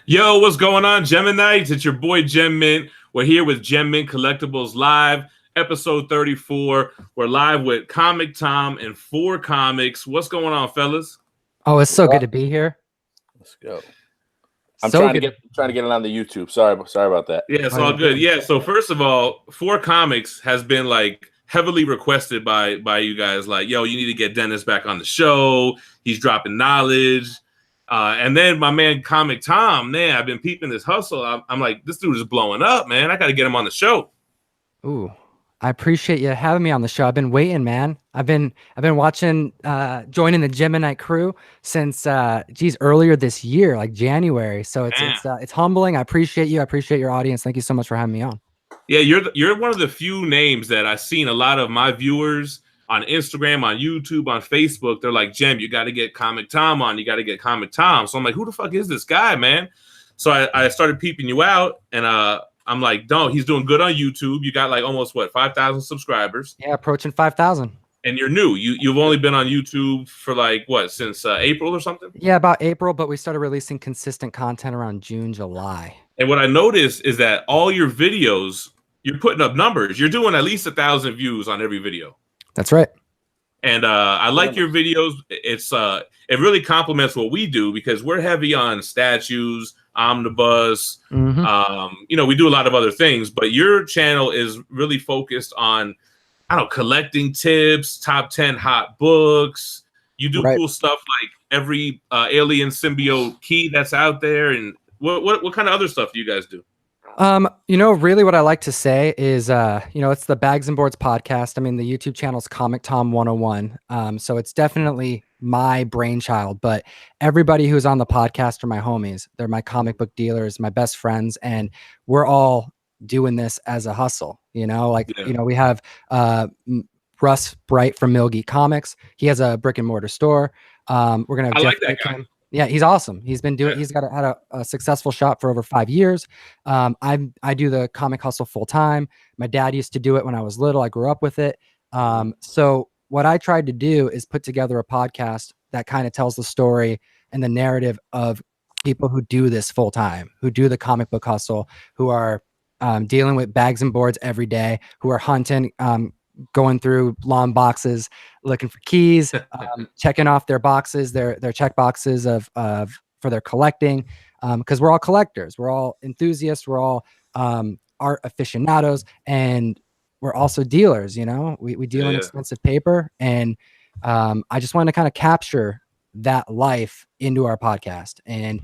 Yo, what's going on, Geminites? It's your boy Gem Mint. We're here with Gem Mint Collectibles Live, episode 34. We're live with Comic Tom and 4Comics. What's going on, fellas? Oh, it's so good to be here. Let's go. I'm So trying to good. get it on the YouTube. Sorry about that. Yeah, it's all good. Yeah, so first of all, 4Comics has been like heavily requested by you guys. Like, yo, you need to get Dennis back on the show. He's dropping knowledge. And then my man Comic Tom, man, I've been peeping this hustle. I'm like, this dude is blowing up, man. I got to get him on the show. Ooh, I appreciate you having me on the show. I've been waiting, man. I've been watching, joining the Gemini crew since, earlier this year, like January. So it's humbling. I appreciate you. I appreciate your audience. Thank you so much for having me on. Yeah, you're one of the few names that I've seen a lot of my viewers on Instagram, on YouTube, on Facebook. They're like, Gem, you got to get Comic Tom on. You got to get Comic Tom. So I'm like, who the fuck is this guy, man? So I started peeping you out, and I'm like, no, he's doing good on YouTube. You got like almost 5,000 subscribers. Yeah, approaching 5,000. And you're new. You've only been on YouTube for like what, since April or something? Yeah, about April, but we started releasing consistent content around June, July. And what I noticed is that all your videos, you're putting up numbers. You're doing at least 1,000 views on every video. That's right. And I like your videos. It really complements what we do because we're heavy on statues, omnibus. We do a lot of other things, but your channel is really focused on, I don't know, collecting tips, top 10 hot books. You do cool stuff like every alien symbiote key that's out there. And what kind of other stuff do you guys do? Really what I like to say is, it's the Bags and Boards podcast. I mean, the YouTube channel is Comic Tom 101. So it's definitely my brainchild, but everybody who's on the podcast are my homies. They're my comic book dealers, my best friends, and we're all doing this as a hustle. We have Russ Bright from Milgeek Comics. He has a brick and mortar store. We're gonna have Jeff that guy. Yeah, he's awesome. He's been doing. He's had a successful shop for over 5 years. I do the comic hustle full time. My dad used to do it when I was little. I grew up with it. So what I tried to do is put together a podcast that kind of tells the story and the narrative of people who do this full time, who do the comic book hustle, who are dealing with bags and boards every day, who are hunting. Going through long boxes, looking for keys, checking off their boxes, their check boxes of for their collecting, because we're all collectors, we're all enthusiasts, we're all art aficionados, and we're also dealers. We deal in expensive paper, and I just wanted to kind of capture that life into our podcast, and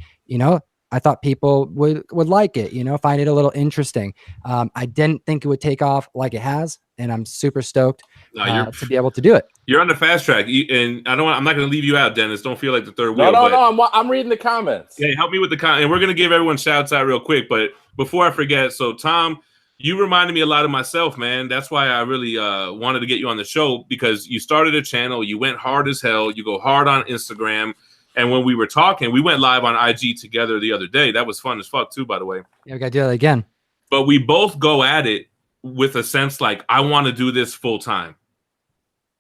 I thought people would like it, find it a little interesting. I didn't think it would take off like it has, and I'm super stoked to be able to do it. You're on the fast track, and I'm not going to leave you out, Dennis. Don't feel like the third wheel. No. I'm reading the comments. Yeah, help me with the comment, and we're going to give everyone shouts out real quick. But before I forget, so Tom, you reminded me a lot of myself, man. That's why I really wanted to get you on the show, because you started a channel, you went hard as hell, you go hard on Instagram. And when we were talking, we went live on IG together the other day. That was fun as fuck too, by the way. Yeah, we got to do that again. But we both go at it with a sense like, I want to do this full time.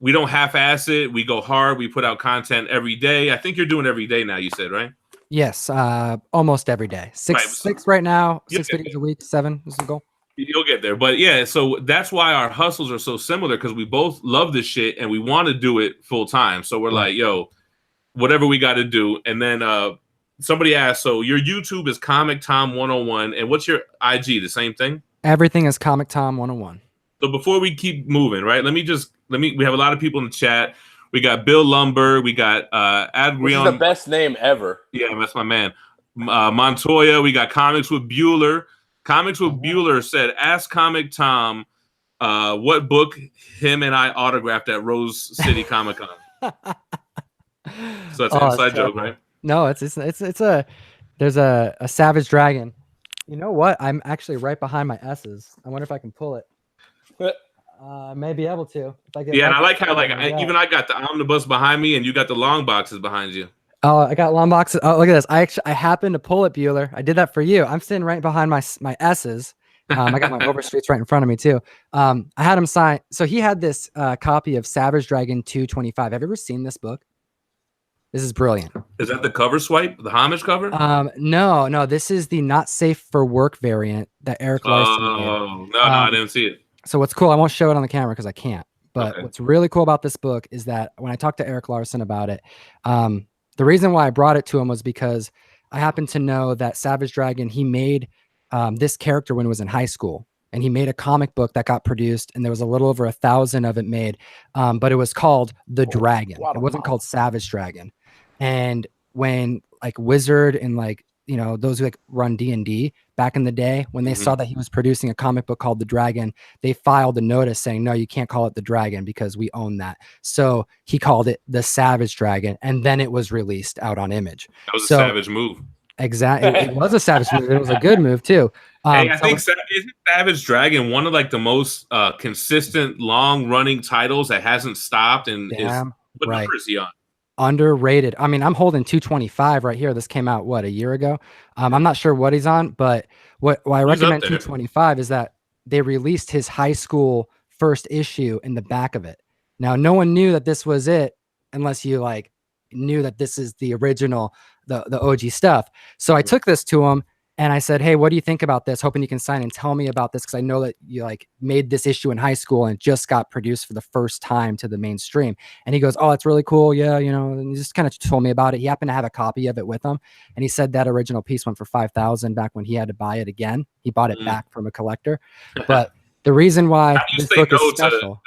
We don't half-ass it. We go hard. We put out content every day. I think you're doing every day now, you said, right? Yes, almost every day. Six right now, 6 videos a week, 7 is the goal. You'll get there. But yeah, so that's why our hustles are so similar, because we both love this shit and we want to do it full time. So we're like, yo, whatever we got to do. And then somebody asked, so your YouTube is Comic Tom 101, and what's your IG? The same thing? Everything is Comic Tom 101. So before we keep moving, right? We have a lot of people in the chat. We got Bill Lumber. We got Adrian. The best name ever. Yeah, that's my man. Montoya. We got Comics with Bueller. Comics with Bueller said, ask Comic Tom what book him and I autographed at Rose City Comic Con. So that's an inside joke, right? No, there's a savage dragon. You know what? I'm actually right behind my S's. I wonder if I can pull it. May be able to. And I like how even I got the omnibus behind me, and you got the long boxes behind you. Oh, I got long boxes. Oh, look at this. I happened to pull it, Bueller. I did that for you. I'm sitting right behind my S's. I got my Overstreets right in front of me too. I had him sign. So he had this copy of Savage Dragon 225. Have you ever seen this book? This is brilliant. Is that the cover swipe, the homage cover? No, this is the not safe for work variant that Eric Larson made. Oh, no, I didn't see it. So what's cool, I won't show it on the camera because I can't. But Okay. what's really cool about this book is that when I talked to Eric Larson about it, the reason why I brought it to him was because I happen to know that Savage Dragon, he made this character when he was in high school. And he made a comic book that got produced, and there was a little over 1,000 of it made. But it was called The Dragon. It wasn't called Savage Dragon. And when like Wizard and like, you know, those who like run D&D back in the day, when they saw that he was producing a comic book called The Dragon, they filed a notice saying, no, you can't call it The Dragon because we own that. So he called it The Savage Dragon, and then it was released out on Image. That was a savage move. Exactly. It was a savage move. It was a good move too. Hey, I think isn't Savage Dragon one of like the most consistent, long-running titles that hasn't stopped? And what number is he on? Underrated. I mean, I'm holding 225 right here. This came out what, a year ago. I'm not sure what he's on, but why I recommend 225 is that they released his high school first issue in the back of it. Now, no one knew that this was it unless you like knew that this is the original, the OG stuff. So I took this to him and I said, hey, what do you think about this? Hoping you can sign and tell me about this, because I know that you like made this issue in high school and it just got produced for the first time to the mainstream. And he goes, oh, it's really cool. Yeah, you know, and he just kind of told me about it. He happened to have a copy of it with him. And he said that original piece went for $5,000 back when he had to buy it again. He bought it back from a collector. But the reason why this book is special,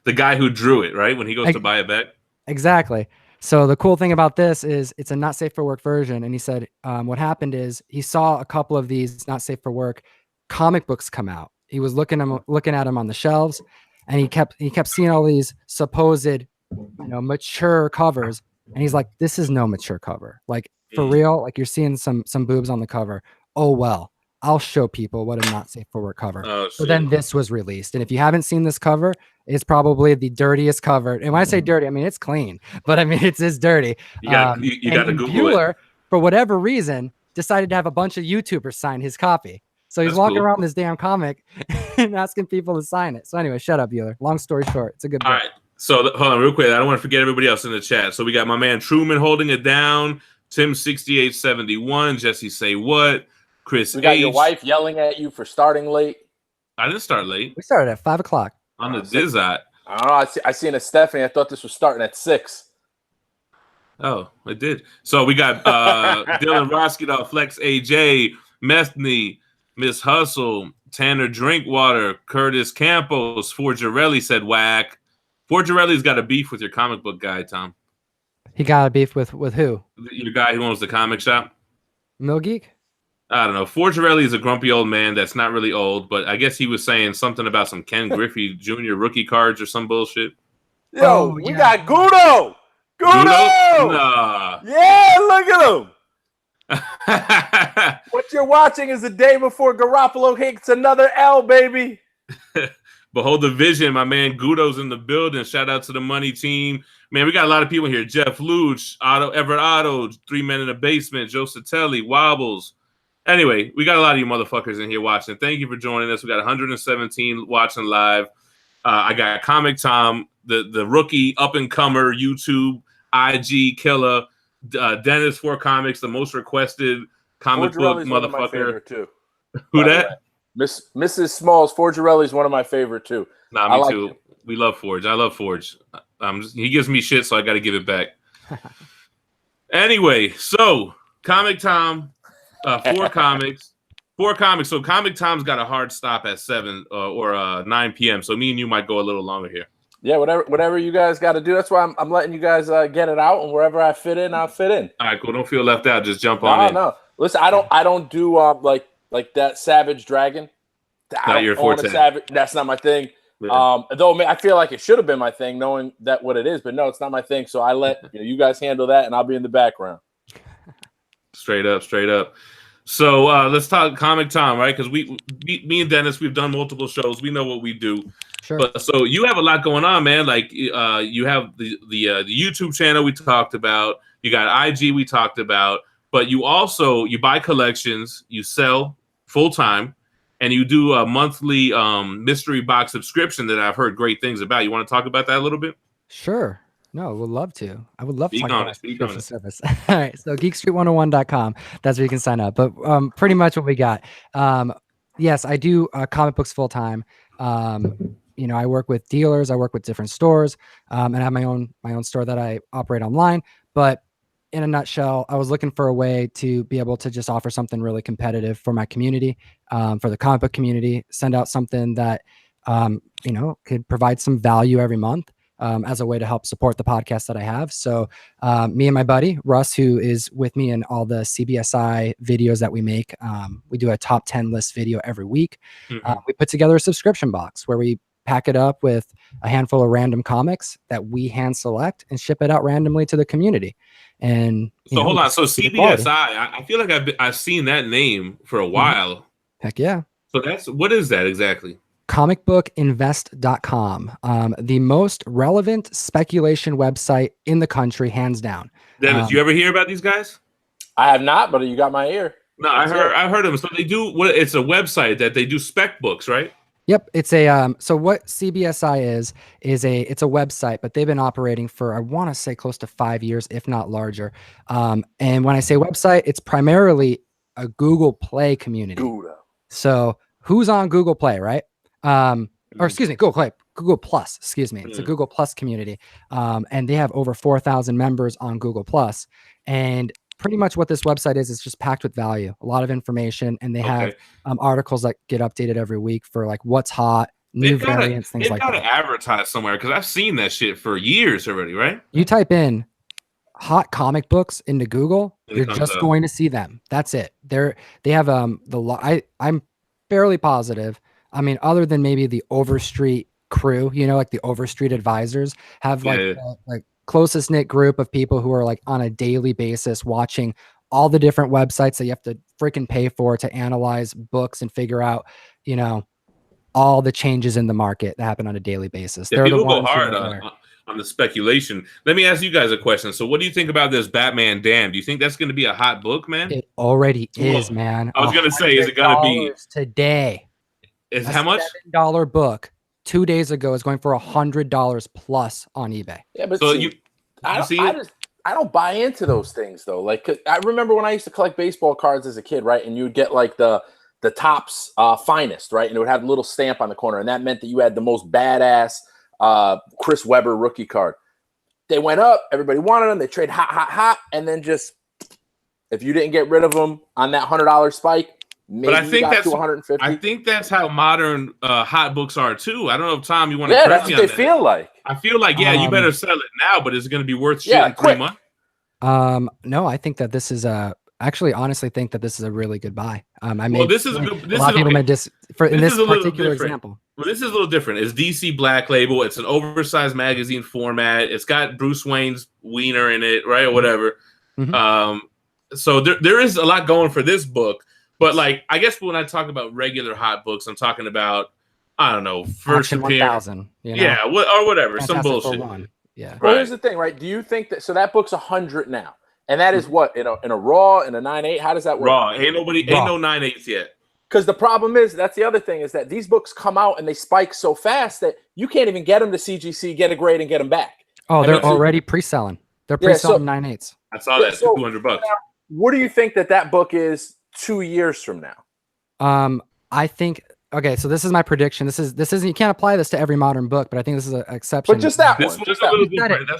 the guy who drew it, right? When he goes to buy it back. Exactly. So the cool thing about this is it's a not safe for work version. And he said what happened is he saw a couple of these not safe for work comic books come out. He was looking at them on the shelves, and he kept seeing all these supposed, you know, mature covers. And he's like, this is no mature cover. Like for real, like you're seeing some boobs on the cover. Oh, well, I'll show people what a not safe for work cover. So then this was released. And if you haven't seen this cover, it's probably the dirtiest cover. And when I say dirty, I mean, it's clean, but I mean, it's dirty. You got to Google Bueller, it. For whatever reason, decided to have a bunch of YouTubers sign his copy. So he's walking around this damn comic and asking people to sign it. So anyway, shut up, Bueller. Long story short, it's a good book. All right. So hold on real quick. I don't want to forget everybody else in the chat. So we got my man Truman holding it down. Tim6871. Jesse Say What? Chris We got H. your wife yelling at you for starting late. I didn't start late. We started at 5 o'clock. On the Dizot. I don't know. I seen a Stephanie. I thought this was starting at 6. Oh, it did. So we got Dylan Roskidal, Flex AJ, Methny, Miss Hustle, Tanner Drinkwater, Curtis Campos, Forgerelli said whack. Forgerelli's got a beef with your comic book guy, Tom. He got a beef with who? Your guy who owns the comic shop. Mill Geek? I don't know. Forgerelli is a grumpy old man that's not really old, but I guess he was saying something about some Ken Griffey Jr. rookie cards or some bullshit. Yo, we got Gudo. Gudo! Nah. Yeah, look at him. What you're watching is the day before Garoppolo hits another L, baby. Behold the vision. My man Gudo's in the building. Shout out to the money team. Man, we got a lot of people here. Jeff Luch, Everett Otto, 3 Men in the Basement, Joe Satelli, Wobbles. Anyway, we got a lot of you motherfuckers in here watching. Thank you for joining us. We got 117 watching live. I got Comic Tom, the rookie up-and-comer YouTube IG killer, Dennis for Comics, the most requested comic book motherfucker. Too. Who that? Mrs. Smalls, Forgerelli's one of my favorite too. Nah, me too. We love Forge. I love Forge. He gives me shit, so I got to give it back. Anyway, so Comic Tom, 4 comics. So Comic Tom's got a hard stop at 7 or 9 p.m. So me and you might go a little longer here. Yeah, whatever you guys got to do. That's why I'm letting you guys get it out, and wherever I fit in, I'll fit in. All right, cool. Don't feel left out. Just jump on in. No. Listen, I don't do like that Savage Dragon. Not your forte. That's not my thing. Yeah. Though I feel like it should have been my thing, knowing that what it is, but no, it's not my thing. So I let you guys handle that, and I'll be in the background. Straight up. So let's talk Comic Tom, right? Because me and Dennis, we've done multiple shows. We know what we do. Sure. But so you have a lot going on, man. Like you have the YouTube channel we talked about. You got IG we talked about. But you buy collections, you sell full time, and you do a monthly mystery box subscription that I've heard great things about. You want to talk about that a little bit? Sure. No, we'd love to. I would love to Speak talk on about it. Speak on subscription it. service. All right. So geekstreet101.com. That's where you can sign up. But pretty much what we got. Yes, I do comic books full time. You know, I work with dealers. I work with different stores, and I have my own store that I operate online. But in a nutshell, I was looking for a way to be able to just offer something really competitive for my community, for the comic book community. Send out something that you know, could provide some value every month. As a way to help support the podcast that I have. So me and my buddy, Russ, who is with me in all the CBSI videos that we make, we do a top 10 list video every week. We put together a subscription box where we pack it up with a handful of random comics that we hand select and ship it out randomly to the community. And so hold on. So CBSI, I feel like I've seen that name for a while. Heck yeah. So what is that exactly? comicbookinvest.com, the most relevant speculation website in the country, hands down. Dennis, you ever hear about these guys? I have not, but you got my ear. No, I heard them. So they do it's a website that they do spec books, right? Yep, it's a so what CBSI is it's a website, but they've been operating for I want to say close to 5 years, if not larger. And when I say website, it's primarily a Google Play community. So who's on Google Play, right? Or excuse me, Google Plus, excuse me. It's a Google Plus community. And they have over 4,000 members on Google Plus. And pretty much what this website is just packed with value, a lot of information. And they have articles that get updated every week for like what's hot, new variants, things like that. They've got to advertise somewhere because I've seen that shit for years already, right? You type in hot comic books into Google, you're just going to see them. That's it. They have I'm fairly positive. I mean, other than maybe the Overstreet crew, you know, like the Overstreet advisors have like closest knit group of people who are like on a daily basis watching all the different websites that you have to freaking pay for to analyze books and figure out, you know, all the changes in the market that happen on a daily basis. Yeah, people go hard on the speculation. Let me ask you guys a question. So what do you think about this Batman Damned? Do you think that's going to be a hot book, man? It already is, man. I was going to say, is it going to be today? Is how much? $7 book 2 days ago is going for $100 plus on eBay. Yeah, but so I don't buy into those things though. Like I remember when I used to collect baseball cards as a kid, right? And you would get like the Topps finest, right? And it would have a little stamp on the corner, and that meant that you had the most badass Chris Webber rookie card. They went up, everybody wanted them, they trade hot, and then just if you didn't get rid of them on that $100 spike. Maybe but I think that's 150. I think that's how modern hot books are too. I don't know if Tom, you want to that's what they feel like. I feel like you better sell it now, but it's going to be worth shit in 3 months. No, I think that this is actually honestly think that this is a really good buy. This is a good. A lot of people made this in this particular example. Well, this is a little different. It's DC Black Label. It's an oversized magazine format. It's got Bruce Wayne's wiener in it, right, or whatever. So there is a lot going for this book. But like, I guess when I talk about regular hot books, I'm talking about, I don't know, first appearance, you know? or whatever, Fantastic some bullshit. Yeah. Well, here's the thing, right? Do you think that? So that book's 100 now, and that is what in a raw, in a 9.8. How does that work? Raw. Ain't no 9.8s yet. Because the problem is that's the other thing is that these books come out and they spike so fast that you can't even get them to CGC, get a grade, and get them back. Oh, they're already pre-selling. They're pre-selling 9.8s. I saw that. So, $200. What do you think that book is 2 years from now? I think so this is my prediction. This isn't you can't apply this to every modern book, but I think this is an exception. But just that this one. Just a little different.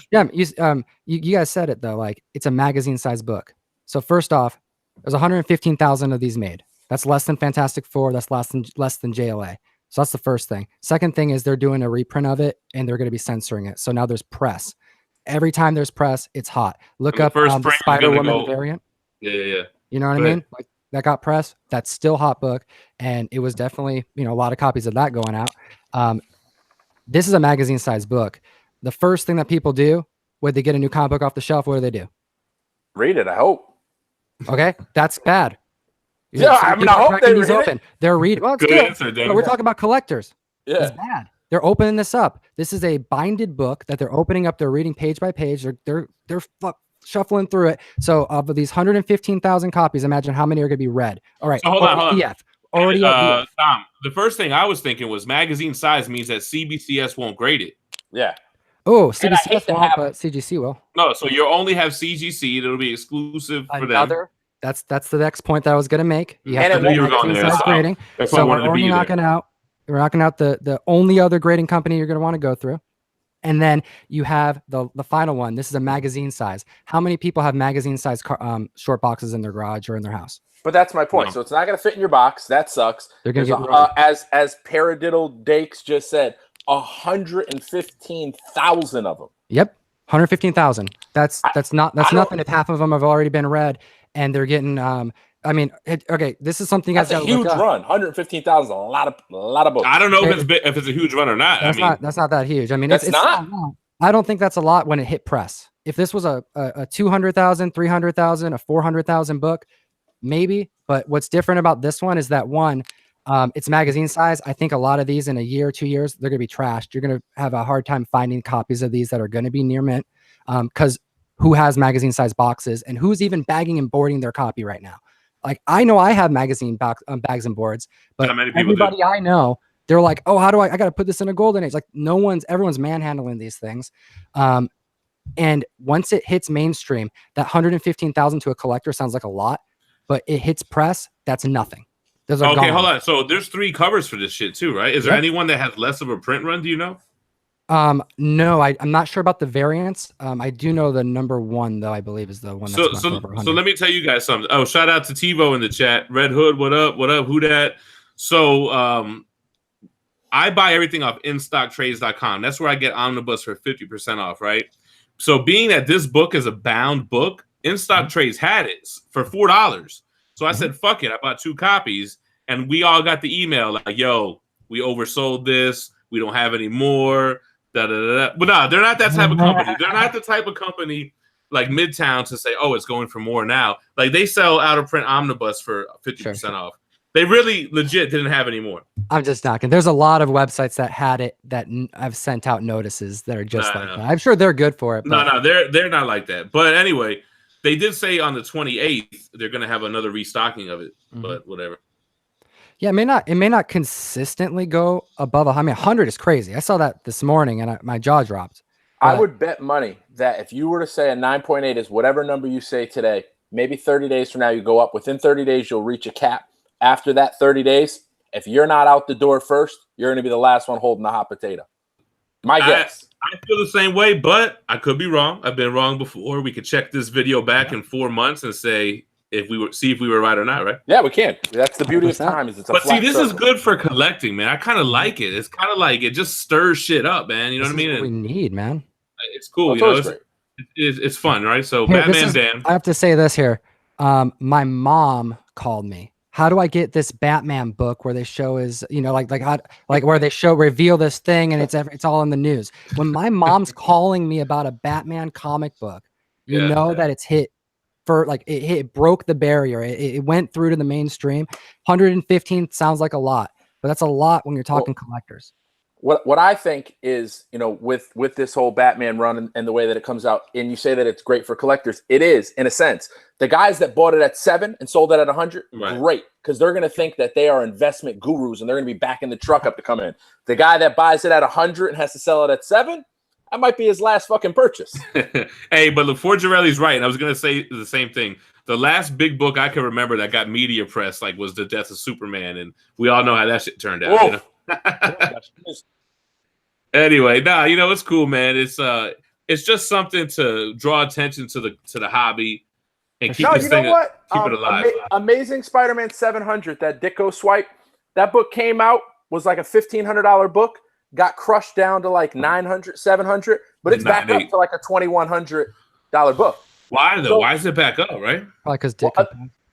You guys said it though, like it's a magazine sized book. So first off, there's 115,000 of these made. That's less than Fantastic Four, that's less than JLA. So that's the first thing. Second thing is they're doing a reprint of it and they're going to be censoring it. So now there's press. Every time there's press, it's hot. Look up the Spider-Woman variant. Yeah. You know what I mean? Like that got press. That's still hot book, and it was definitely a lot of copies of that going out. This is a magazine-sized book. The first thing that people do when they get a new comic book off the shelf, what do? Read it. I hope. Okay, that's bad. Yeah, I mean, I hope they read open. They're reading. Well, it's good answer, we're talking about collectors. Yeah, it's bad. They're opening this up. This is a binded book that they're opening up. They're reading page by page. They're shuffling through it. So of these 115,000 copies, imagine how many are going to be read. All right. So hold on. Already Tom, the first thing I was thinking was magazine size means that CBCS won't grade it. Yeah. Oh, CBCS won't, but CGC will. No, so you'll only have CGC. It'll be exclusive for them. That's the next point that I was going to make. You have to know you were going there. grading. So we're already knocking out. We're knocking out the only other grading company you're going to want to go through. And then you have the final one. This is a magazine size. How many people have magazine size short boxes in their garage or in their house? But that's my point. No. So it's not going to fit in your box. That sucks. They're going to get as Paradiddle Dakes just said, 115,000 of them. Yep, 115,000. That's nothing if half of them have already been read and they're getting. I mean, okay, this is something that's a huge run. 115,000, a lot of books. I don't know if it's a huge run or not. That's not that huge. I mean, it's not. I don't think that's a lot when it hit press. If this was a 200,000, 300,000, a 400,000 book, maybe. But what's different about this one is that it's magazine size. I think a lot of these in a year or 2 years, they're going to be trashed. You're going to have a hard time finding copies of these that are going to be near mint because who has magazine size boxes and who's even bagging and boarding their copy right now? Like, I know I have magazine bags and boards, but everybody I know, they're like, oh, how do I got to put this in a golden age? Like everyone's manhandling these things. And once it hits mainstream, that 115,000 to a collector sounds like a lot, but it hits press, that's nothing. Okay, hold on. So there's 3 covers for this shit too, right? Is there anyone that has less of a print run? Do you know? No, I'm not sure about the variants. I do know the number 1 though. I believe is the one. That's so let me tell you guys something. Oh, shout out to TiVo in the chat. Red Hood, what up? What up? Who dat? So I buy everything off InStockTrades.com. That's where I get Omnibus for 50% off, right? So being that this book is a bound book, InStock Trades had it for $4. So I said, fuck it. I bought 2 copies, and we all got the email like, yo, we oversold this. We don't have any more. Da, da, da, da. But no, they're not that type of company. They're not the type of company like Midtown to say, oh, it's going for more now. Like, they sell out-of-print Omnibus for 50% off. They really legit didn't have any more. I'm just knocking. There's a lot of websites that had it that I've sent out notices that are just that. I'm sure they're good for it. But... No, they're not like that. But anyway, they did say on the 28th they're going to have another restocking of it. But whatever. Yeah, it may not consistently go above 100. I mean, 100 is crazy. I saw that this morning and my jaw dropped. I would bet money that if you were to say a 9.8 is whatever number you say today, maybe 30 days from now you go up. Within 30 days, you'll reach a cap. After that 30 days, if you're not out the door first, you're going to be the last one holding the hot potato. My guess. I feel the same way, but I could be wrong. I've been wrong before. We could check this video back in 4 months and say if we were right or not, right? Yeah, we can. That's the beauty of time. Is it's a but see, this is good for collecting, man. I kind of like it. It's kind of like it just stirs shit up, man. You know what I mean? What we need, man. It's cool. It's fun, right? So here, Batman Dan. I have to say this here. My mom called me. How do I get this Batman book where they show where they reveal this thing and it's all in the news? When my mom's calling me about a Batman comic book, you know that it's hit for it broke the barrier. It went through to the mainstream. 115 sounds like a lot, but that's a lot when you're talking collectors. What I think is, with this whole Batman run and the way that it comes out, and you say that it's great for collectors, it is in a sense. The guys that bought it at 7 and sold it at 100, great, because they're going to think that they are investment gurus and they're going to be backing the truck up to come in. The guy that buys it at 100 and has to sell it at 7, that might be his last fucking purchase. Hey, but LaForgerelli's right. And I was going to say the same thing. The last big book I can remember that got media press was The Death of Superman, and we all know how that shit turned out. You know? Anyway, it's cool, man. It's just something to draw attention to the hobby and keep this thing keep it alive. Amazing Spider-Man 700, that Ditko swipe. That book came out, was like a $1,500 book, got crushed down to like 900, 700, but it's back up to like a $2,100 book. Why though? Why is it back up? Right? Probably because Ditko.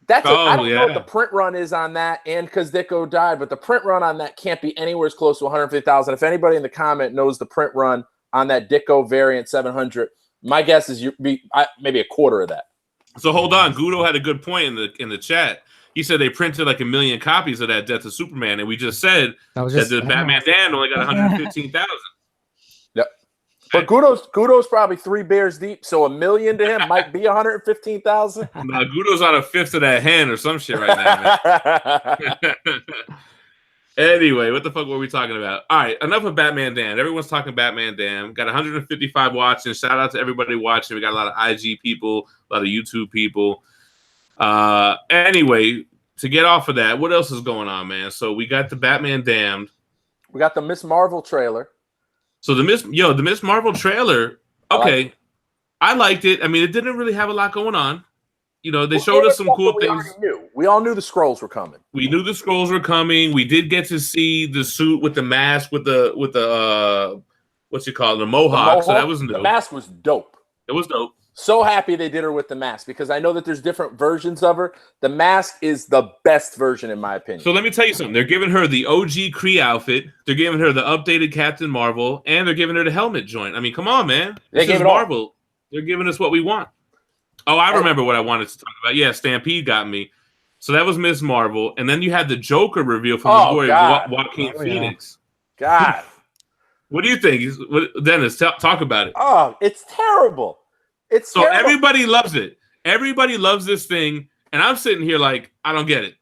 I don't know what the print run is on that, and because Ditko died, but the print run on that can't be anywhere as close to 150,000. If anybody in the comment knows the print run on that Ditko variant 700, my guess is maybe a quarter of that. So hold on, Gudo had a good point in the chat. He said they printed like 1 million copies of that Death of Superman, and we just said that the Batman Dan only got 115,000. Yep. But Gudo's probably 3 beers deep, so 1 million to him might be 115,000. Nah, Gudo's on a fifth of that hen or some shit right now, man. Anyway, what the fuck were we talking about? All right, enough of Batman Damned. Everyone's talking Batman Damned. Got 155 watching. Shout out to everybody watching. We got a lot of IG people, a lot of YouTube people. Anyway, to get off of that, what else is going on, man? So we got the Batman Damned. We got the Miss Marvel trailer. So the Miss Marvel trailer. Okay, I liked it. I mean, it didn't really have a lot going on. You know, they showed us some cool things. We all knew the Skrulls were coming. We knew the Skrulls were coming. We did get to see the suit with the mask with the what's it called, the mohawk. So that was dope. The mask was dope. It was dope. So happy they did her with the mask because I know that there's different versions of her. The mask is the best version in my opinion. So let me tell you something. They're giving her the OG Kree outfit. They're giving her the updated Captain Marvel, and they're giving her the helmet joint. I mean, come on, man. This is Marvel. They're giving us what we want. Oh, I remember what I wanted to talk about. Yeah, Stampede got me. So that was Miss Marvel, and then you had the Joker reveal from the boy Joaquin Phoenix. God, what do you think, Dennis? Talk about it. Oh, it's terrible. It's terrible. Everybody loves it. Everybody loves this thing, and I'm sitting here like I don't get it.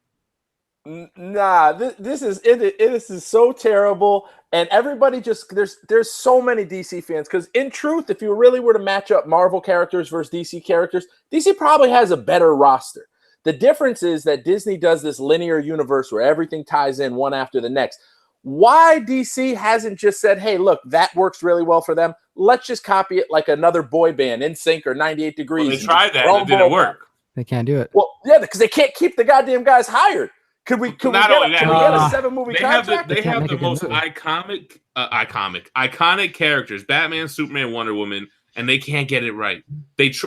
Nah, this is so terrible, and everybody just there's so many DC fans because in truth, if you really were to match up Marvel characters versus DC characters, DC probably has a better roster. The difference is that Disney does this linear universe where everything ties in one after the next. Why DC hasn't just said, "Hey, look, that works really well for them. Let's just copy it like another boy band, NSYNC or 98 Degrees." Well, they tried that, and it didn't work. They can't do it. Well, yeah, because they can't keep the goddamn guys hired. Could we get a 7-movie contract? They have the most iconic characters: Batman, Superman, Wonder Woman, and they can't get it right.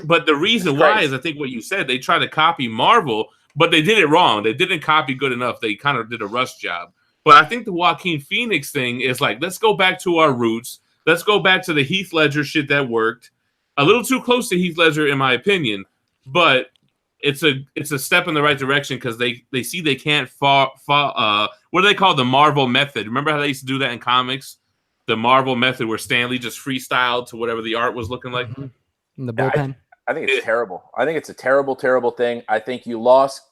But the reason why is, I think what you said, they try to copy Marvel, but they did it wrong. They didn't copy good enough. They kind of did a rush job. But I think the Joaquin Phoenix thing is like, let's go back to our roots. Let's go back to the Heath Ledger shit that worked. A little too close to Heath Ledger, in my opinion, but it's a step in the right direction because they see they can't what do they call the Marvel method? Remember how they used to do that in comics? The Marvel method where Stan Lee just freestyled to whatever the art was looking like. In the bullpen. I think it's terrible. I think it's a terrible, terrible thing. I think you lost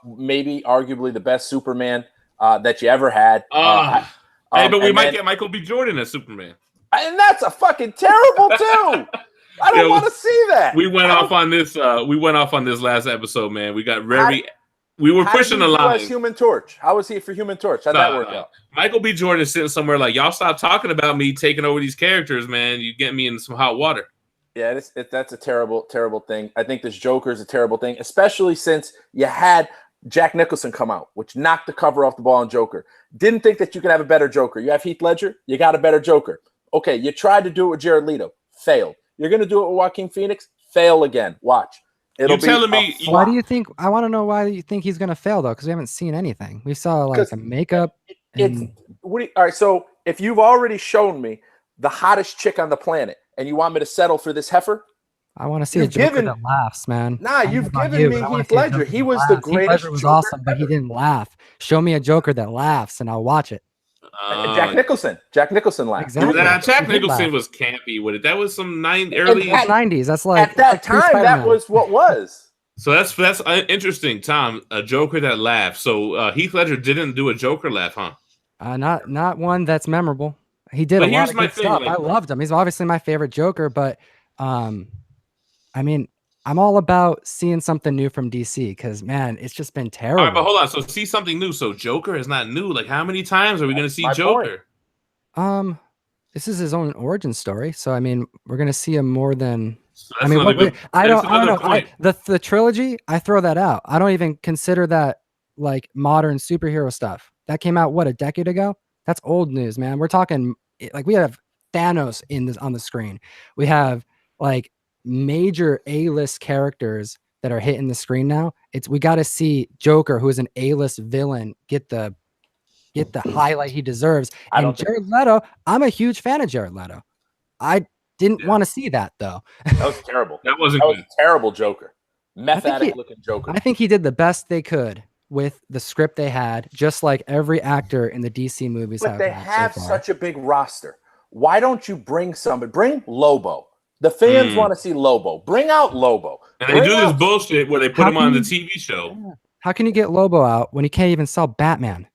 maybe arguably the best Superman that you ever had. But we might get Michael B. Jordan as Superman. And that's a fucking terrible too. I don't want to see that. We went off on this. We went off on this last episode, man. We got we were pushing the line. Human Torch. How was he for Human Torch? How'd that work out? Michael B. Jordan is sitting somewhere like, y'all stop talking about me taking over these characters, man. You get me in some hot water. Yeah, that's a terrible, terrible thing. I think this Joker is a terrible thing, especially since you had Jack Nicholson come out, which knocked the cover off the ball on Joker. Didn't think that you could have a better Joker. You have Heath Ledger, you got a better Joker. Okay, you tried to do it with Jared Leto, failed. You're going to do it with Joaquin Phoenix, fail again. Watch. You're telling me. Why do you think? I want to know why you think he's going to fail though, because we haven't seen anything. We saw like a makeup. All right. So if you've already shown me the hottest chick on the planet, and you want me to settle for this heifer, I want to see a Joker that laughs, man. Nah, you've given me Heath Ledger. He was the greatest. Heath Ledger was awesome, but he didn't laugh. Show me a Joker that laughs, and I'll watch it. Jack Nicholson. Jack Nicholson laughed. Exactly. Jack Nicholson was campy with it. That was some early 90s. That's like at that time. That was what was. So that's interesting, Tom. A Joker that laughs. So Heath Ledger didn't do a Joker laugh, huh? Not one that's memorable. He did a lot of good stuff. I loved him. He's obviously my favorite Joker, but I mean, I'm all about seeing something new from DC because, man, it's just been terrible. All right, but hold on. So see something new. So Joker is not new. Like, how many times are we going to see Joker? This is his own origin story. So, I mean, we're going to see him more than. So I don't know. The trilogy, I throw that out. I don't even consider that like modern superhero stuff. That came out, a decade ago? That's old news, man. We're talking like we have Thanos on the screen. We have like major A-list characters that are hitting the screen now. We got to see Joker, who is an A-list villain, get the highlight he deserves. And Jared Leto, I'm a huge fan of Jared Leto. I didn't want to see that though. That was terrible. That was a terrible Joker. Meth addict looking Joker. I think he did the best they could with the script they had, just like every actor in the DC movies. But they have such a big roster. Why don't you bring somebody? Bring Lobo. The fans want to see Lobo. Bring out Lobo. And they do this bullshit where they put him on the TV show. How can you get Lobo out when you can't even sell Batman?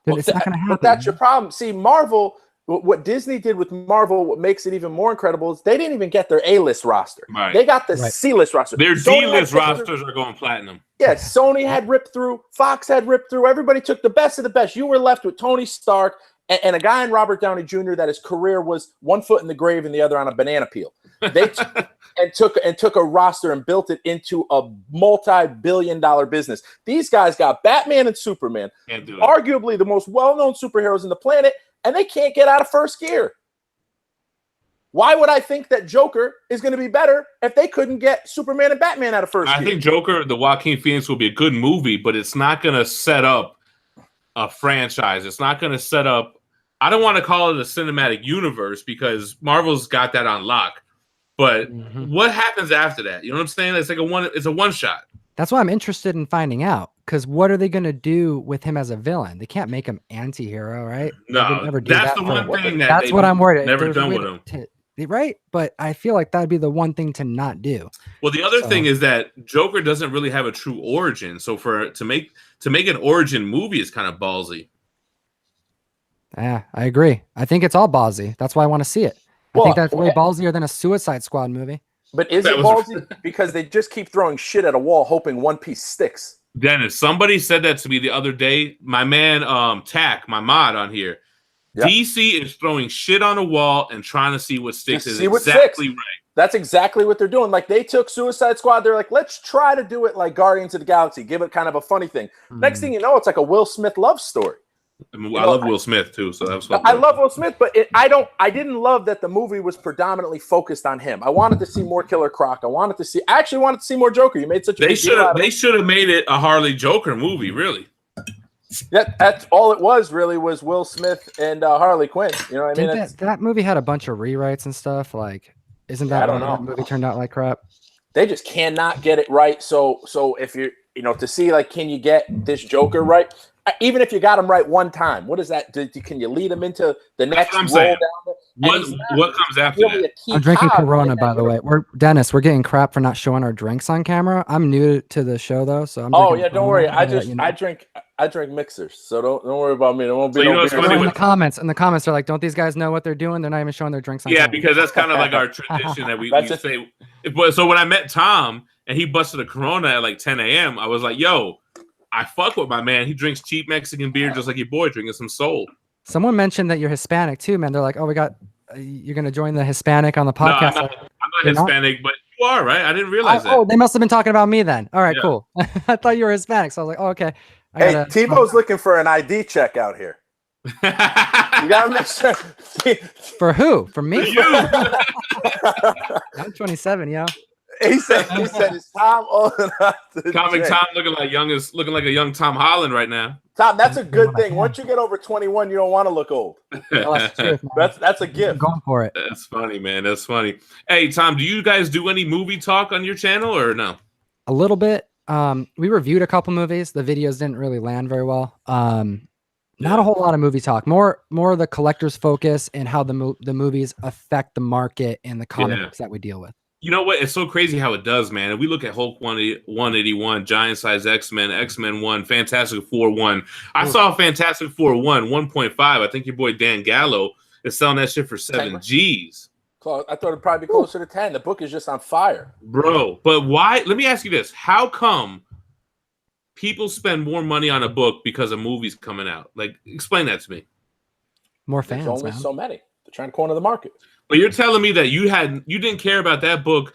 It's not going to happen. But that's your problem. See, Marvel, what Disney did with Marvel, what makes it even more incredible is they didn't even get their A-list roster. Right. They got the C-list roster. Their D-list rosters are going platinum. Yeah, Sony had ripped through. Fox had ripped through. Everybody took the best of the best. You were left with Tony Stark and a guy in Robert Downey Jr. that his career was one foot in the grave and the other on a banana peel. They took a roster and built it into a multi-billion-dollar business. These guys got Batman and Superman, arguably the most well-known superheroes on the planet, and they can't get out of first gear. Why would I think that Joker is going to be better if they couldn't get Superman and Batman out of first gear? I think Joker, the Joaquin Phoenix, will be a good movie, but it's not going to set up a franchise. It's not going to set up. I don't want to call it a cinematic universe because Marvel's got that on lock. But what happens after that? You know what I'm saying? It's like a one shot. That's why I'm interested in finding out. Because what are they going to do with him as a villain? They can't make him anti-hero, right? No, that's the one thing that's what I'm worried. Never done with him. Right? But I feel like that'd be the one thing to not do. Well, the other thing is that Joker doesn't really have a true origin. So to make an origin movie is kind of ballsy. Yeah, I agree. I think it's all ballsy. That's why I want to see it. I think that's way ballsier than a Suicide Squad movie. But is it ballsy? Because they just keep throwing shit at a wall, hoping one piece sticks. Dennis, somebody said that to me the other day. My man, Tack, my mod on here. Yep. DC is throwing shit on a wall and trying to see what sticks. Is exactly right. That's exactly what they're doing. Like they took Suicide Squad. They're like, let's try to do it like Guardians of the Galaxy. Give it kind of a funny thing. Next thing you know, it's like a Will Smith love story. I love Will Smith too, so that was fun. I love Will Smith, but I didn't love that the movie was predominantly focused on him. I wanted to see more Killer Croc. I actually wanted to see more Joker. You made such a big deal out of it. They should have made it a Harley Joker movie, really. That's all it was. Really, was Will Smith and Harley Quinn. You know what I mean? That movie had a bunch of rewrites and stuff. Like, isn't that why that movie turned out like crap? They just cannot get it right. So if you're, to see like, can you get this Joker right? Even if you got him right one time, what is that? Can you lead him into the next roll down there? What comes after that? I'm drinking Corona, by the way. Dennis, we're getting crap for not showing our drinks on camera. I'm new to the show though, so I'm. Oh yeah, don't worry. I drink mixers, so don't worry about me. There won't be no beer. In the comments, they're like, "Don't these guys know what they're doing? They're not even showing their drinks on camera." Yeah, because that's kind of like our tradition that we say. So when I met Tom and he busted a Corona at like 10 a.m., I was like, "Yo, I fuck with my man. He drinks cheap Mexican beer just like your boy drinking some Soul." Someone mentioned that you're Hispanic too, man. They're like, "Oh, you're going to join the Hispanic on the podcast." No, I'm not Hispanic, but you are, right? I didn't realize that. Oh, they must have been talking about me then. All right, cool. I thought you were Hispanic, so I was like, "Oh, okay." Hey, Tebow's looking for an ID check out here. You gotta make sure. For who? For me? For you. I'm 27, yo. He said, "Is Tom old enough to Tom looking like a young Tom Holland right now." Tom, that's a good thing. Once you get over 21, you don't want to look old. That's a gift. I'm going for it. That's funny, man. That's funny. Hey, Tom, do you guys do any movie talk on your channel or no? A little bit. We reviewed a couple movies. The videos didn't really land very well. Not a whole lot of movie talk. More of the collector's focus and how the movies affect the market and the comic books that we deal with. You know what? It's so crazy how it does, man. If we look at Hulk 181, Giant Size X-Men, X-Men 1, Fantastic Four 1. I saw Fantastic Four 1, 1.5. I think your boy Dan Gallo is selling that shit for 7 G's. I thought it'd probably be closer to 10. The book is just on fire. Bro, but why? Let me ask you this. How come people spend more money on a book because a movie's coming out? Like, explain that to me. More fans, There's only so many. They're trying to corner the market. But you're telling me that you didn't care about that book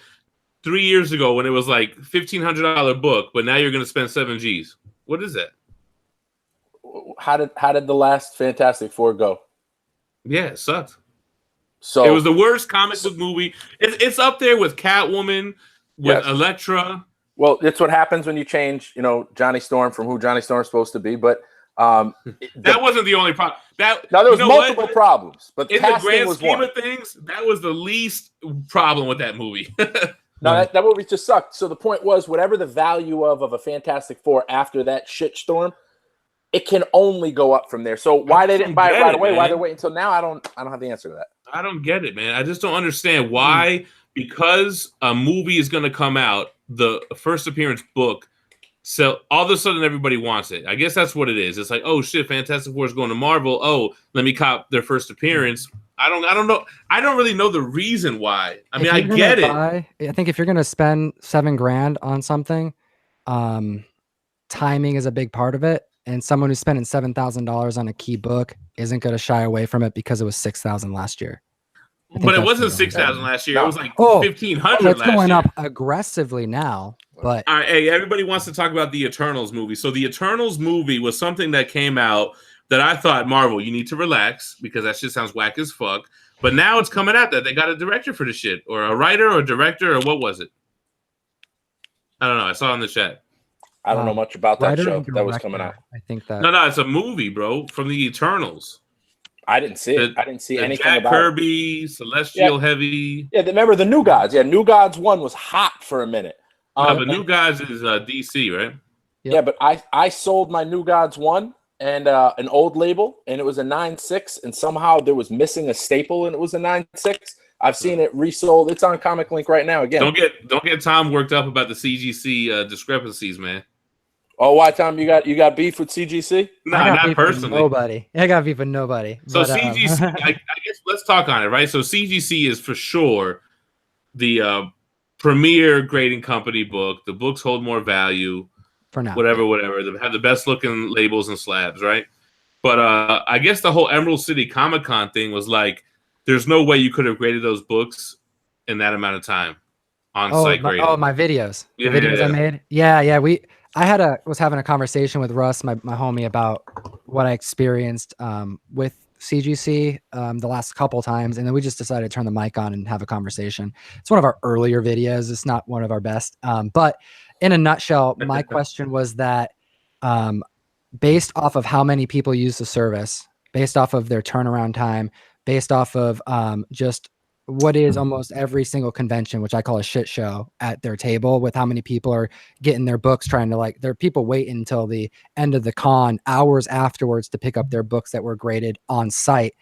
3 years ago when it was like $1,500 book, but now you're going to spend 7 G's. What is that? How did the last Fantastic Four go? Yeah, it sucked. So it was the worst comic book movie. It's up there with Catwoman, with Elektra. Well, it's what happens when you change, Johnny Storm from who Johnny Storm's supposed to be, but. That wasn't the only problem. There was multiple problems, but in the grand scheme of things, that was the least problem with that movie. No, that movie just sucked. So the point was, whatever the value of a Fantastic Four after that shitstorm, it can only go up from there. So why they didn't buy it right away? Man. Why they're waiting until now? I don't have the answer to that. I don't get it, man. I just don't understand why. Because a movie is going to come out, the first appearance book So all of a sudden, everybody wants it. I guess that's what it is. It's like, oh shit, Fantastic Four is going to Marvel. Oh, let me cop their first appearance. I don't know. I don't really know the reason why. I mean, I get it. I think if you're gonna spend $7,000 on something, timing is a big part of it. And someone who's spending $7,000 on a key book isn't going to shy away from it because it was $6,000 last year. But it wasn't 6,000 last year. No. It was like 1,500 it's last going year. Up aggressively now. But all right, hey, everybody wants to talk about the Eternals movie. So the Eternals movie was something that came out that I thought, Marvel, you need to relax because that shit sounds whack as fuck. But now it's coming out that they got a director for the shit, or a writer, or a director, or what was it? I don't know. I saw it in the chat. I don't know much about that show that was coming out. I think that no, it's a movie, bro, from the Eternals. I didn't see it. I didn't see anything Jack about Kirby, Celestial Heavy. Yeah, remember the New Gods? Yeah, New Gods 1 was hot for a minute. But New Gods is DC, right? Yep. Yeah, but I sold my New Gods 1 and an old label, and it was a 9.6, and somehow there was missing a staple, and it was a 9.6. I've seen it resold. It's on Comic Link right now. Again, don't get Tom worked up about the CGC discrepancies, man. Oh, why, Tom? You got beef with CGC? No, not personally. Nobody. I got beef with nobody. So CGC, I guess let's talk on it, right? So CGC is for sure the premier grading company book. The books hold more value. For now. Whatever. They have the best looking labels and slabs, right? But I guess the whole Emerald City Comic-Con thing was like, there's no way you could have graded those books in that amount of time on site grading. Oh, my videos. The videos I made. Yeah. I was having a conversation with Russ, my homie, about what I experienced with CGC the last couple times, and then we just decided to turn the mic on and have a conversation. It's one of our earlier videos. It's not one of our best, but in a nutshell, my question was that based off of how many people use the service, based off of their turnaround time, based off of just what is almost every single convention, which I call a shit show at their table, with how many people are getting their books, trying to there are people waiting until the end of the con, hours afterwards, to pick up their books that were graded on site.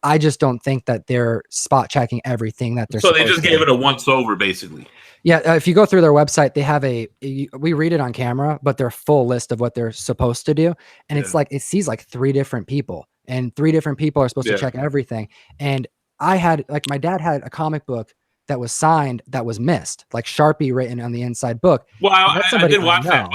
I just don't think that they're spot checking everything that they're. So they just gave it a once over, basically. Yeah, if you go through their website, they have we read it on camera, but their full list of what they're supposed to do, and it's like it sees like 3 different people, and 3 different people are supposed to check everything. And I had my dad had a comic book that was signed that was missed, like Sharpie written on the inside book. Well, I did watch that,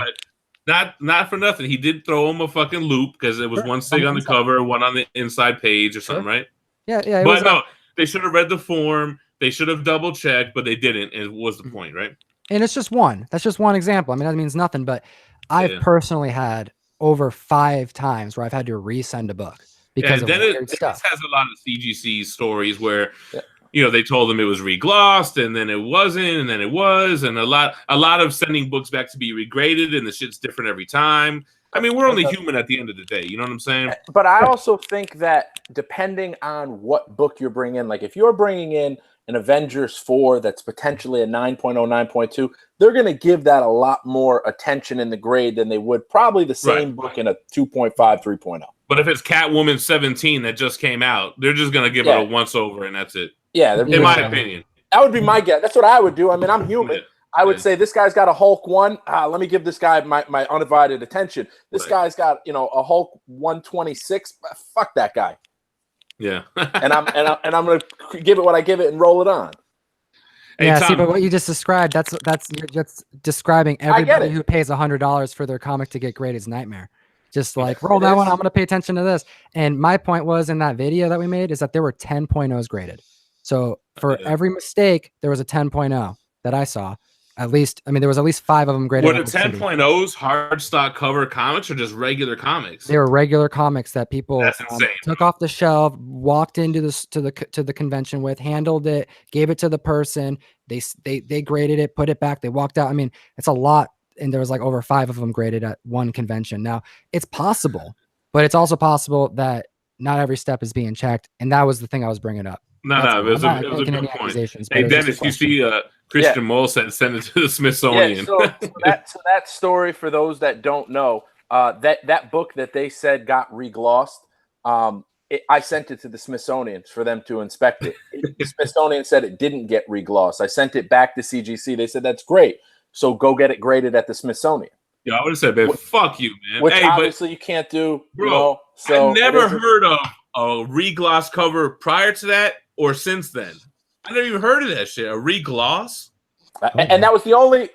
but not for nothing. He did throw him a fucking loop because it was one sig on the cover, one on the inside page or something, right? Yeah. But no, they should have read the form. They should have double checked, but they didn't. And was the point, right? And it's just one. That's just one example. I mean, that means nothing. But I've personally had over 5 times where I've had to resend a book because of weird stuff. This has a lot of CGC stories where they told them it was reglossed, and then it wasn't, and then it was, and a lot of sending books back to be regraded, and the shit's different every time. I mean, we're only human at the end of the day. You know what I'm saying? But I also think that depending on what book you're bringing in, like if you're bringing in an Avengers 4 that's potentially a 9.0, 9.2, they're going to give that a lot more attention in the grade than they would probably the same book in a 2.5, 3.0. But if it's Catwoman 17 that just came out, they're just going to give it a once over, and that's it. Yeah. In my opinion. That would be my guess. That's what I would do. I mean, I'm human. I would say this guy's got a Hulk 1. Let me give this guy my undivided attention. This guy's got, a Hulk 126. Fuck that guy. Yeah. and I'm going to give it what I give it and roll it on. Hey, yeah, Tom, see, but what you just described, that's you're just describing everybody who pays $100 for their comic to get graded is nightmare. Just like roll that one, I'm going to pay attention to this. And my point was in that video that we made is that there were 10.0s graded. So for every mistake, there was a 10.0 that I saw. At least, I mean, there was at least 5 of them graded. Were the 10.0s hard stock cover comics or just regular comics? They were regular comics that people took off the shelf, walked into the convention with, handled it, gave it to the person. They graded it, put it back. They walked out. I mean, it's a lot, and there was like over 5 of them graded at one convention. Now, it's possible, but it's also possible that not every step is being checked, and that was the thing I was bringing up. No, it was a good point. Hey, Dennis, you see Christian Mole send it to the Smithsonian. Yeah, so that story, for those that don't know, that book that they said got reglossed, I sent it to the Smithsonian for them to inspect it. The Smithsonian said it didn't get reglossed. I sent it back to CGC. They said, that's great. So go get it graded at the Smithsonian. Yeah, I would have said, man, fuck you, man. Which hey, obviously you can't do, bro, you know. So I never heard of a regloss cover prior to that or since then. I never even heard of that shit. A regloss? And that was the only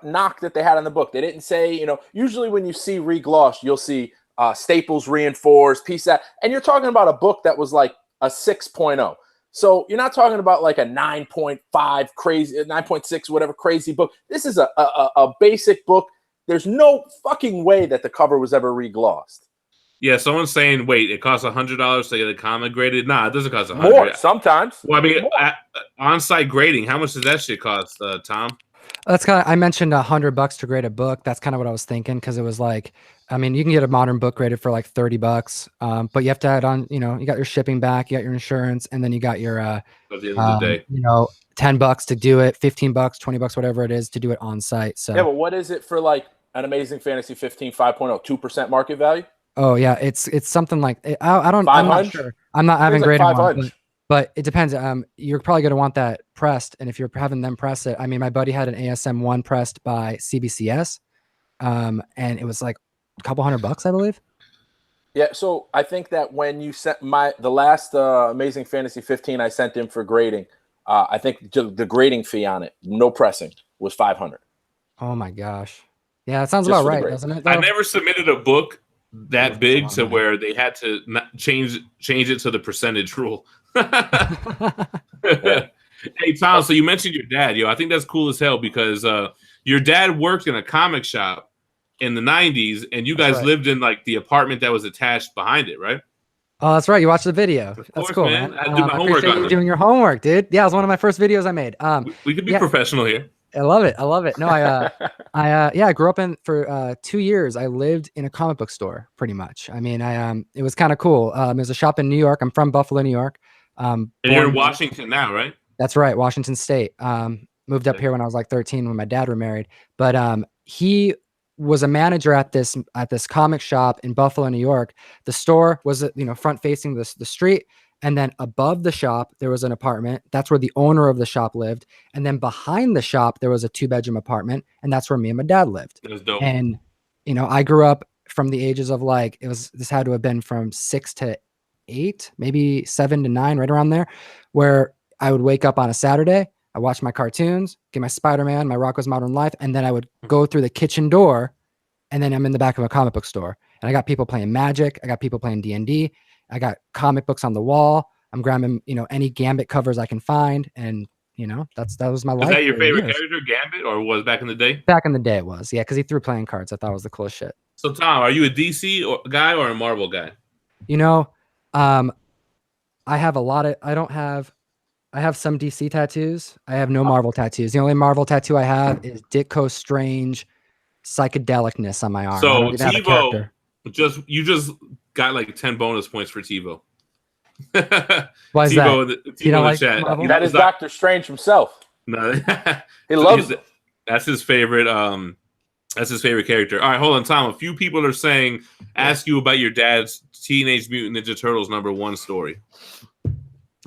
knock that they had on the book. They didn't say, you know, usually when you see regloss, you'll see staples reinforced, piece that, and you're talking about a book that was like a 6.0. So you're not talking about like a 9.5 crazy, 9.6, whatever crazy book. This is a basic book. There's no fucking way that the cover was ever reglossed. Yeah, someone's saying, wait, it costs $100 to get a comic graded. Nah, it doesn't cost $100. More sometimes. Well, I mean, on-site grading, how much does that shit cost, Tom? That's kind of, I mentioned $100 to grade a book. That's kind of what I was thinking, because it was like, I mean, you can get a modern book graded for like $30, but you have to add on, you know, you got your shipping back, you got your insurance, and then you got your, at the end of the day, you know, $10 to do it, $15, $20, whatever it is to do it on site. So yeah, but what is it for like an Amazing Fantasy 15 5.0, 2% market value? Oh yeah, it's something like I don't. I'm not sure. I haven't graded one, but it depends. You're probably gonna want that pressed, and if you're having them press it, I mean, my buddy had an ASM 1 pressed by CBCS, and it was like a couple $100, I believe. Yeah, so I think that when you sent the last Amazing Fantasy 15 I sent in for grading, I think the grading fee on it, no pressing, was $500. Oh my gosh, yeah, that sounds about right, doesn't it? Though? I never submitted a book that big to where they had to change it to the percentage rule. Hey Tom, so you mentioned your dad, I think that's cool as hell, because your dad worked in a comic shop in the 90s, and you guys lived in like the apartment that was attached behind it, right? Oh, that's right. You watched the video. That's cool, man. I do my homework on it. Doing your homework, dude. Yeah, it was one of my first videos I made. We could be professional here. I love it. I love it. No, I grew up for 2 years. I lived in a comic book store pretty much. I mean, it was kind of cool. There's a shop in New York. I'm from Buffalo, New York. And you're in Washington now, right? That's right. Washington State. Moved up here when I was like 13 when my dad remarried, but he was a manager at this comic shop in Buffalo, New York. The store was, front facing the street. And then above the shop, there was an apartment. That's where the owner of the shop lived. And then behind the shop, there was a 2-bedroom apartment. And that's where me and my dad lived. That was dope. And, I grew up from the ages of this had to have been from 6 to 8, maybe 7 to 9, right around there, where I would wake up on a Saturday. I watch my cartoons, get my Spider-Man, my Rocko's Modern Life. And then I would go through the kitchen door. And then I'm in the back of a comic book store. And I got people playing Magic. I got people playing D&D. I got comic books on the wall. I'm grabbing, any Gambit covers I can find. And, that was my life. Is that your favorite character, Gambit, or was back in the day? Back in the day it was, yeah, because he threw playing cards. I thought it was the coolest shit. So, Tom, are you a DC guy or a Marvel guy? I have I have some DC tattoos. I have no Marvel tattoos. The only Marvel tattoo I have is Ditko Strange psychedelicness on my arm. So, TiVo, you just got like 10 bonus points for TiVo. Why is TiVo, that? TiVo like chat. That is Doctor Strange himself. No, he loves it. That's his favorite. That's his favorite character. All right, hold on, Tom. A few people are saying, ask you about your dad's Teenage Mutant Ninja Turtles #1 story.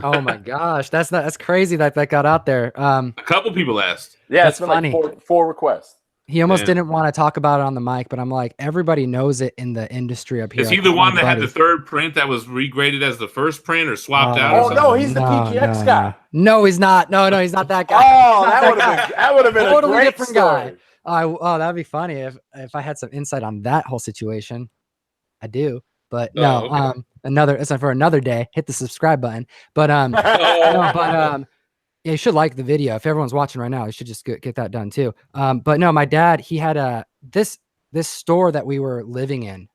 Oh my gosh, that's crazy that got out there. A couple people asked. Yeah, it's been funny. Like four requests. He almost didn't want to talk about it on the mic, but I'm like, everybody knows it in the industry up here. Is he the one that had the third print that was regraded as the first print or swapped out? Oh no, he's the PGX guy. No, he's not. No, he's not that guy. Oh, that would have been totally a great different story. guy. Oh, that'd be funny if I had some insight on that whole situation. I do, but no. Okay. It's for another day. Hit the subscribe button. But yeah, you should like the video. If everyone's watching right now, you should just get that done too. But no, my dad, he had this store that we were living in.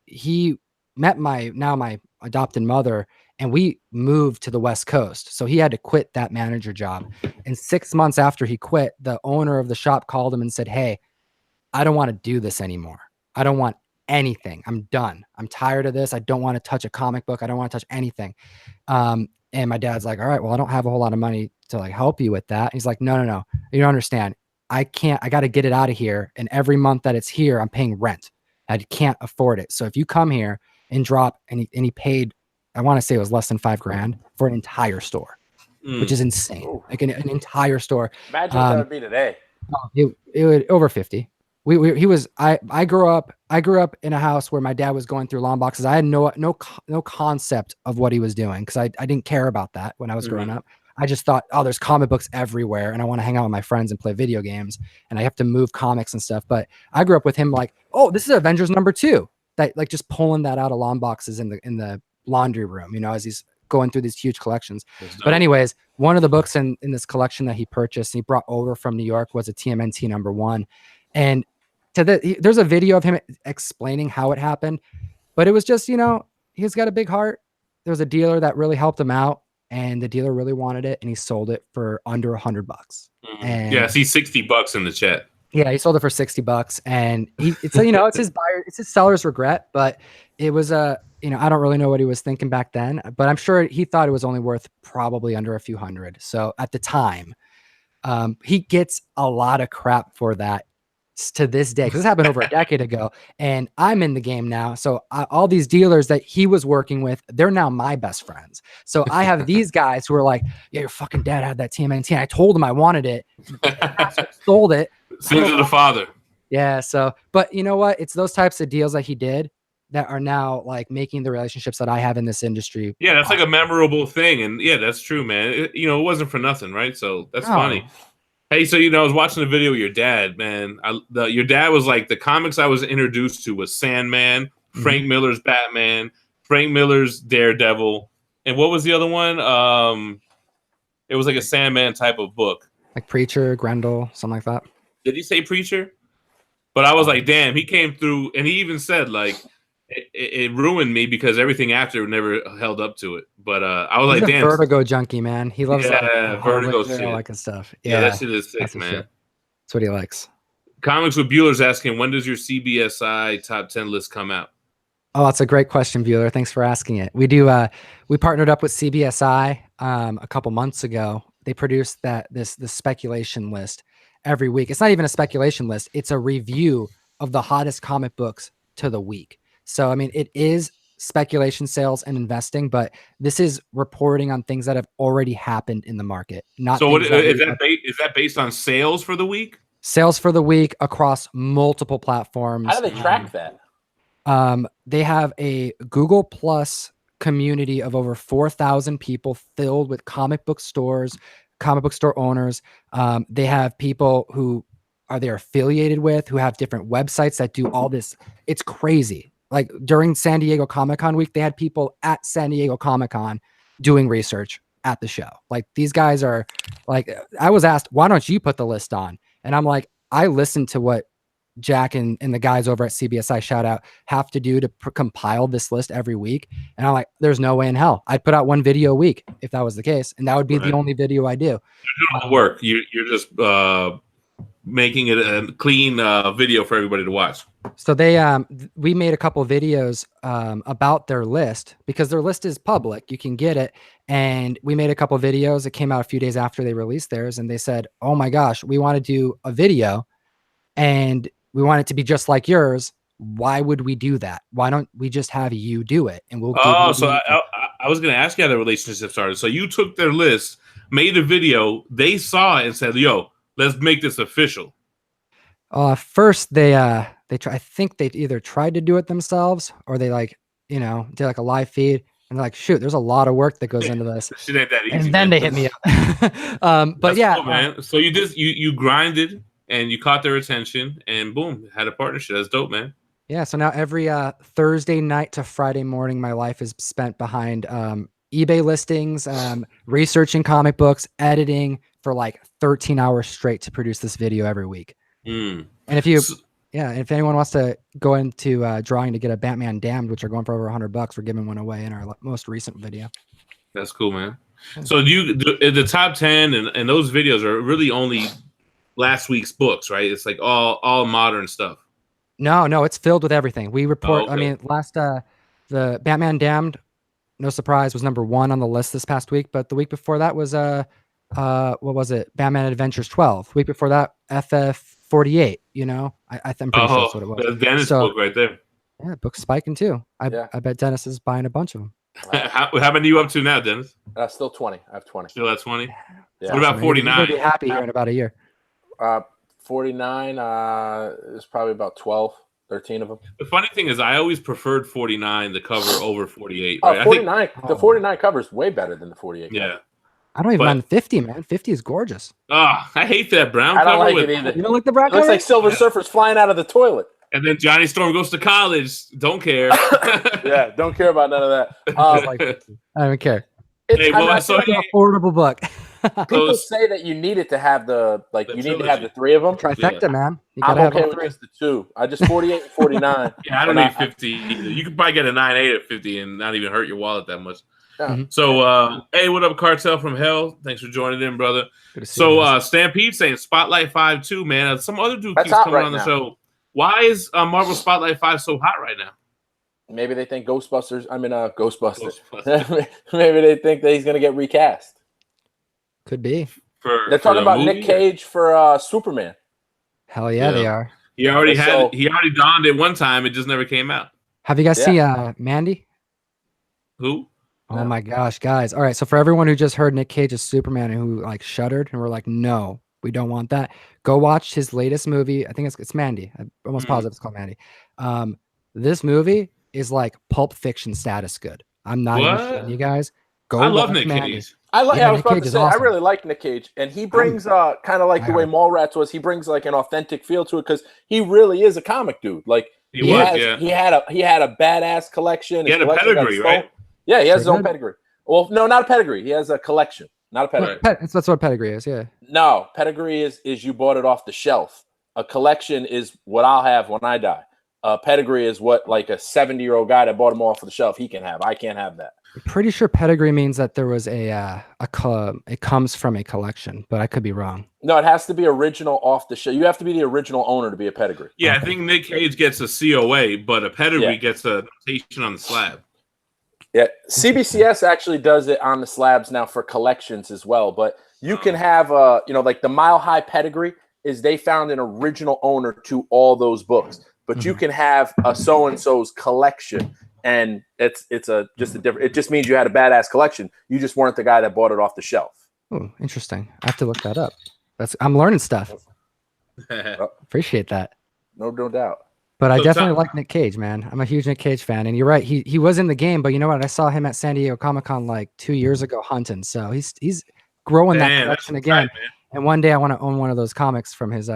He met my adopted mother, and we moved to the West Coast. So he had to quit that manager job. And 6 months after he quit, the owner of the shop called him and said, "Hey, I don't want to do this anymore. I don't want anything. I'm done. I'm tired of this. I don't want to touch a comic book. I don't want to touch anything." And my dad's like, "All right, well, I don't have a whole lot of money to help you with that." He's like, No. You don't understand. I got to get it out of here. And every month that it's here, I'm paying rent. I can't afford it. So if you come here and drop, and he paid, I want to say it was less than $5,000 for an entire store, which is insane. Like an entire store. Imagine what that would be today. It would over 50. I grew up in a house where my dad was going through long boxes. I had no concept of what he was doing because I didn't care about that when I was growing up. I just thought, oh, there's comic books everywhere and I want to hang out with my friends and play video games and I have to move comics and stuff. But I grew up with him like, oh, this is Avengers #2. That like just pulling that out of long boxes in the laundry room, as he's going through these huge collections. But anyways, one of the books in this collection that he purchased, he brought over from New York, was a TMNT #1. And there's a video of him explaining how it happened, but it was just, he's got a big heart. There was a dealer that really helped him out and the dealer really wanted it and he sold it for under $100. And yeah, I see $60 in the chat. Yeah, he sold it for $60 and it's his buyer, it's his seller's regret, but it was I don't really know what he was thinking back then, but I'm sure he thought it was only worth probably under a few hundred. So at the time, he gets a lot of crap for that to this day because this happened over a decade ago and I'm in the game now. So all these dealers that he was working with, they're now my best friends. So I have these guys who are like, yeah, your fucking dad had that TMNT. I told him I wanted it. Sold it. Sins of the father. Yeah. So, but you know what? It's those types of deals that he did that are now like making the relationships that I have in this industry. Yeah, that's like a memorable thing. And yeah, that's true, man. It wasn't for nothing, right? So that's funny. Hey, so I was watching a video of your dad, man. Your dad was like the comics I was introduced to was Sandman, Frank Miller's Batman, Frank Miller's Daredevil, and what was the other one? It was like a Sandman type of book, like Preacher, Grendel, something like that. Did he say Preacher? But I was like, damn, he came through, and he even said like it ruined me because everything after never held up to it. But I was He's like, a damn, Vertigo junkie, man. He loves Vertigo shit, all that good stuff. Yeah, that shit is sick, man. That's what he likes. Comics with Bueller's asking, when does your CBSI top 10 list come out? Oh, that's a great question, Bueller. Thanks for asking it. We do. We partnered up with CBSI a couple months ago. They produced this speculation list every week. It's not even a speculation list. It's a review of the hottest comic books to the week. So, I mean, it is speculation, sales, and investing, but this is reporting on things that have already happened in the market. Not so. What is that based on sales for the week? Sales for the week across multiple platforms. How do they track that? They have a Google Plus community of over 4,000 people filled with comic book stores, comic book store owners. They have people who they're affiliated with, who have different websites that do all this. It's crazy. Like during San Diego Comic-Con week, they had people at San Diego Comic-Con doing research at the show. Like these guys are like, I was asked, why don't you put the list on? And I'm like, I listened to what Jack and the guys over at CBSI, shout out, have to do to compile this list every week. And I'm like, there's no way in hell I'd put out one video a week if that was the case. And that would be the only video I do. You're doing all work. You're just making it a clean video for everybody to watch. So we made a couple of videos about their list because their list is public. You can get it. And we made a couple of videos. It came out a few days after they released theirs. And they said, oh my gosh, we want to do a video and we want it to be just like yours. Why would we do that? Why don't we just have you do it? And we'll. So I was going to ask you how the relationship started. So you took their list, made a video. They saw it and said, "Yo, let's make this official." First they I think they either tried to do it themselves or they did like a live feed and they're like, shoot, there's a lot of work that goes into this. Shit ain't that easy. And then they hit me up. But yeah, cool, man. So you grinded and you caught their attention and boom, had a partnership. That's dope, man. Yeah. So now every Thursday night to Friday morning, my life is spent behind eBay listings, researching comic books, editing for like 13 hours straight to produce this video every week. And if anyone wants to go into drawing to get a Batman Damned, which are going for over $100, we're giving one away in our most recent video. That's cool, man. So the top 10 and those videos are really only last week's books, right? It's like all modern stuff. No, it's filled with everything. We report. Okay. I mean, last the Batman Damned, no surprise, was #1 on the list this past week. But the week before that was what was it? Batman Adventures 12. The week before that, FF48. I'm pretty sure that's what it was. The Dennis book right there. Yeah, book's spiking too. I bet Dennis is buying a bunch of them. How many are you up to now, Dennis? Still 20. I have 20. Still at 20. Yeah. What about 49? You'll be happy here in about a year. 49. There's probably about 12, 13 of them. The funny thing is, I always preferred 49 the cover over 48. Oh, Right? 49. The 49 cover is way better than the 48. Yeah. Cover. I don't even mind 50, man. 50 is gorgeous. I hate that brown I don't cover. like it either. You don't like the brown cover? It looks like Silver Surfer's flying out of the toilet. And then Johnny Storm goes to college. Don't care. Yeah, don't care about none of that. I don't even care. Hey, well, like an affordable book. People say that you need it to have you need to have the 3 of them. Trifecta, man. You I'm gotta okay have with just the 2. I just 48 and 49. Yeah, I don't need 50 either. You could probably get a 9.8 at 50 and not even hurt your wallet that much. Yeah. So, hey, what up, Cartel from Hell? Thanks for joining in, brother. So, Stampede saying Spotlight 5 too, man. Some other dude keeps coming on the show. Why is Marvel Spotlight 5 so hot right now? Maybe they think Ghostbusters. Maybe they think that he's going to get recast. Could be. They're talking about Nick Cage for Superman. Hell yeah, they are. He already donned it one time. It just never came out. Have you guys seen Mandy? Who? Oh my gosh, guys. All right. So for everyone who just heard Nick Cage as Superman and who like shuddered and were like, no, we don't want that. Go watch his latest movie. I think it's Mandy. I'm almost positive it's called Mandy. This movie is like Pulp Fiction status good. I'm not even shitting you guys. I love Nick Cage. I was about to say, awesome. I really like Nick Cage, and he brings kind of like the way Mallrats was. He brings like an authentic feel to it because he really is a comic dude. Like he had a badass collection. He had a pedigree, right? Yeah, he has his own pedigree. Well, no, not a pedigree. He has a collection, not a pedigree. That's what pedigree is. Yeah. No, pedigree is you bought it off the shelf. A collection is what I'll have when I die. Pedigree is what like a 70-year-old guy that bought them off the shelf he can have. I can't have that. I'm pretty sure pedigree means that there was it comes from a collection, but I could be wrong. No, it has to be original off the shelf. You have to be the original owner to be a pedigree. Yeah, I think Nick Cage gets a COA, but a pedigree gets a notation on the slab. Yeah, CBCS actually does it on the slabs now for collections as well. But you can have like the Mile High pedigree is they found an original owner to all those books. But you can have a so-and-so's collection, and it's just a different. It just means you had a badass collection. You just weren't the guy that bought it off the shelf. Oh, interesting. I have to look that up. I'm learning stuff. Appreciate that. No doubt. But I definitely like Nick Cage, man. I'm a huge Nick Cage fan, and you're right. He was in the game, but you know what? I saw him at San Diego Comic-Con like 2 years ago hunting. So he's growing that collection again. Right, and one day I want to own one of those comics from his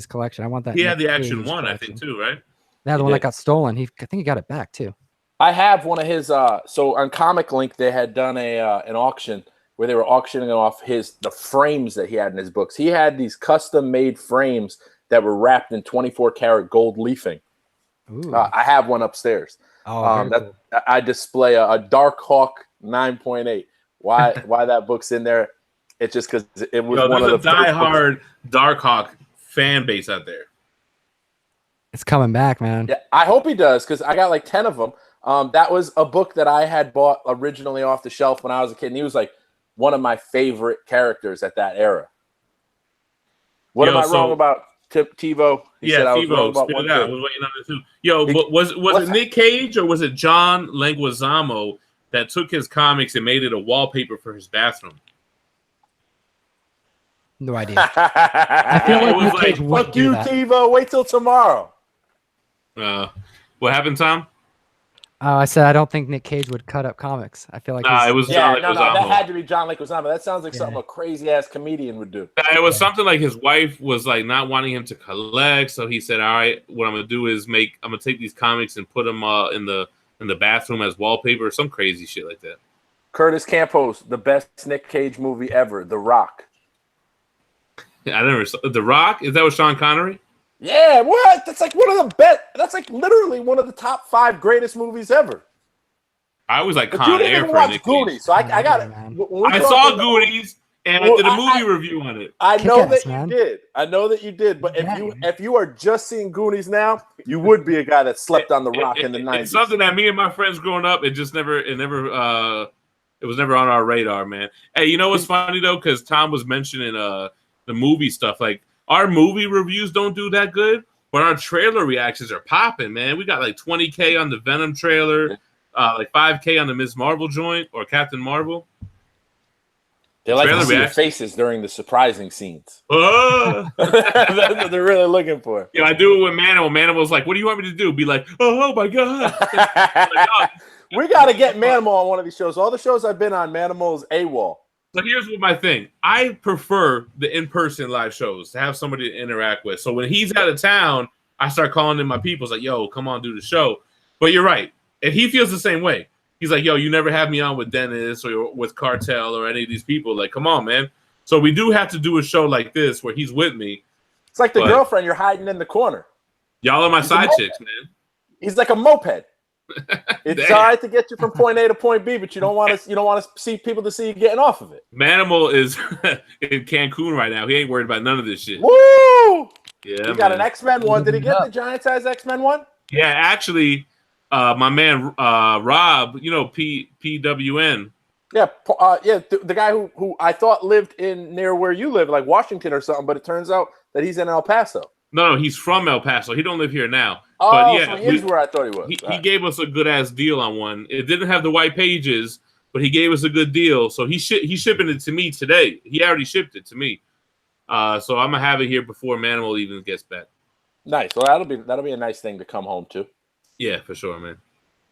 collection. I want that. He had the Action 1, I think, too, right? Yeah, the one that got stolen. I think he got it back too. I have one of his. So on Comic Link, they had done an auction where they were auctioning off the frames that he had in his books. He had these custom made frames that were wrapped in 24-karat gold leafing. I have one upstairs. Cool. I display a Dark Hawk 9.8. Why that book's in there? It's just because it was one of the diehard Dark Hawk fan base out there. It's coming back, man. Yeah, I hope he does because I got like 10 of them. That was a book that I had bought originally off the shelf when I was a kid, and he was like one of my favorite characters at that era. What am I wrong about? TiVo. He said I was wrong about one thing. I was waiting on it too. Yo, but was it Nick Cage or was it John Leguizamo that took his comics and made it a wallpaper for his bathroom? No idea. I feel like Nick Cage would fuck you, TiVo. Wait till tomorrow. What happened, Tom? I said I don't think Nick Cage would cut up comics. I feel like it was John Leguizamo. No, that had to be John Leguizamo. That sounds like something a crazy ass comedian would do. It was something like his wife was like not wanting him to collect, so he said, "All right, what I'm gonna do is I'm gonna take these comics and put them in the bathroom as wallpaper, or some crazy shit like that." Curtis Campos, the best Nick Cage movie ever, The Rock. I never saw The Rock. Is that with Sean Connery? Yeah, what? That's like one of the best. That's like literally one of the top 5 greatest movies ever. I was like, Con Air for Nick Goonies, so I got it. I saw Goonies, and I did a movie review on it. I know that you did. I know that you did. But if you are just seeing Goonies now, you would be a guy that slept on The Rock in the 90s. It's something that me and my friends growing up, it was never on our radar, man. Hey, you know what's funny though? Because Tom was mentioning the movie stuff. Like our movie reviews don't do that good, but our trailer reactions are popping, man. We got like 20K on the Venom trailer, like 5K on the Ms. Marvel joint or Captain Marvel. They like to see your faces during the surprising scenes. Oh. That's what they're really looking for. Yeah, I do it with Manimal. Manimal's like, what do you want me to do? Be like, oh my God. Like, oh. We got to get Manimal on one of these shows. All the shows I've been on, Manimal is AWOL. So here's what my thing. I prefer the in-person live shows to have somebody to interact with. So when he's out of town, I start calling in my people. It's like, yo, come on, do the show. But you're right. And he feels the same way. He's like, yo, you never have me on with Dennis or with Cartel or any of these people. Like, come on, man. So we do have to do a show like this where he's with me. It's like the girlfriend you're hiding in the corner. Y'all are my side chicks, man. He's like a moped. It's all right to get you from point A to point B, but you don't want to see people to see you getting off of it. Manimal is in Cancun right now. He ain't worried about none of this shit. Woo! Yeah, he got an X-Men one. Did he get the giant size X-Men one? Yeah, actually, my man Rob, PWN. Yeah, the guy who I thought lived near where you live, like Washington or something, but it turns out that he's in El Paso. No, he's from El Paso. He don't live here now. Oh, but yeah, so he is where I thought he was. He gave us a good ass deal on one. It didn't have the white pages, but he gave us a good deal. So he's shipping it to me today. He already shipped it to me. So I'm gonna have it here before Manimal even gets back. Nice. Well, that'll be a nice thing to come home to. Yeah, for sure, man.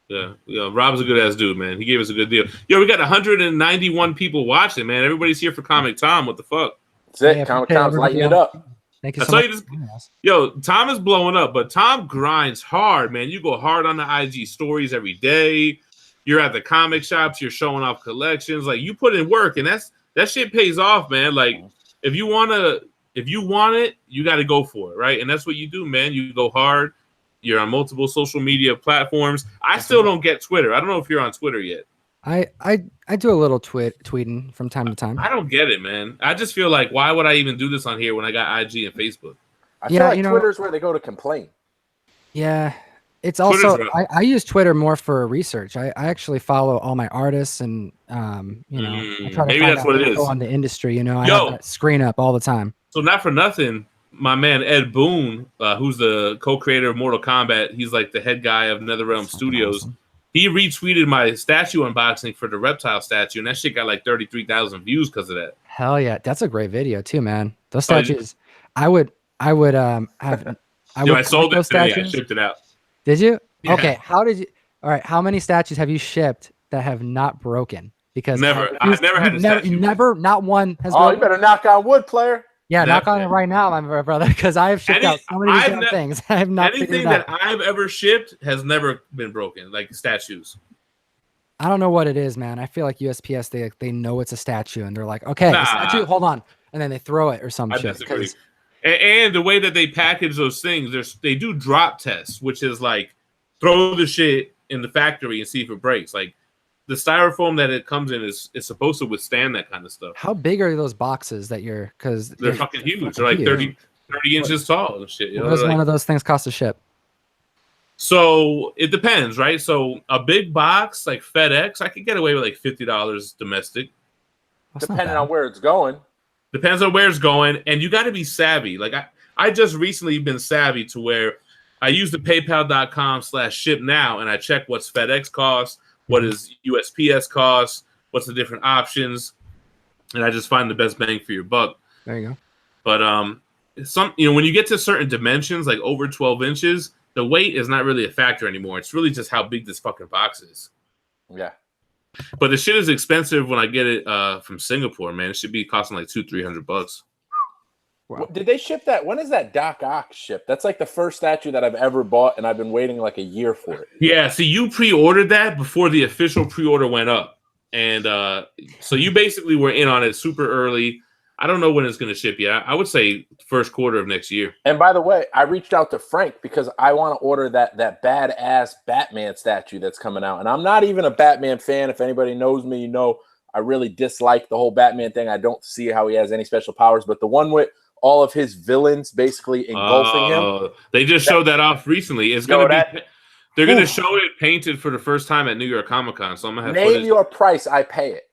Yeah, Rob's a good ass dude, man. He gave us a good deal. Yo, we got 191 people watching, man. Everybody's here for Comic Tom. What the fuck? That's it. Comic Tom's lighting it up. Thank you so much. Yo, Tom is blowing up, but Tom grinds hard, man. You go hard on the IG stories every day. You're at the comic shops. You're showing off collections. Like, you put in work, and that shit pays off, man. Like, if you want it, you got to go for it, right? And that's what you do, man. You go hard. You're on multiple social media platforms. I still don't get Twitter. I don't know if you're on Twitter yet. I do a little tweeting from time to time. I don't get it, man. I just feel like, why would I even do this on here when I got IG and Facebook? I feel like Twitter's where they go to complain. Yeah. It's also, I use Twitter more for research. I actually follow all my artists and, I try to maybe that's what it is. On the industry, I have that screen up all the time. So not for nothing, my man Ed Boon, who's the co-creator of Mortal Kombat, he's like the head guy of NetherRealm Studios. Awesome. He retweeted my statue unboxing for the reptile statue, and that shit got like 33,000 views because of that. Hell yeah, that's a great video too, man. Those statues, I would have. I sold it today. I shipped it out. Did you? Yeah. Okay. How did you? All right. How many statues have you shipped that have not broken? Because I've never had a statue. Not one has. You better knock on wood, player. Yeah, knock on it right now, my brother, because I have shipped out so many different things. I have not. Anything that I've ever shipped has never been broken, like statues. I don't know what it is, man. I feel like USPS, they know it's a statue, and they're like, okay, a statue, hold on, and then they throw it or some shit. And the way that they package those things, they do drop tests, which is like throw the shit in the factory and see if it breaks. Like, the styrofoam that it comes in is supposed to withstand that kind of stuff. How big are those boxes that you're? Because they're fucking huge. They're like 30 inches tall and shit. What does one of those things cost to ship? So it depends, right? So a big box like FedEx, I could get away with like $50 domestic. Depending on where it's going. Depends on where it's going, and you got to be savvy. Like I just recently been savvy to where I use the PayPal.com/ship now, and I check what's FedEx cost. What is USPS cost? What's the different options? And I just find the best bang for your buck. There you go. But when you get to certain dimensions, like over 12 inches, the weight is not really a factor anymore. It's really just how big this fucking box is. Yeah. But the shit is expensive when I get it from Singapore, man. It should be costing like $200-300. Wow. Did they ship that? When is that Doc Ock ship? That's like the first statue that I've ever bought, and I've been waiting like a year for it. Yeah, see, you pre-ordered that before the official pre-order went up. And so you basically were in on it super early. I don't know when it's going to ship yet. I would say first quarter of next year. And by the way, I reached out to Frank because I want to order that badass Batman statue that's coming out. And I'm not even a Batman fan. If anybody knows me, I really dislike the whole Batman thing. I don't see how he has any special powers. But the one with all of his villains basically engulfing him. They just showed that off recently. It's going to be... They're going to show it painted for the first time at New York Comic Con. So I'm going to have name your price. I pay it.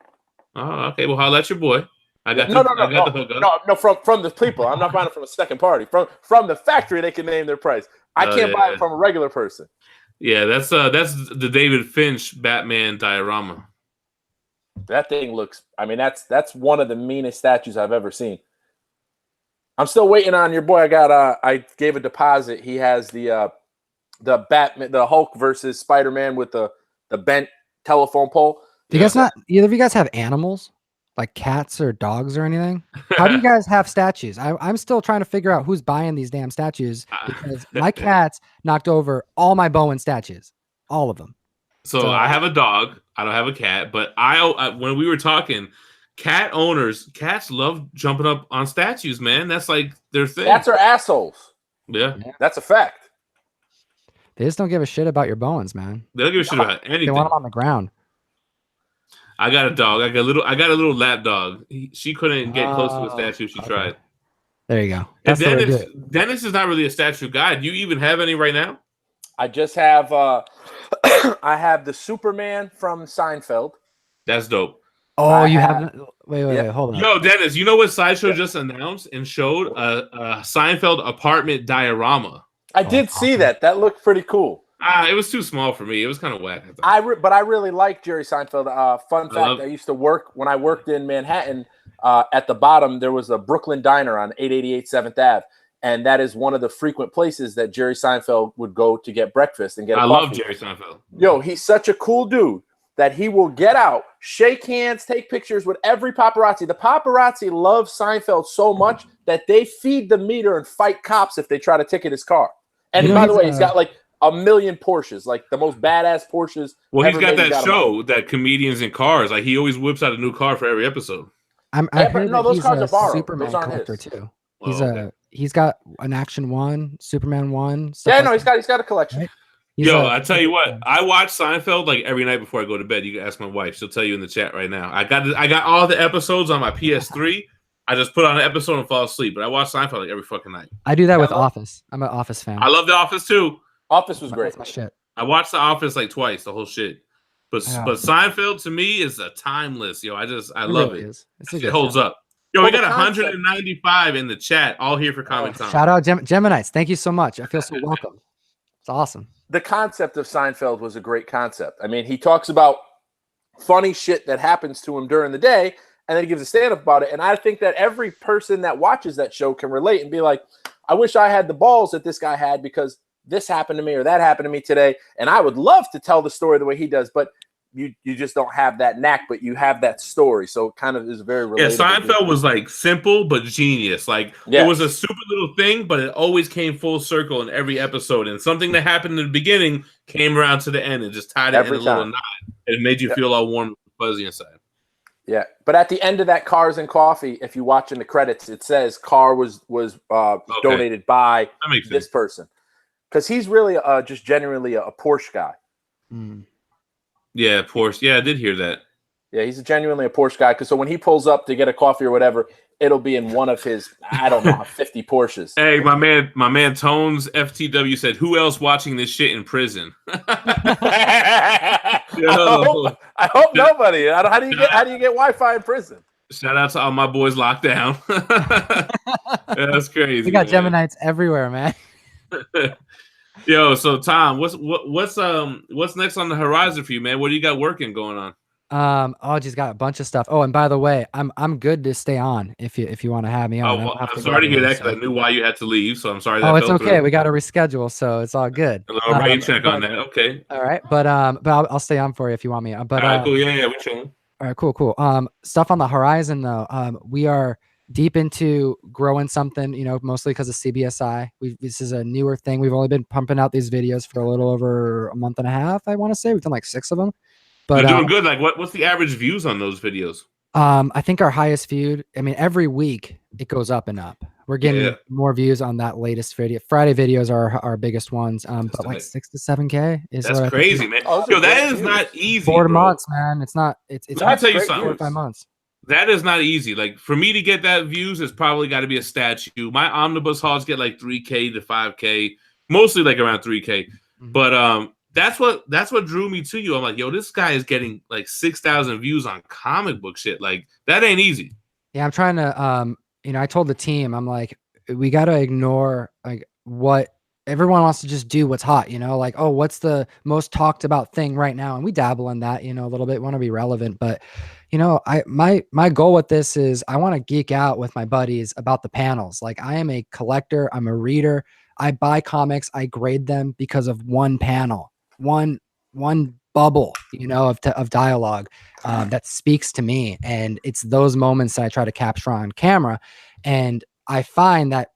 Oh, okay. Well, holla at your boy. I got the hook up. No, from the people. I'm not buying it from a second party. From the factory, they can name their price. I can't buy it from a regular person. Yeah, that's the David Finch Batman diorama. That thing looks. I mean, that's one of the meanest statues I've ever seen. I'm still waiting on your boy. I gave a deposit. He has the Batman, the Hulk versus Spider-Man with the bent telephone pole. Do you guys not either of you guys have animals like cats or dogs or anything? How do you guys have statues? I'm still trying to figure out who's buying these damn statues because my cats knocked over all my Bowen statues, all of them. So I have a dog. I don't have a cat, but I when we were talking, cats love jumping up on statues, man. That's like their thing. Cats are assholes. Yeah. That's a fact. They just don't give a shit about your Bowens, man. They don't give a shit about anything. They want them on the ground. I got a dog. I got a little lap dog. She couldn't get close to the statue. She tried. There you go. That's Dennis is not really a statue guy. Do you even have any right now? I just have I have the Superman from Seinfeld. That's dope. Oh, you have wait, hold on. Yo, Dennis, you know what Sideshow just announced and showed a Seinfeld apartment diorama. I did see that. That looked pretty cool. It was too small for me. It was kind of whack. But I really like Jerry Seinfeld. Fun fact: I used to work when I worked in Manhattan. At the bottom, there was a Brooklyn diner on 888 7th Ave, and that is one of the frequent places that Jerry Seinfeld would go to get breakfast and get. I love Jerry Seinfeld. Yo, he's such a cool dude that he will get out, shake hands, take pictures with every paparazzi. The paparazzi love Seinfeld so much that they feed the meter and fight cops if they try to ticket his car. And by the way, he's got like a million Porsches, like the most badass Porsches. Well, he's got that show that comedians in cars. Like he always whips out a new car for every episode. Those cars are borrowed. Superman those aren't collector his. Too. He's got an Action 1, Superman 1. He's got a collection. Right? I tell you what, I watch Seinfeld like every night before I go to bed. You can ask my wife; she'll tell you in the chat right now. I got all the episodes on my PS3. I just put on an episode and fall asleep. But I watch Seinfeld like every fucking night. I do that with Office. I'm an Office fan. I love The Office too. Office was great. That's my shit. I watched The Office like twice, the whole shit. But Seinfeld to me is a timeless. I love it. It holds up. Yo, we got 195 in the chat, all here for comment time. Shout out Geminites. Thank you so much. I feel so welcome. It's awesome. The concept of Seinfeld was a great concept. I mean, he talks about funny shit that happens to him during the day, and then he gives a stand-up about it. And I think that every person that watches that show can relate and be like, I wish I had the balls that this guy had because this happened to me or that happened to me today. And I would love to tell the story the way he does, but you just don't have that knack, but you have that story. So it kind of is very relatable. Yeah, Seinfeld was like simple but genius. Like it was a super little thing, but it always came full circle in every episode. And something that happened in the beginning came around to the end and just tied it in a little knot. It made you feel all warm and fuzzy inside. Yeah, but at the end of that Cars and Coffee, if you watch in the credits, it says car was donated by this person. Because he's really just genuinely a Porsche guy. Mm. Yeah, Porsche. Yeah, I did hear that. Yeah, he's genuinely a Porsche guy. So when he pulls up to get a coffee or whatever, it'll be in one of his, 50 Porsches. Hey, my man Tones FTW said, "Who else watching this shit in prison?" I hope nobody. How do you get Wi-Fi in prison? Shout out to all my boys locked down. That's crazy. We got Geminites everywhere, man. Yo, so Tom, what's next on the horizon for you, man? What do you got going on? Just got a bunch of stuff. Oh, and by the way, I'm good to stay on if you want to have me on. I'm sorry to hear that because I knew why you had to leave, so I'm sorry. It's okay. Through. We got to reschedule, so it's all good. A little rain check on that. Okay. All right, but I'll stay on for you if you want me. But all right, cool. Yeah, we're chilling. All right, cool. Stuff on the horizon though. We are deep into growing something, mostly because of CBSI. This is a newer thing. We've only been pumping out these videos for a little over a month and a half. I want to say we've done like 6 of them. But you're doing good. Like, what's the average views on those videos? I think our highest viewed. I mean, every week it goes up and up. We're getting more views on that latest video. Friday videos are our biggest ones. But like 6 to 7K is that's crazy, man. Yo, that is not easy. 4 months, man. It's not. It's. Let me tell you something. 4 or 5 months. That is not easy. Like for me to get that views, it's probably got to be a statue. My omnibus hauls get like 3K to 5K, mostly like around 3K. Mm-hmm. But that's what drew me to you. I'm like, yo, this guy is getting like 6,000 views on comic book shit. Like that ain't easy. Yeah, I'm trying to. I told the team, I'm like, we got to ignore like what everyone wants to just do what's hot, you know, like, oh, what's the most talked about thing right now? And we dabble in that, you know, a little bit, want to be relevant, but you know, my goal with this is I want to geek out with my buddies about the panels. Like I am a collector, I'm a reader. I buy comics, I grade them because of one panel, one bubble, you know, of dialogue that speaks to me. And it's those moments that I try to capture on camera. And I find that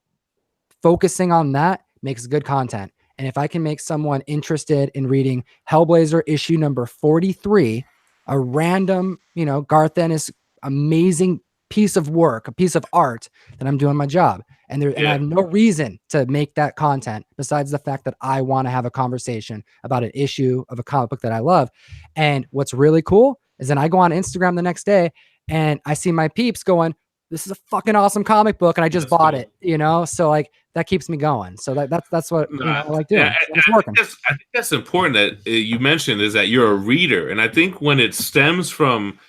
focusing on that makes good content. And if I can make someone interested in reading Hellblazer issue number 43, a random, you know, Garth Ennis amazing piece of work, a piece of art, then I'm doing my job. And I have no reason to make that content besides the fact that I want to have a conversation about an issue of a comic book that I love. And what's really cool is then I go on Instagram the next day and I see my peeps going, this is a fucking awesome comic book and I just bought it, you know? So like that keeps me going. So that's what you know, I like doing. Yeah, it's working. I think that's important that you mentioned is that you're a reader. And I think when it stems from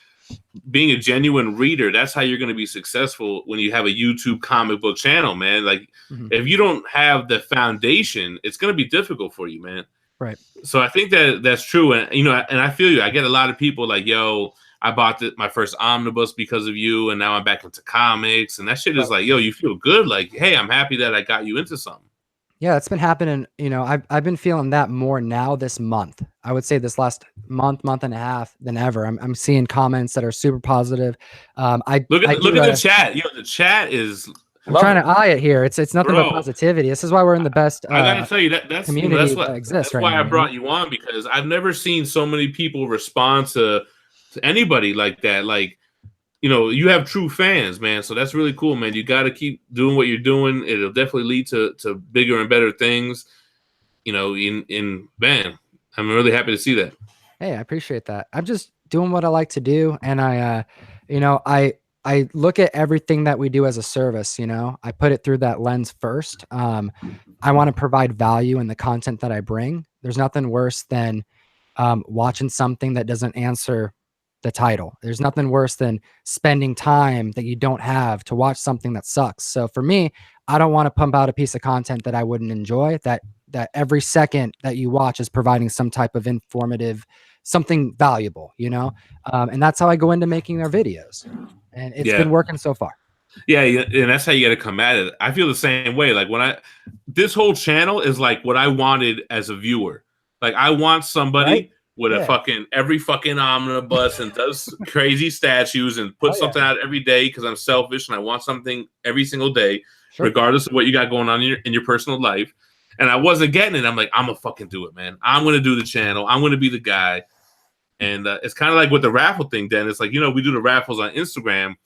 being a genuine reader, that's how you're going to be successful when you have a YouTube comic book channel, man. Like if you don't have the foundation, it's going to be difficult for you, man. Right. So I think that's true. And, you know, and I feel you. I get a lot of people like, yo, I bought my first omnibus because of you, and now I'm back into comics. And that shit is like, yo, you feel good. Like, hey, I'm happy that I got you into something. Yeah, it's been happening. You know, I've been feeling that more now this month. I would say this last month and a half than ever. I'm seeing comments that are super positive. Look at the chat. Yo, the chat is. I'm trying to eye it here. It's nothing but positivity. This is why we're in the best. I gotta tell you that's community that's what that exists. That's why I brought you on, because I've never seen so many people respond to anybody like that. Like, you know, you have true fans, man. So that's really cool, man. You got to keep doing what you're doing. It'll definitely lead to bigger and better things. You know, man, I'm really happy to see that. Hey, I appreciate that. I'm just doing what I like to do, and I look at everything that we do as a service, you know, I put it through that lens first. I want to provide value in the content that I bring. There's nothing worse than watching something that doesn't answer the title. There's nothing worse than spending time that you don't have to watch something that sucks. So for me, I don't want to pump out a piece of content that I wouldn't enjoy, that every second that you watch is providing some type of informative, something valuable, you know? And that's how I go into making our videos. And it's been working so far. Yeah, and that's how you got to come at it. I feel the same way. Like this whole channel is like what I wanted as a viewer. Like I want somebody with every fucking omnibus and does crazy statues and puts something out every day because I'm selfish and I want something every single day, regardless of what you got going on in your personal life. And I wasn't getting it. I'm like, I'm gonna fucking do it, man. I'm gonna do the channel. I'm gonna be the guy. And it's kind of like with the raffle thing, Dan. It's like, you know, we do the raffles on Instagram.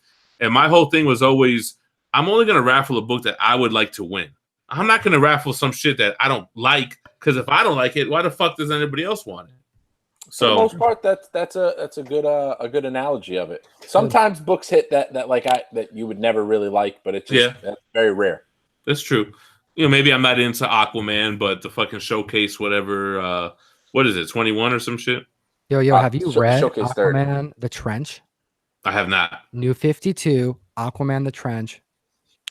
And my whole thing was always, I'm only going to raffle a book that I would like to win. I'm not going to raffle some shit that I don't like, because if I don't like it, why the fuck does anybody else want it? So, for the most part, that's a good analogy of it. Sometimes books hit that you would never really like, but it's just that's very rare. That's true. You know, maybe I'm not into Aquaman, but the fucking showcase, whatever, what is it, 21 or some shit? Yo, have you read Aquaman The Trench? I have not. New 52, Aquaman The Trench.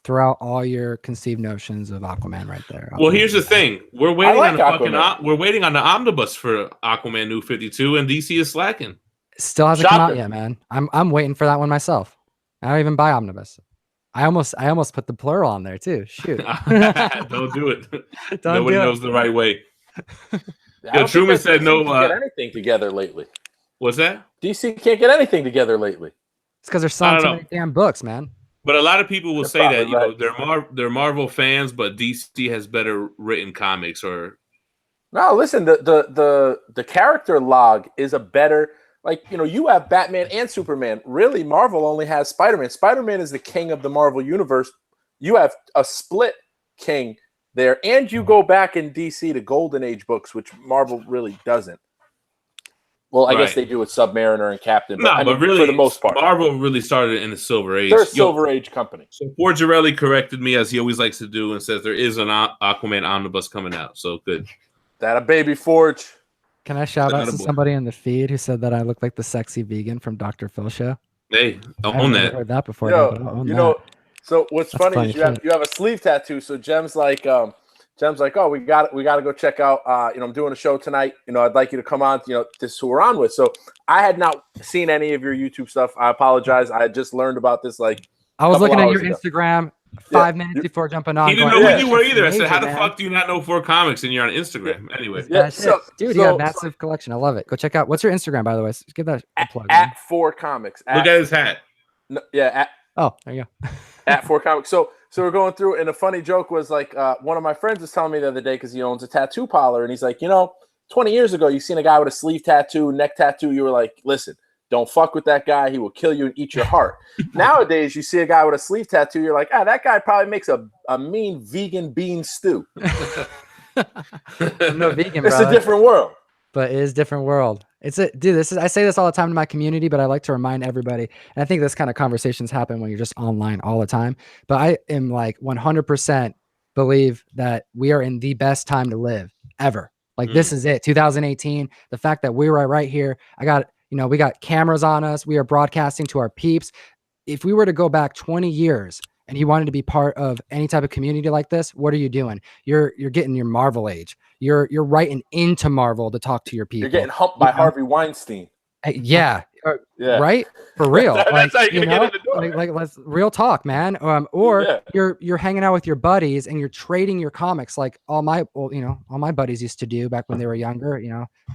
Throw out all your conceived notions of Aquaman right there. Well, here's the thing. We're waiting we're waiting on the omnibus for Aquaman New 52, and DC is slacking. Still hasn't come out yet, man. I'm waiting for that one myself. I don't even buy omnibus. I almost put the plural on there too. Shoot. Don't do it. Nobody knows the right way. Truman said no. Get anything together lately? What's that? DC can't get anything together lately. It's because they're selling too many damn books, man. But a lot of people will say that, you know, they're Marvel fans, but DC has better written comics. Or no, listen, the character log is a better, like, you know, you have Batman and Superman. Really, Marvel only has Spider-Man. Spider-Man is the king of the Marvel universe. You have a split king there, and you go back in DC to Golden Age books, which Marvel really doesn't. Well, I guess they do with Submariner and Captain, but, but really, for the most part, Marvel really started in the Silver Age. They're a Silver Age company. So Forgerelli corrected me, as he always likes to do, and says there is an Aquaman omnibus coming out. So good. That a baby Forge. Can I shout out to somebody in the feed who said that I look like the sexy vegan from Dr. Phil show? Hey, own that. I've heard that before. You know, so what's funny is you have a sleeve tattoo. So Jem's like, Jem's like, oh, we got to go check out. I'm doing a show tonight. I'd like you to come on. This is who we're on with. So I had not seen any of your YouTube stuff. I apologize. I had just learned about this I was looking at your Instagram 5 minutes before jumping on. He didn't know who you were either. I said, how the fuck do you not know 4 comics and you're on Instagram? Anyway. Yeah, dude, you got a massive collection. I love it. Go check out. What's your Instagram, by the way? Give that a plug. At 4 Comics. Look at his hat. No, yeah. There you go. At 4 Comics. So we're going through, and a funny joke was one of my friends was telling me the other day, because he owns a tattoo parlor, and he's like, 20 years ago, you seen a guy with a sleeve tattoo, neck tattoo. You were like, listen, don't fuck with that guy. He will kill you and eat your heart. Nowadays, you see a guy with a sleeve tattoo, you're like, that guy probably makes a mean vegan bean stew. I'm no vegan, It's a different world. But it is a different world. I say this all the time to my community, but I like to remind everybody. And I think this kind of conversations happen when you're just online all the time. But I am 100% believe that we are in the best time to live ever. This is it. 2018. The fact that we were right here. We got cameras on us. We are broadcasting to our peeps. If we were to go back 20 years and you wanted to be part of any type of community like this, what are you doing? You're getting your Marvel age. You're writing into Marvel to talk to your people. You're getting humped by Harvey Weinstein. Yeah. Right? For real. That's how you're gonna get in the door. Let's real talk, man. You're hanging out with your buddies and you're trading your comics like all my buddies used to do back when they were younger,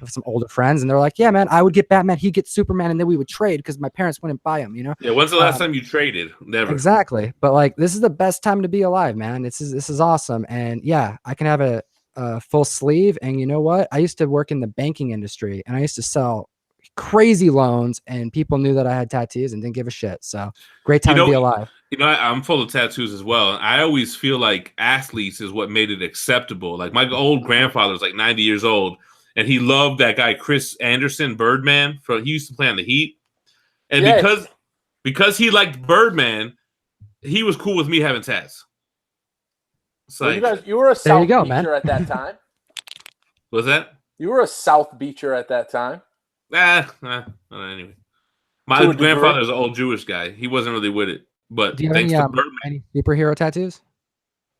with some older friends, and they're like, yeah, man, I would get Batman, he'd get Superman, and then we would trade because my parents wouldn't buy them, Yeah, when's the last time you traded? Never. Exactly. But this is the best time to be alive, man. This is awesome. And yeah, I can have a full sleeve, and you know what? I used to work in the banking industry, and I used to sell crazy loans, and people knew that I had tattoos and didn't give a shit. So great time to be alive. I'm full of tattoos as well. I always feel like athletes is what made it acceptable. Like my old grandfather was 90 years old, and he loved that guy Chris Anderson, Birdman. He used to play on the Heat, and because he liked Birdman, he was cool with me having tats. So you were a South Beacher at that time. Was that? You were a South Beacher at that time. Anyway, my grandfather is an old Jewish guy. He wasn't really with it, but do you have any superhero tattoos?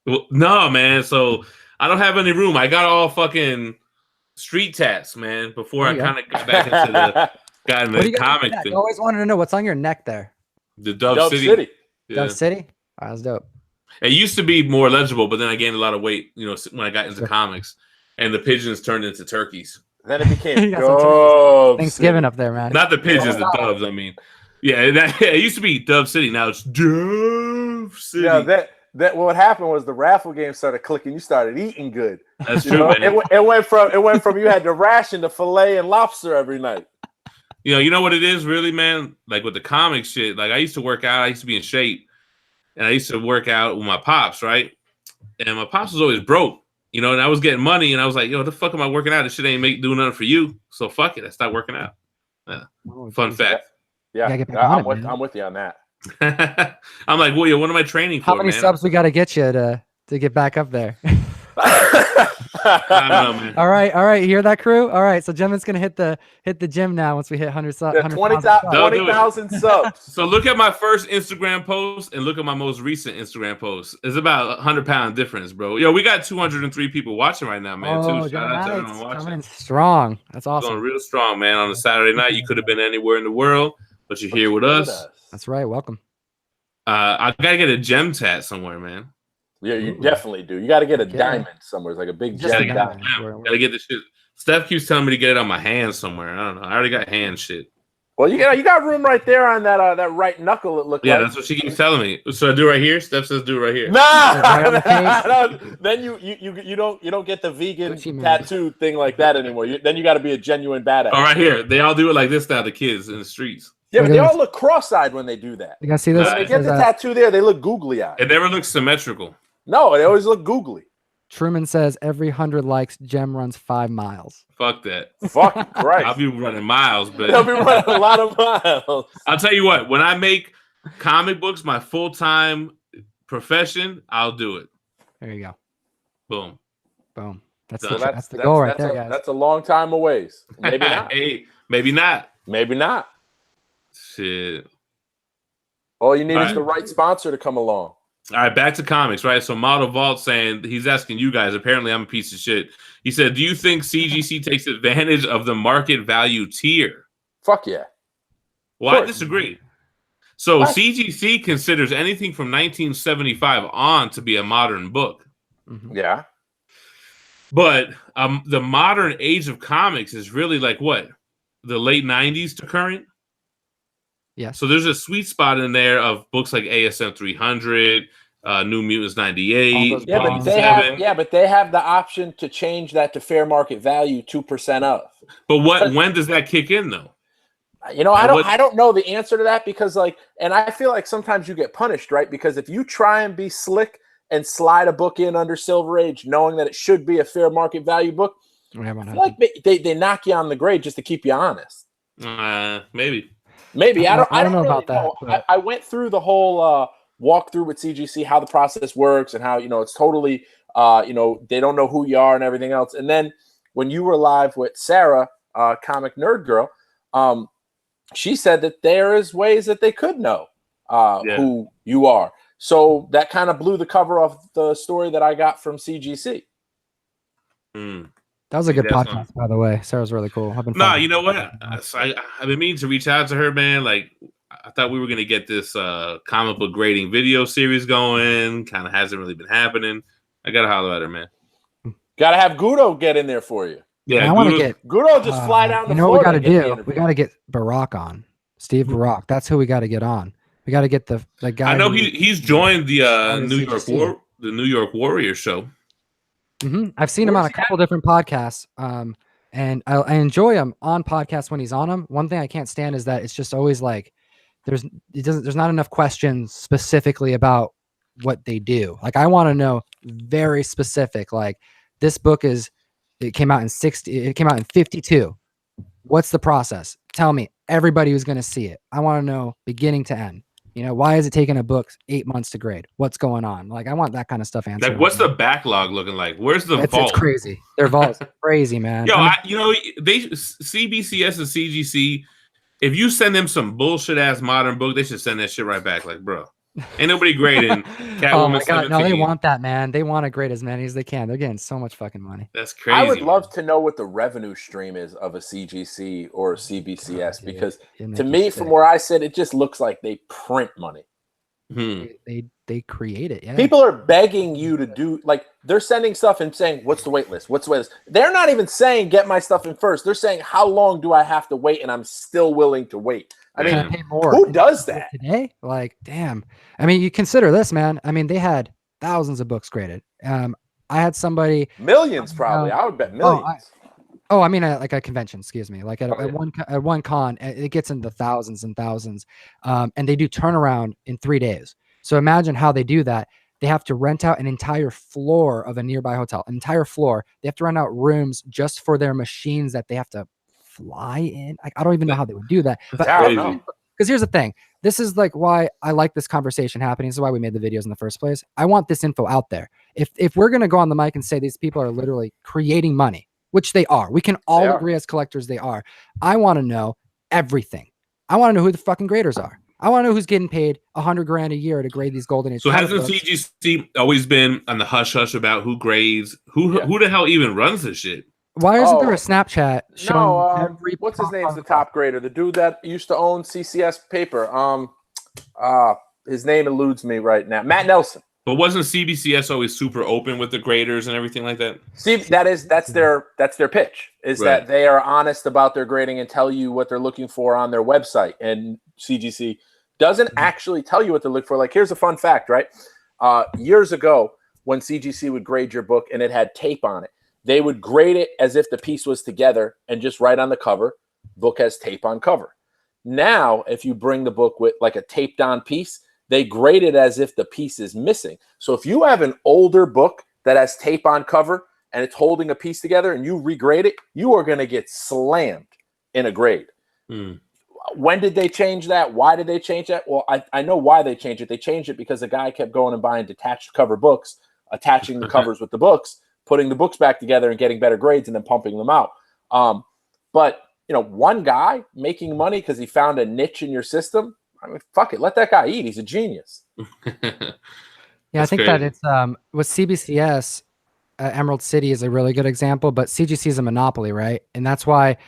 Well, no, man. So I don't have any room. I got all fucking street tats, man. Before I kind of got back into the comic thing. I always wanted to know what's on your neck there. The Dove City. Yeah. Dove City. Oh, that's dope. It used to be more legible, but then I gained a lot of weight. When I got into comics, and the pigeons turned into turkeys. Then it became Dove Thanksgiving up there, man. Not the pigeons, the doves. I mean, it used to be Dove City. Now it's Dove City. Yeah, that what happened was the raffle game started clicking. You started eating good. That's true, man. It went from you had to ration to filet and lobster every night. You know what it is, really, man. Like with the comic shit. Like I used to work out. I used to be in shape, and I used to work out with my pops, right? And my pops was always broke. And I was getting money, and I was like, "Yo, the fuck am I working out? This shit ain't doing nothing for you. So fuck it. I stopped working out." Yeah. Fun fact. Yeah, I'm with you on that. I'm like, well, what am I training for? How many subs we got to get you to get back up there? I don't know, man. All right. You hear that, crew? All right. So Gemma's gonna hit the gym now once we hit 20,000 subs. So look at my first Instagram post and look at my most recent Instagram post. It's about 100-pound difference, bro. Yo, we got 203 people watching right now, man. Shout out to everyone watching. Coming in strong. That's awesome. Going real strong, man. On a Saturday night, you could have been anywhere in the world, but you're here with us. That's right. Welcome. I gotta get a gem tat somewhere, man. Yeah, you definitely do. You got to get a diamond somewhere. It's like a big gem diamond. Gotta get the shit. Steph keeps telling me to get it on my hand somewhere. I don't know. I already got hand shit. Well, you got room right there on that right knuckle. It looks like. Yeah, that's what she keeps telling me. So I do right here. Steph says do right here. Nah. Then you don't get the vegan tattoo thing like that anymore. Then you got to be a genuine badass. Oh, right here. They all do it like this now. The kids in the streets. Yeah, but they all look cross-eyed when they do that. You guys see this? When they get the tattoo there, they look googly-eyed. It never looks symmetrical. No, they always look googly. Truman says every 100 likes, Gem runs 5 miles. Fuck that. Fuck Christ. I'll be running miles, but I'll be running a lot of miles. I'll tell you what, when I make comic books my full-time profession, I'll do it. There you go. Boom. That's the goal right there, guys. That's a long time away. Maybe not. Hey, maybe not. Maybe not. Shit. All you need is the right sponsor to come along. All right, back to comics, right? So Model Vault saying, he's asking you guys, apparently I'm a piece of shit. He said, do you think CGC takes advantage of the market value tier? Fuck yeah. Well, I disagree. So What? CGC considers anything from 1975 on to be a modern book. Yeah. But the modern age of comics is really like what? The late 90s to current? Yeah. So there's a sweet spot in there of books like ASM 300, New Mutants 98. But they have the option to change that to fair market value 2% of. But when does that kick in though? You know, I don't know the answer to that because and I feel like sometimes you get punished, right? Because if you try and be slick and slide a book in under Silver Age, knowing that it should be a fair market value book, like they knock you on the grade just to keep you honest. Maybe. I don't know about that. But I went through the whole walkthrough with CGC, how the process works and how, it's totally, they don't know who you are and everything else. And then when you were live with Sarah, Comic Nerd Girl, she said that there is ways that they could know who you are. So that kind of blew the cover off the story that I got from CGC. That was a good podcast, by the way. Sarah's really cool. You know what? I've been meaning to reach out to her, man. Like, I thought we were going to get this comic book grading video series going. Kind of hasn't really been happening. I got to holler at her, man. Got to have Gudo get in there for you. Yeah, I want to get Gudo just fly down to Florida. You know what we got to do? We got to get Barack on. Steve Barack. That's who we got to get on. We got to get the guy. I know he's joined the New York Warrior show. I've seen him on a couple different podcasts, and I enjoy him on podcasts when he's on them. One thing I can't stand is that it's just always like there's not enough questions specifically about what they do. Like I want to know very specific. Like this book it came out in 52. What's the process? Tell me. Everybody who's going to see it. I want to know beginning to end. Why is it taking a book 8 months to grade? What's going on? Like, I want that kind of stuff answered. Like, what's the backlog looking like? Where's the vault? It's crazy. Their vault's crazy, man. CBCS and CGC, if you send them some bullshit ass modern book, they should send that shit right back. Like, bro, ain't nobody grading Catwoman. Oh my God, no, they want that, man. They want to grade as many as they can. They're getting so much fucking money. That's crazy. I would love to know what the revenue stream is of a CGC or a CBCS because to me, from where I sit, it just looks like they print money. They create it. Yeah. People are begging you to do they're sending stuff and saying, "What's the wait list? What's the wait list?" They're not even saying, "Get my stuff in first." They're saying, "How long do I have to wait?" And I'm still willing to wait. I mean, pay more. Who does that today? Like, damn. I mean, you consider this, man. I mean, they had thousands of books graded. I had somebody millions, probably. I would bet millions. I mean, like a convention. Excuse me. Like at one con, it gets into thousands and thousands, and they do turnaround in 3 days. So imagine how they do that. They have to rent out an entire floor of a nearby hotel, an entire floor. They have to rent out rooms just for their machines that they have to fly in. I don't even know how they would do that. But because here's the thing. This is like why I like this conversation happening. This is why we made the videos in the first place. I want this info out there. If we're going to go on the mic and say these people are literally creating money, which they are, we can all agree as collectors they are. I want to know everything. I want to know who the fucking graders are. I want to know who's getting paid $100,000 a year to grade these golden age. So hasn't CGC always been on the hush hush about who grades? Who the hell even runs this shit? Why isn't there a Snapchat showing every what's his name's the top grader? The dude that used to own CCS paper. His name eludes me right now. Matt Nelson. But wasn't CBCS always super open with the graders and everything like that? See, that's their pitch is that they are honest about their grading and tell you what they're looking for on their website. And CGC doesn't actually tell you what to look for. Like, here's a fun fact, right? Years ago, when CGC would grade your book and it had tape on it, they would grade it as if the piece was together and just write on the cover, book has tape on cover. Now, if you bring the book with like a taped on piece, they grade it as if the piece is missing. So if you have an older book that has tape on cover and it's holding a piece together and you regrade it, you are going to get slammed in a grade. When did they change that? Why did they change that? Well, I know why they changed it. They changed it because the guy kept going and buying detached cover books, attaching the covers with the books, putting the books back together and getting better grades and then pumping them out. But, one guy making money because he found a niche in your system, I mean, fuck it. Let that guy eat. He's a genius. Yeah, I think that it's with CBCS. Emerald City is a really good example, but CGC is a monopoly, right? And that's why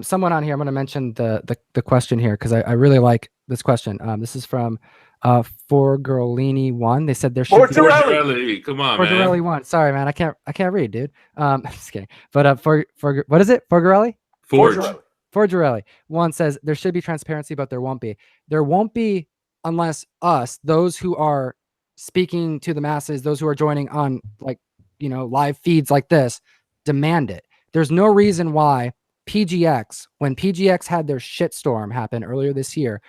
someone on here, I'm going to mention the question here because I really like this question. This is from Forgirlini1. They said there should be come on, man. Forgirelli1. Sorry, man, I can't read, dude. Just kidding. But for what is it? Forgirelli? Forgirelli. One says there should be transparency, but there won't be. There won't be unless us, those who are speaking to the masses, those who are joining on like live feeds like this, demand it. There's no reason why PGX, when PGX had their shitstorm happen earlier this year,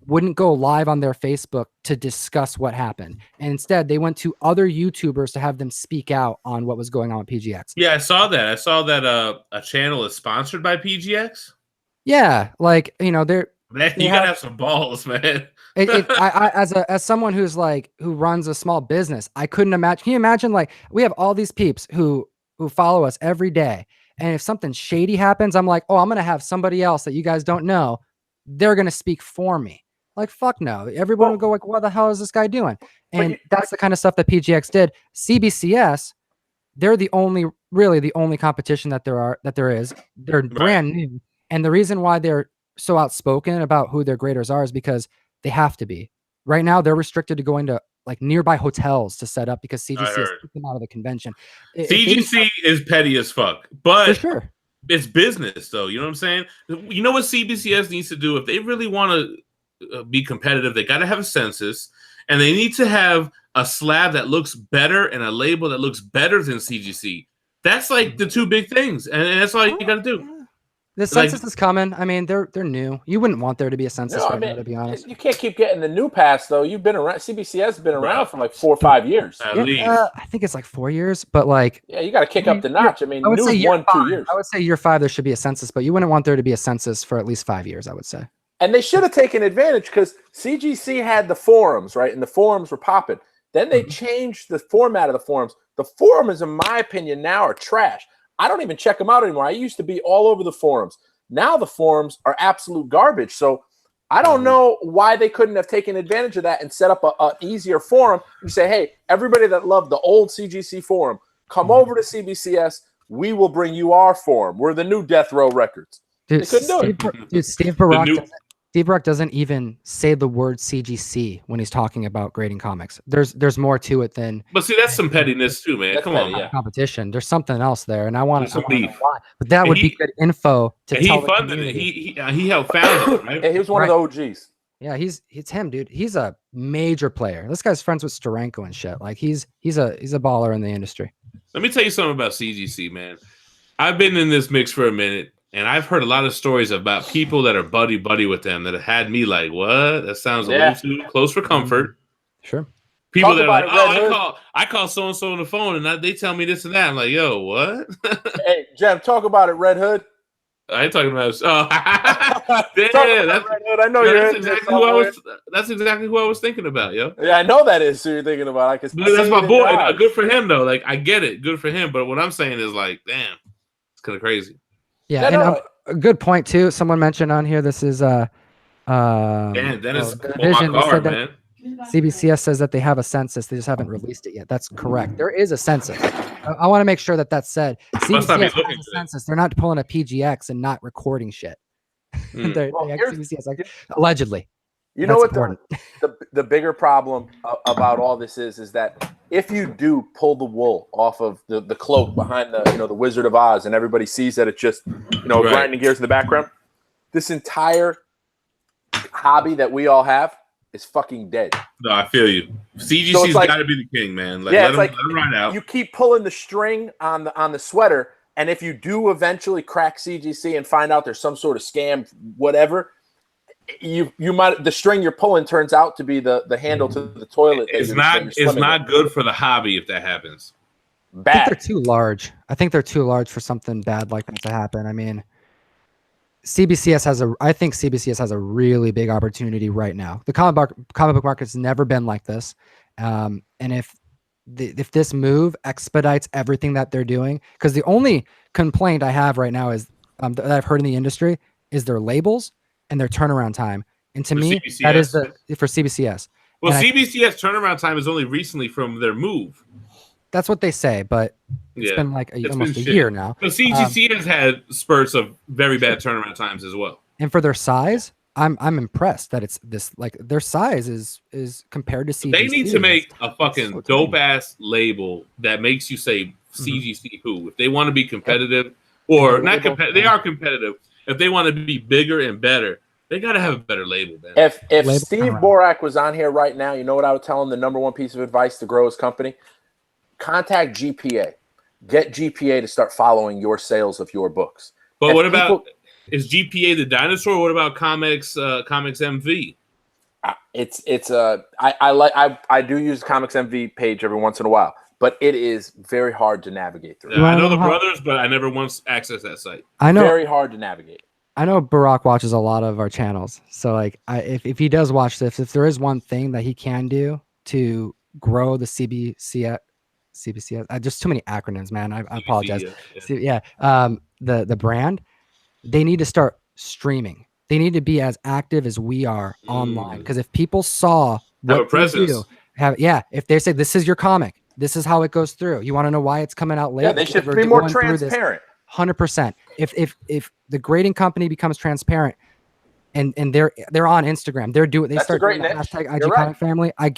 wouldn't go live on their Facebook to discuss what happened. And instead, they went to other YouTubers to have them speak out on what was going on with PGX. Yeah, I saw that. I saw that a channel is sponsored by PGX. Yeah, like, you gotta have some balls, man. As someone who runs a small business, I couldn't imagine. Can you imagine, like, we have all these peeps who follow us every day, and if something shady happens, I'm like, oh, I'm gonna have somebody else that you guys don't know. They're gonna speak for me. Like, fuck no. Everyone would go like, what the hell is this guy doing? And that's the kind of stuff that PGX did. CBCS, they're really the only competition that there is. They're brand new, and the reason why they're so outspoken about who their graders are is because they have to be. Right now, they're restricted to going to like nearby hotels to set up because CGC has kicked them out of the convention. CGC is petty as fuck, but for sure, it's business, though. You know what I'm saying? You know what CBCS needs to do if they really want to be competitive? They got to have a census, and they need to have a slab that looks better and a label that looks better than CGC. That's like the two big things, and that's all you got to do. Yeah. The census is coming. I mean, they're new. You wouldn't want there to be a census now, to be honest. You can't keep getting the new pass, though. You've been around. CBCS has been around for like 4 or 5 years. At least. I think it's like 4 years, but like... Yeah, you got to kick up the notch. I mean, I would say 1, 2 years. I would say year 5 there should be a census, but you wouldn't want there to be a census for at least 5 years, I would say. And they should have taken advantage because CGC had the forums, right? And the forums were popping. Then they changed the format of the forums. The forums, in my opinion, now are trash. I don't even check them out anymore. I used to be all over the forums. Now the forums are absolute garbage. So I don't know why they couldn't have taken advantage of that and set up an easier forum and say, hey, everybody that loved the old CGC forum, come over to CBCS. We will bring you our forum. We're the new Death Row Records. Dude, they couldn't do it. Dude, Steve Barak doesn't even say the word CGC when he's talking about grading comics. There's more to it than. But see, that's some pettiness too, man. Come on, competition. There's something else there, and I want to know why. But that would be good info to tell the community. He helped found it, right? He was one of the OGs. Yeah, it's him, dude. He's a major player. This guy's friends with Steranko and shit. Like he's a baller in the industry. Let me tell you something about CGC, man. I've been in this mix for a minute. And I've heard a lot of stories about people that are buddy with them that have had me like, what? That sounds a little too close for comfort. Sure. People that are like, oh, I call so-and-so on the phone and they tell me this and that. I'm like, yo, what? Hey, Jem, talk about it, Red Hood. I ain't talking about I know that's exactly who I was thinking about, yo. Yeah, I know that is who you're thinking about. That's my boy. Good for him, though. Like, I get it. Good for him. But what I'm saying is like, damn, it's kind of crazy. Yeah, and a good point too. Someone mentioned on here. This is Dennis Vision said that CBCS says that they have a census. They just haven't released it yet. That's correct. There is a census. I want to make sure that that's said. CBCS has a census. They're not pulling a PGX and not recording shit. CBCS, allegedly. You know what the bigger problem about all this is that if you do pull the wool off of the cloak behind the Wizard of Oz and everybody sees that it's just grinding gears in the background, this entire hobby that we all have is fucking dead. No, I feel you. CGC's got to be the king, man. Let him ride out. You keep pulling the string on the sweater, and if you do eventually crack CGC and find out there's some sort of scam, whatever. You might the string you're pulling turns out to be the handle to the toilet. It's not good for the hobby if that happens. Bad. I think they're too large. I think they're too large for something bad like that to happen. I mean, I think CBCS has a really big opportunity right now. The comic book market's never been like this. And if this move expedites everything that they're doing, because the only complaint I have right now is that I've heard in the industry is their labels and their turnaround time. And to me, that is for CBCS. Well, CBCS turnaround time is only recently from their move. That's what they say, but it's been like almost a year now. But CGC has had spurts of very bad turnaround times as well. And for their size, I'm impressed that it's this, like, their size is compared to CGC. They need to make a fucking dope ass label that makes you say CGC who. If they want to be competitive, or not competitive, they are competitive. If they want to be bigger and better, they got to have a better label, man. If Steve Borak was on here right now, you know what I would tell him? The number one piece of advice to grow his company: contact GPA. Get GPA to start following your sales of your books. But what about, is GPA the dinosaur? What about Comics MV? I do use the Comics MV page every once in a while, but it is very hard to navigate through. Yeah, I know the brothers, but I never once accessed that site. I know, very hard to navigate. I know Barack watches a lot of our channels, so like, if he does watch this, if there is one thing that he can do to grow the CBCS, just too many acronyms, man. I apologize. Yeah. The brand, they need to start streaming. They need to be as active as we are online. Because if people saw what they do, if they say this is your comic, this is how it goes through. You want to know why it's coming out late? Yeah, they should be more transparent. 100%. If the grading company becomes transparent and they're on Instagram, they start doing the hashtag IG Comic Family, I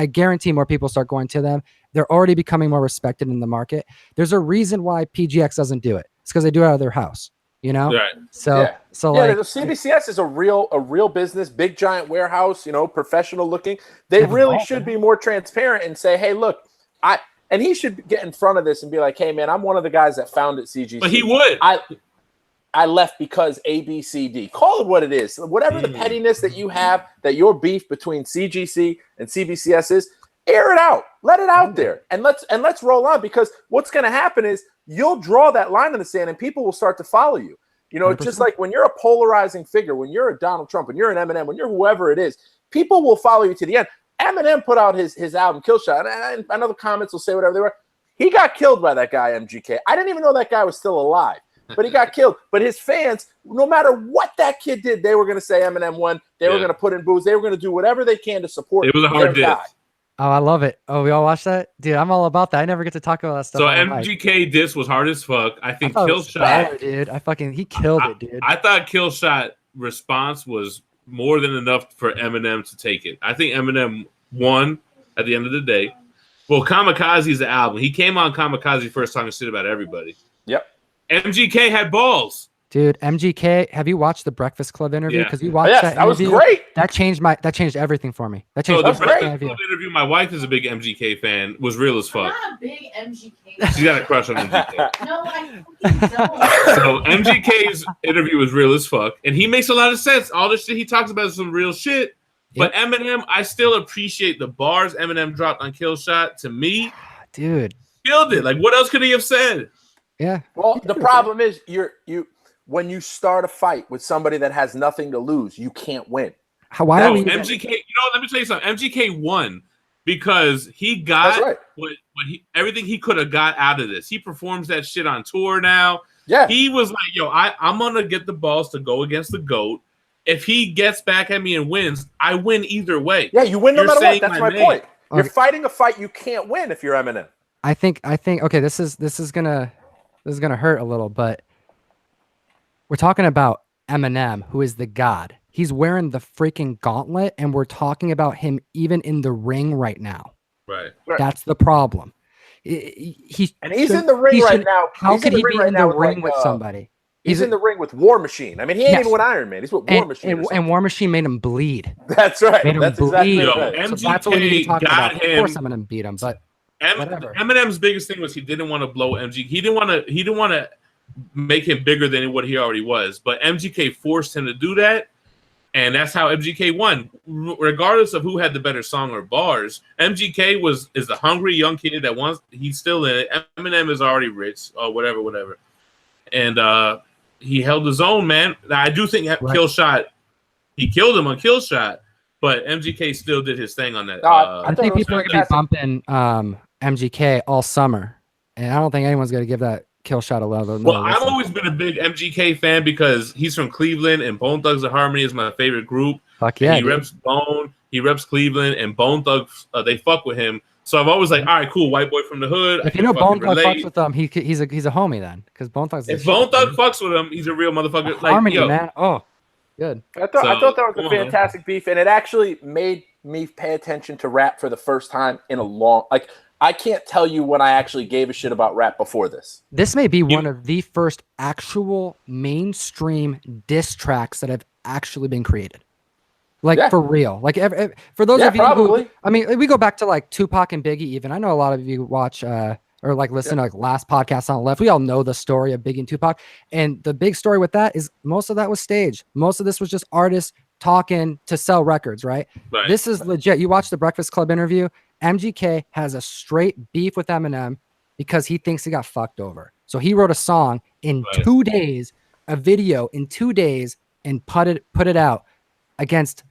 guarantee more people start going to them. They're already becoming more respected in the market. There's a reason why PGX doesn't do it. It's because they do it out of their house, you know? Right. So like, the CBCS is a real business, big giant warehouse, you know, professional looking. They really should be more transparent and say, hey, look, and he should get in front of this and be like, hey, man, I'm one of the guys that founded CGC. But he would. I left because A, B, C, D. Call it what it is. Whatever the pettiness that you have, that your beef between CGC and CBCS is, air it out. Let it out there. And let's roll on, because what's going to happen is you'll draw that line in the sand and people will start to follow you. You know, 100%. It's just like when you're a polarizing figure, when you're a Donald Trump, when you're an Eminem, when you're whoever it is, people will follow you to the end. Eminem put out his album Killshot, and I know the comments will say whatever they were. He got killed by that guy, MGK. I didn't even know that guy was still alive, but he got killed. But his fans, no matter what that kid did, they were going to say Eminem won. They were going to put in booze. They were going to do whatever they can to support. It was a hard diss. Oh, I love it. Oh, we all watch that? Dude, I'm all about that. I never get to talk about that stuff. So MGK diss was hard as fuck. I think Killshot, dude. He killed it, dude. I thought Killshot response was more than enough for Eminem to take it. I think Eminem won at the end of the day. Well, Kamikaze's the album. He came on Kamikaze first time and shit about everybody. Yep. MGK had balls. Dude, MGK, have you watched the Breakfast Club interview? Because we watched that interview. That was great. That changed everything for me. That changed the Breakfast Club interview. My wife is a big MGK fan. Was real as fuck. I'm not a big MGK fan. She's got a crush on MGK. No, I don't. So MGK's interview was real as fuck, and he makes a lot of sense. All the shit he talks about is some real shit. But Eminem, I still appreciate the bars Eminem dropped on Killshot. To me, dude, killed it. Like, what else could he have said? Yeah. Well, the problem is when you start a fight with somebody that has nothing to lose, you can't win. Why are we MGK? You know, let me tell you something. MGK won because he got everything he could have got out of this. He performs that shit on tour now. Yeah. He was like, yo, I'm gonna get the balls to go against the GOAT. If he gets back at me and wins, I win either way. Yeah, you win no matter what. That's my point. You're Okay. fighting a fight you can't win if you're Eminem. I think okay, this is gonna hurt a little, but we're talking about Eminem, who is the god. He's wearing the freaking gauntlet, and we're talking about him even in the ring right now. Right. That's the problem. He's in the ring right now. How could he be in the ring with somebody? He's in the ring with War Machine. I mean, he ain't even with Iron Man. He's with War Machine. And War Machine made him bleed. That's right. That's exactly right. MGK so that's what we need to talk got about. him. Of course, I'm gonna beat him, but whatever. Eminem's biggest thing was he didn't want to blow MGK. He didn't want to make him bigger than what he already was. But MGK forced him to do that, and that's how MGK won. Regardless of who had the better song or bars, MGK is the hungry young kid that wants. He's still in it. Eminem is already rich or whatever, and he held his own, man. Now, I do think Killshot, he killed him on Killshot, but MGK still did his thing on that. I think people are gonna be bumping MGK all summer, and I don't think anyone's gonna give that Killshot a love. Well, I've always been a big MGK fan because he's from Cleveland, and Bone Thugs and Harmony is my favorite group. Fuck yeah, he reps Bone. He reps Cleveland, and Bone Thugs they fuck with him. So I've always like, all right, cool, white boy from the hood. If you know Bone Thug fucks with him, he's a homie then, because Bone Thugs. If Bone Thug fucks with him, he's a real motherfucker. Like, Harmony, yo, man. Oh, good. I thought that was a fantastic beef, and it actually made me pay attention to rap for the first time in a long. Like, I can't tell you when I actually gave a shit about rap before this. This may be one of the first actual mainstream diss tracks that have actually been created. Like, for real. Like, for those of you probably. who, I mean, we go back to like Tupac and Biggie even. I know a lot of you watch or like listen to like last podcast on the left. We all know the story of Biggie and Tupac. And the big story with that is most of that was staged. Most of this was just artists talking to sell records, right? This is legit. You watch the Breakfast Club interview. MGK has a straight beef with Eminem because he thinks he got fucked over. So he wrote a song in 2 days, a video in 2 days, and put it out against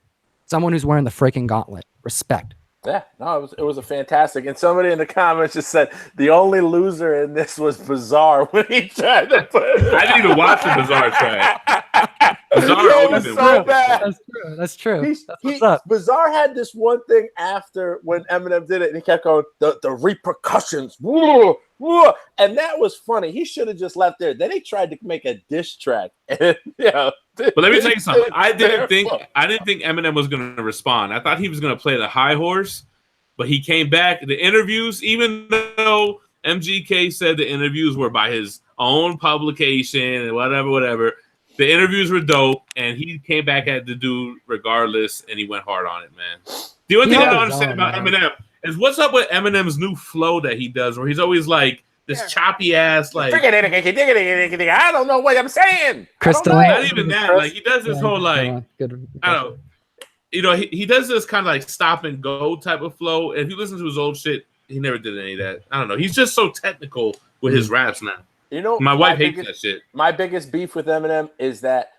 someone who's wearing the freaking gauntlet. Respect. Yeah, no, it was a fantastic. And somebody in the comments just said the only loser in this was Bizarre when he tried to put it. I didn't even watch the Bizarre track. Bizarre was so bad. That's true. What's up? Bizarre had this one thing after when Eminem did it, and he kept going, the repercussions. Whoa, whoa. And that was funny. He should have just left there. Then he tried to make a diss track. And, but let me tell you something. I didn't think Eminem was going to respond. I thought he was going to play the high horse, but he came back. The interviews, even though MGK said the interviews were by his own publication and whatever, the interviews were dope, and he came back at the dude regardless, and he went hard on it, man. The only thing I don't understand about Eminem is what's up with Eminem's new flow that he does, where he's always like this choppy ass, like I don't know what I'm saying. Crystal, not even that. Like he does this whole like I don't know. You know, he does this kind of like stop and go type of flow. If you listen to his old shit, he never did any of that. I don't know. He's just so technical with his raps now. You know, my wife hates that shit. My biggest beef with Eminem is that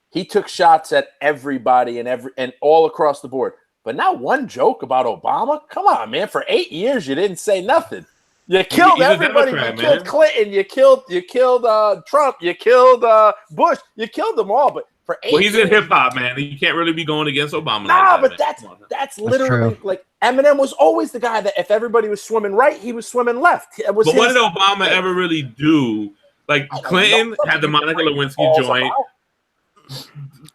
he took shots at everybody and all across the board. But not one joke about Obama. Come on, man. For 8 years, you didn't say nothing. You killed everybody. You killed Clinton. You killed Trump. You killed Bush. You killed them all. But for 8 years, he's in hip hop, man. You can't really be going against Obama. Nah, but that's literally like Eminem was always the guy that if everybody was swimming right, he was swimming left. But what did Obama ever really do? Like Clinton had the Monica Lewinsky joint.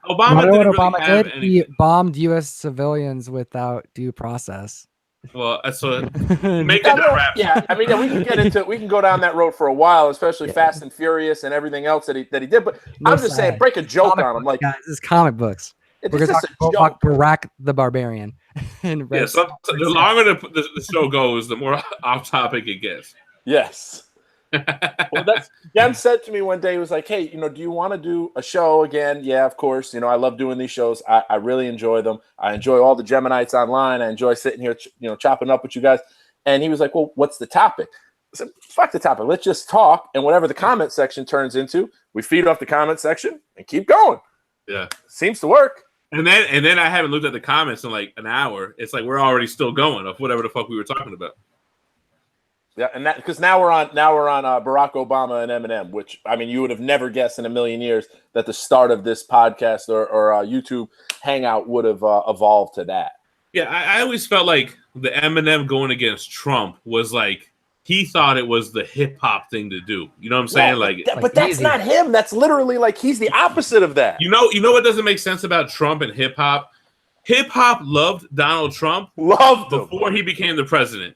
Obama didn't really have anything. He bombed U.S. civilians without due process. Well, so make it a rap. Yeah, I mean, we can get into it. We can go down that road for a while, especially Fast and Furious and everything else that he did. But I'm just saying, break a joke on him. Like, guys, this is comic books. We're going to talk about Barack the Barbarian. The longer the show goes, the more off topic it gets. Yes. Well, Jem said to me one day, he was like, hey, do you want to do a show again? Yeah, of course. I love doing these shows. I really enjoy them. I enjoy all the Geminites online. I enjoy sitting here, chopping up with you guys. And he was like, well, what's the topic? I said, fuck the topic. Let's just talk. And whatever the comment section turns into, we feed off the comment section and keep going. Yeah. Seems to work. And then I haven't looked at the comments in like an hour. It's like we're already still going of whatever the fuck we were talking about. Yeah, and that because now we're on Barack Obama and Eminem, which I mean you would have never guessed in a million years that the start of this podcast or YouTube hangout would have evolved to that. Yeah, I always felt like the Eminem going against Trump was like he thought it was the hip hop thing to do. You know what I'm saying? But that's not him. That's literally like he's the opposite of that. You know what doesn't make sense about Trump and hip hop? Hip hop loved Donald Trump before he became the president.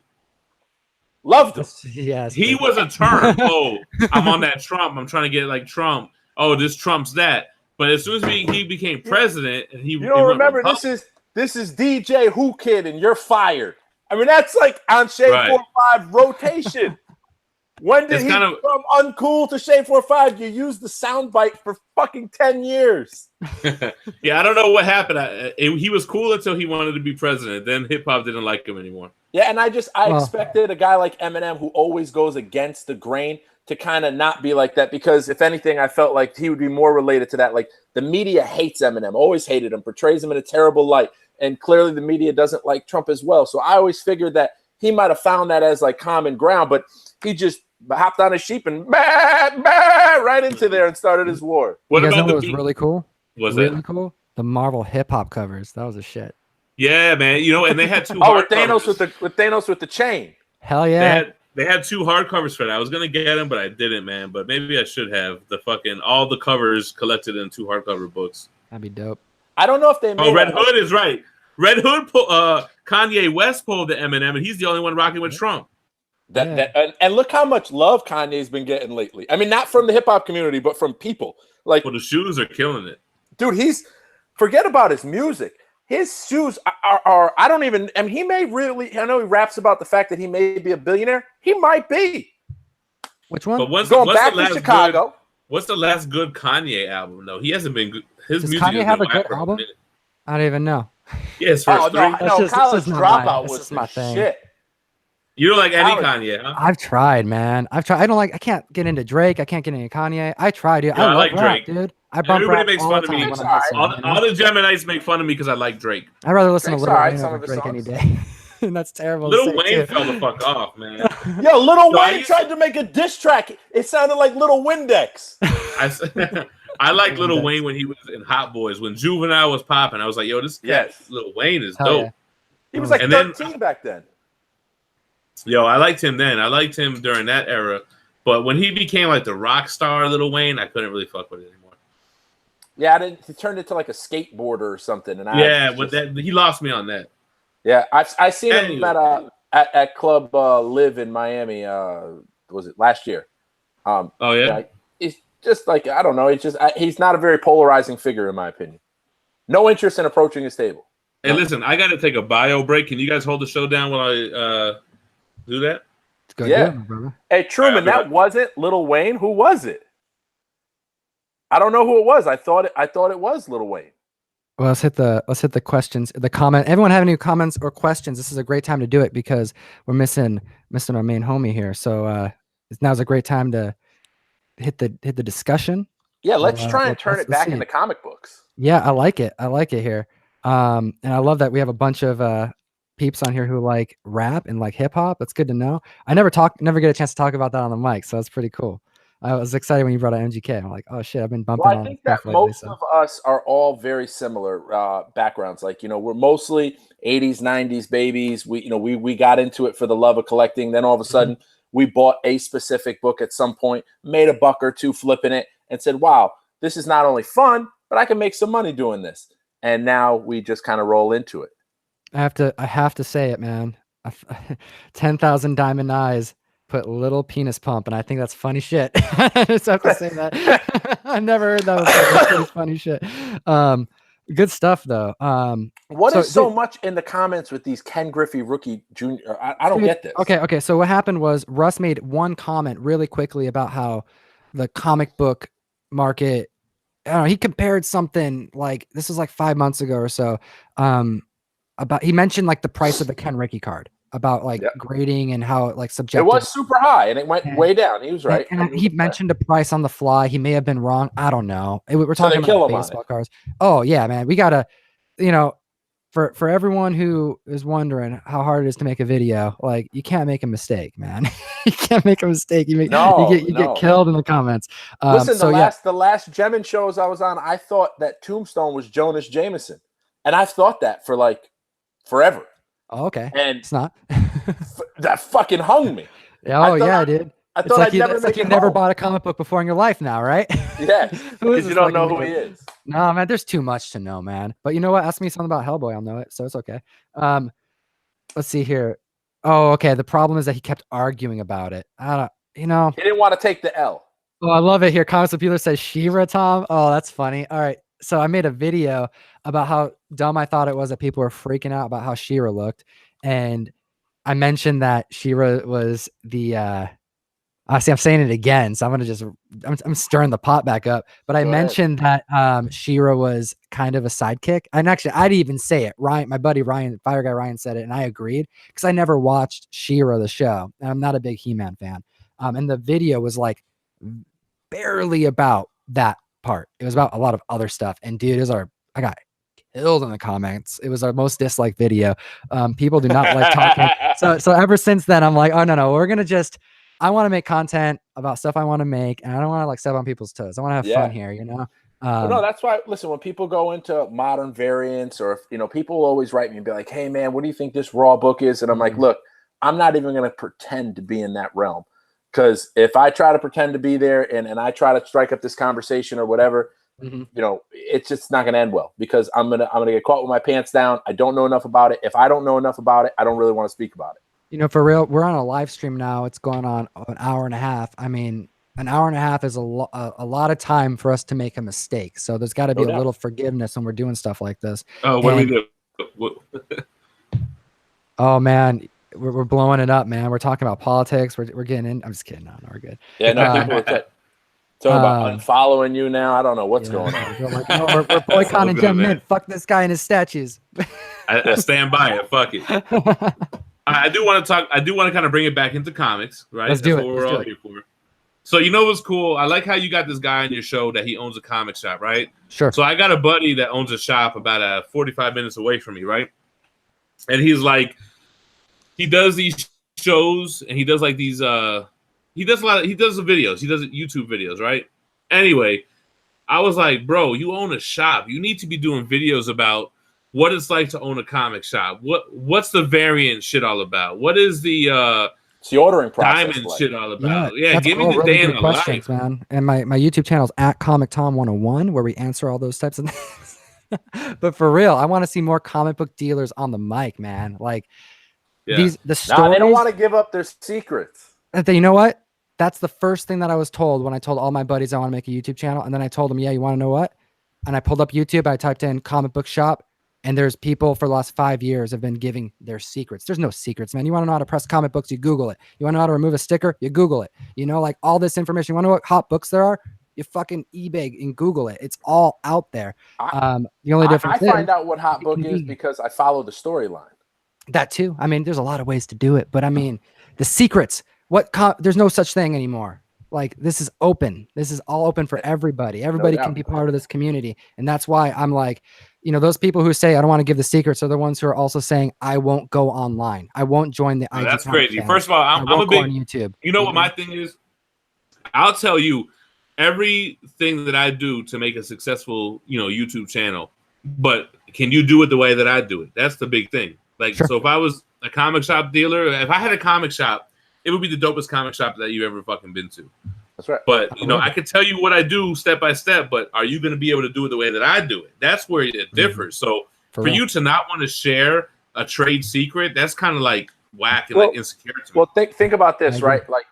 Loved him. Yes. He was a term. Oh, I'm on that Trump. I'm trying to get like Trump. Oh, this Trump's that. But as soon as he became president, and he remember this is DJ Who Kid, and you're fired. I mean that's like on Shade 45 rotation. When did he become uncool to Shade 45? You used the soundbite for fucking 10 years. Yeah, I don't know what happened. He was cool until he wanted to be president. Then hip hop didn't like him anymore. Yeah, and I expected a guy like Eminem who always goes against the grain to kind of not be like that because if anything, I felt like he would be more related to that. Like the media hates Eminem, always hated him, portrays him in a terrible light. And clearly the media doesn't like Trump as well. So I always figured that he might have found that as like common ground, but he just hopped on a sheep and right into there and started his war. You guys know what was really cool? Was really cool? The Marvel hip hop covers. That was a shit. Yeah, man. You know, and they had two. Oh, with Thanos with the chain. Hell yeah. They had two hardcovers for that. I was gonna get them, but I didn't, man. But maybe I should have all the covers collected in 2 hardcover books. That'd be dope. I don't know if they made. Oh, Red Hood is right. Red Hood, Kanye West pulled the Eminem, and he's the only one rocking with Trump. And look how much love Kanye's been getting lately. I mean, not from the hip hop community, but from people. Like, well, the shoes are killing it, dude. Forget about his music. His shoes are I don't even. I mean, he may really. I know he raps about the fact that he may be a billionaire. He might be. Which one? But going back to Chicago. What's the last good Kanye album? though? He hasn't been good. His Does music Kanye have a good album? I don't even know. Yes, College Dropout was my thing. Shit. You don't like any Kanye, huh? I've tried, man. I can't get into Drake. I can't get into Kanye. I tried, dude. Yeah, I like rap, Drake, dude. I bump Everybody rap makes all fun the of me. time when I'm All the Geminites make fun of me because I like Drake. I'd rather listen to Drake's Lil alright, Wayne some over of his Drake songs. any day. And that's terrible. Lil to say, Wayne too. fell the fuck off, man. Yo, Lil Wayne tried to make a diss track. It sounded like Little Windex. I like Lil Wayne when he was in Hot Boys. When Juvenile was popping, I was like, yo, this Lil Wayne is Hell dope. yeah. He was like 13 back then. Yo, I liked him then. I liked him during that era. But when he became like the rock star Lil Wayne, I couldn't really fuck with it anymore. Yeah, he turned into like a skateboarder or something. And he lost me on that. Yeah, I seen him at Club Live in Miami. Was it last year? Oh yeah. He's just like, I don't know. He's not a very polarizing figure in my opinion. No interest in approaching his table. Hey, listen, I got to take a bio break. Can you guys hold the show down while I do that? Yeah. Brother. Hey, Truman, that wasn't Lil Wayne. Who was it? I don't know who it was. I thought it was Lil Wayne. Well, let's hit the questions, the comment. Everyone have any comments or questions? This is a great time to do it because we're missing our main homie here. So now's a great time to hit the discussion. Yeah, let's try and turn it back into comic books. Yeah, I like it. Here. And I love that we have a bunch of peeps on here who like rap and like hip hop. That's good to know. I never get a chance to talk about that on the mic, so that's pretty cool. I was excited when you brought up MGK. I'm like, oh shit, I've been bumping. Well, I think that most of us are all very similar backgrounds. Like, we're mostly 80s, 90s babies. We got into it for the love of collecting. Then all of a sudden, we bought a specific book at some point, made a buck or two flipping it, and said, "Wow, this is not only fun, but I can make some money doing this." And now we just kind of roll into it. I have to say it, man. 10,000 Diamond Eyes put little penis pump, and I think that's funny shit. I just have to say that. I never heard that before. That's pretty funny shit. Good stuff though. What is so much in the comments with these Ken Griffey rookie junior? I don't get this. Okay. So what happened was Russ made one comment really quickly about how the comic book market. I don't know, he compared something like this was like 5 months ago or so. About he mentioned like the price of the Ken Rickey card. About like grading and how like subjective. It was super high and it went way down. He was right. And he mentioned a price on the fly. He may have been wrong. I don't know. We're talking about baseball cards. Oh yeah, man. We gotta, for everyone who is wondering how hard it is to make a video, like you can't make a mistake, man. You can't make a mistake. You get killed in the comments. Listen, the last Gemin shows I was on, I thought that Tombstone was Jonas Jameson, and I've thought that for like forever. Oh, okay. And it's not. That fucking hung me. Oh, yeah, dude. I thought I'd never make it. You never bought a comic book before in your life now, right? Yeah. Because you don't know who he is. No, man, there's too much to know, man. But you know what? Ask me something about Hellboy. I'll know it. So it's okay. Let's see here. Oh, okay. The problem is that he kept arguing about it. He didn't want to take the L. Oh, I love it here. Comics Appealer says She-Ra, Tom. Oh, that's funny. All right. So I made a video about how dumb I thought it was that people were freaking out about how She-Ra looked. And I mentioned that She-Ra was the I'm saying it again, so I'm stirring the pot back up. But I mentioned that She-Ra was kind of a sidekick. And actually, I didn't even say it. Ryan, my buddy Ryan, Fire Guy Ryan, said it, and I agreed because I never watched She-Ra the show, and I'm not a big He-Man fan. And the video was like barely about that part. It was about a lot of other stuff. And dude, I got killed in the comments. It was our most disliked video. People do not like talking. So ever since then, I'm like, oh no, I want to make content about stuff I want to make, and I don't want to like step on people's toes. I want to have fun here, Well, no, that's why. Listen, when people go into modern variants, or people always write me and be like, "Hey, man, what do you think this Raw book is?" And I'm like, "Look, I'm not even going to pretend to be in that realm, because if I try to pretend to be there and I try to strike up this conversation or whatever, it's just not going to end well, because I'm gonna get caught with my pants down. I don't know enough about it. If I don't know enough about it, I don't really want to speak about it. For real, we're on a live stream now. It's going on an hour and a half. I mean, an hour and a half is a lot of time for us to make a mistake. So there's got to be a little forgiveness when we're doing stuff like this. Oh, what do we do? Oh man, we're blowing it up, man. We're talking about politics. We're getting in. I'm just kidding. No, we're good. Yeah, no, people are talking about unfollowing you now. I don't know what's going on. We're boycotting Gem Mint. Fuck this guy and his statues. I stand by it. Fuck it. I do want to kind of bring it back into comics, right? That's what we're all here for. So what's cool? I like how you got this guy on your show that he owns a comic shop, right? Sure. So I got a buddy that owns a shop about 45 minutes away from me, right? And he's like, he does these shows and he does like these he does the videos. He does YouTube videos, right? Anyway, I was like, bro, you own a shop. You need to be doing videos about what it's like to own a comic shop. What's the variant shit all about? What is the ordering process diamond shit all about? Yeah, give me the really day in the questions, life, man. And my YouTube channel is at Comic Tom 101, where we answer all those types of things. But for real, I want to see more comic book dealers on the mic, man. Like the stories. No, they don't want to give up their secrets. You know what? That's the first thing that I was told when I told all my buddies I want to make a YouTube channel. And then I told them, yeah, you want to know what? And I pulled up YouTube. I typed in comic book shop. And there's people for the last 5 years have been giving their secrets. There's no secrets, man. You want to know how to press comic books? You Google it. You want to know how to remove a sticker? You Google it. Like all this information. You want to know what hot books there are? You fucking eBay and Google it. It's all out there. The only difference I find out what hot book is because I follow the storyline. That too. I mean, there's a lot of ways to do it, but I mean, the secrets. There's no such thing anymore. Like this is open. This is all open for everybody. Everybody can be part of this community, and that's why I'm like. Those people who say I don't want to give the secrets are the ones who are also saying I won't go online. I won't join the. That's crazy. First of all, I'm a big on YouTube. You know what my thing is? I'll tell you everything that I do to make a successful, YouTube channel. But can you do it the way that I do it? That's the big thing. Like, sure. So if I was a comic shop dealer, if I had a comic shop, it would be the dopest comic shop that you've ever fucking been to. That's right. But I can tell you what I do step by step, but are you going to be able to do it the way that I do it? That's where it differs. So for you to not want to share a trade secret, that's kind of like whack and like insecure to me. Well, think about this, right? Like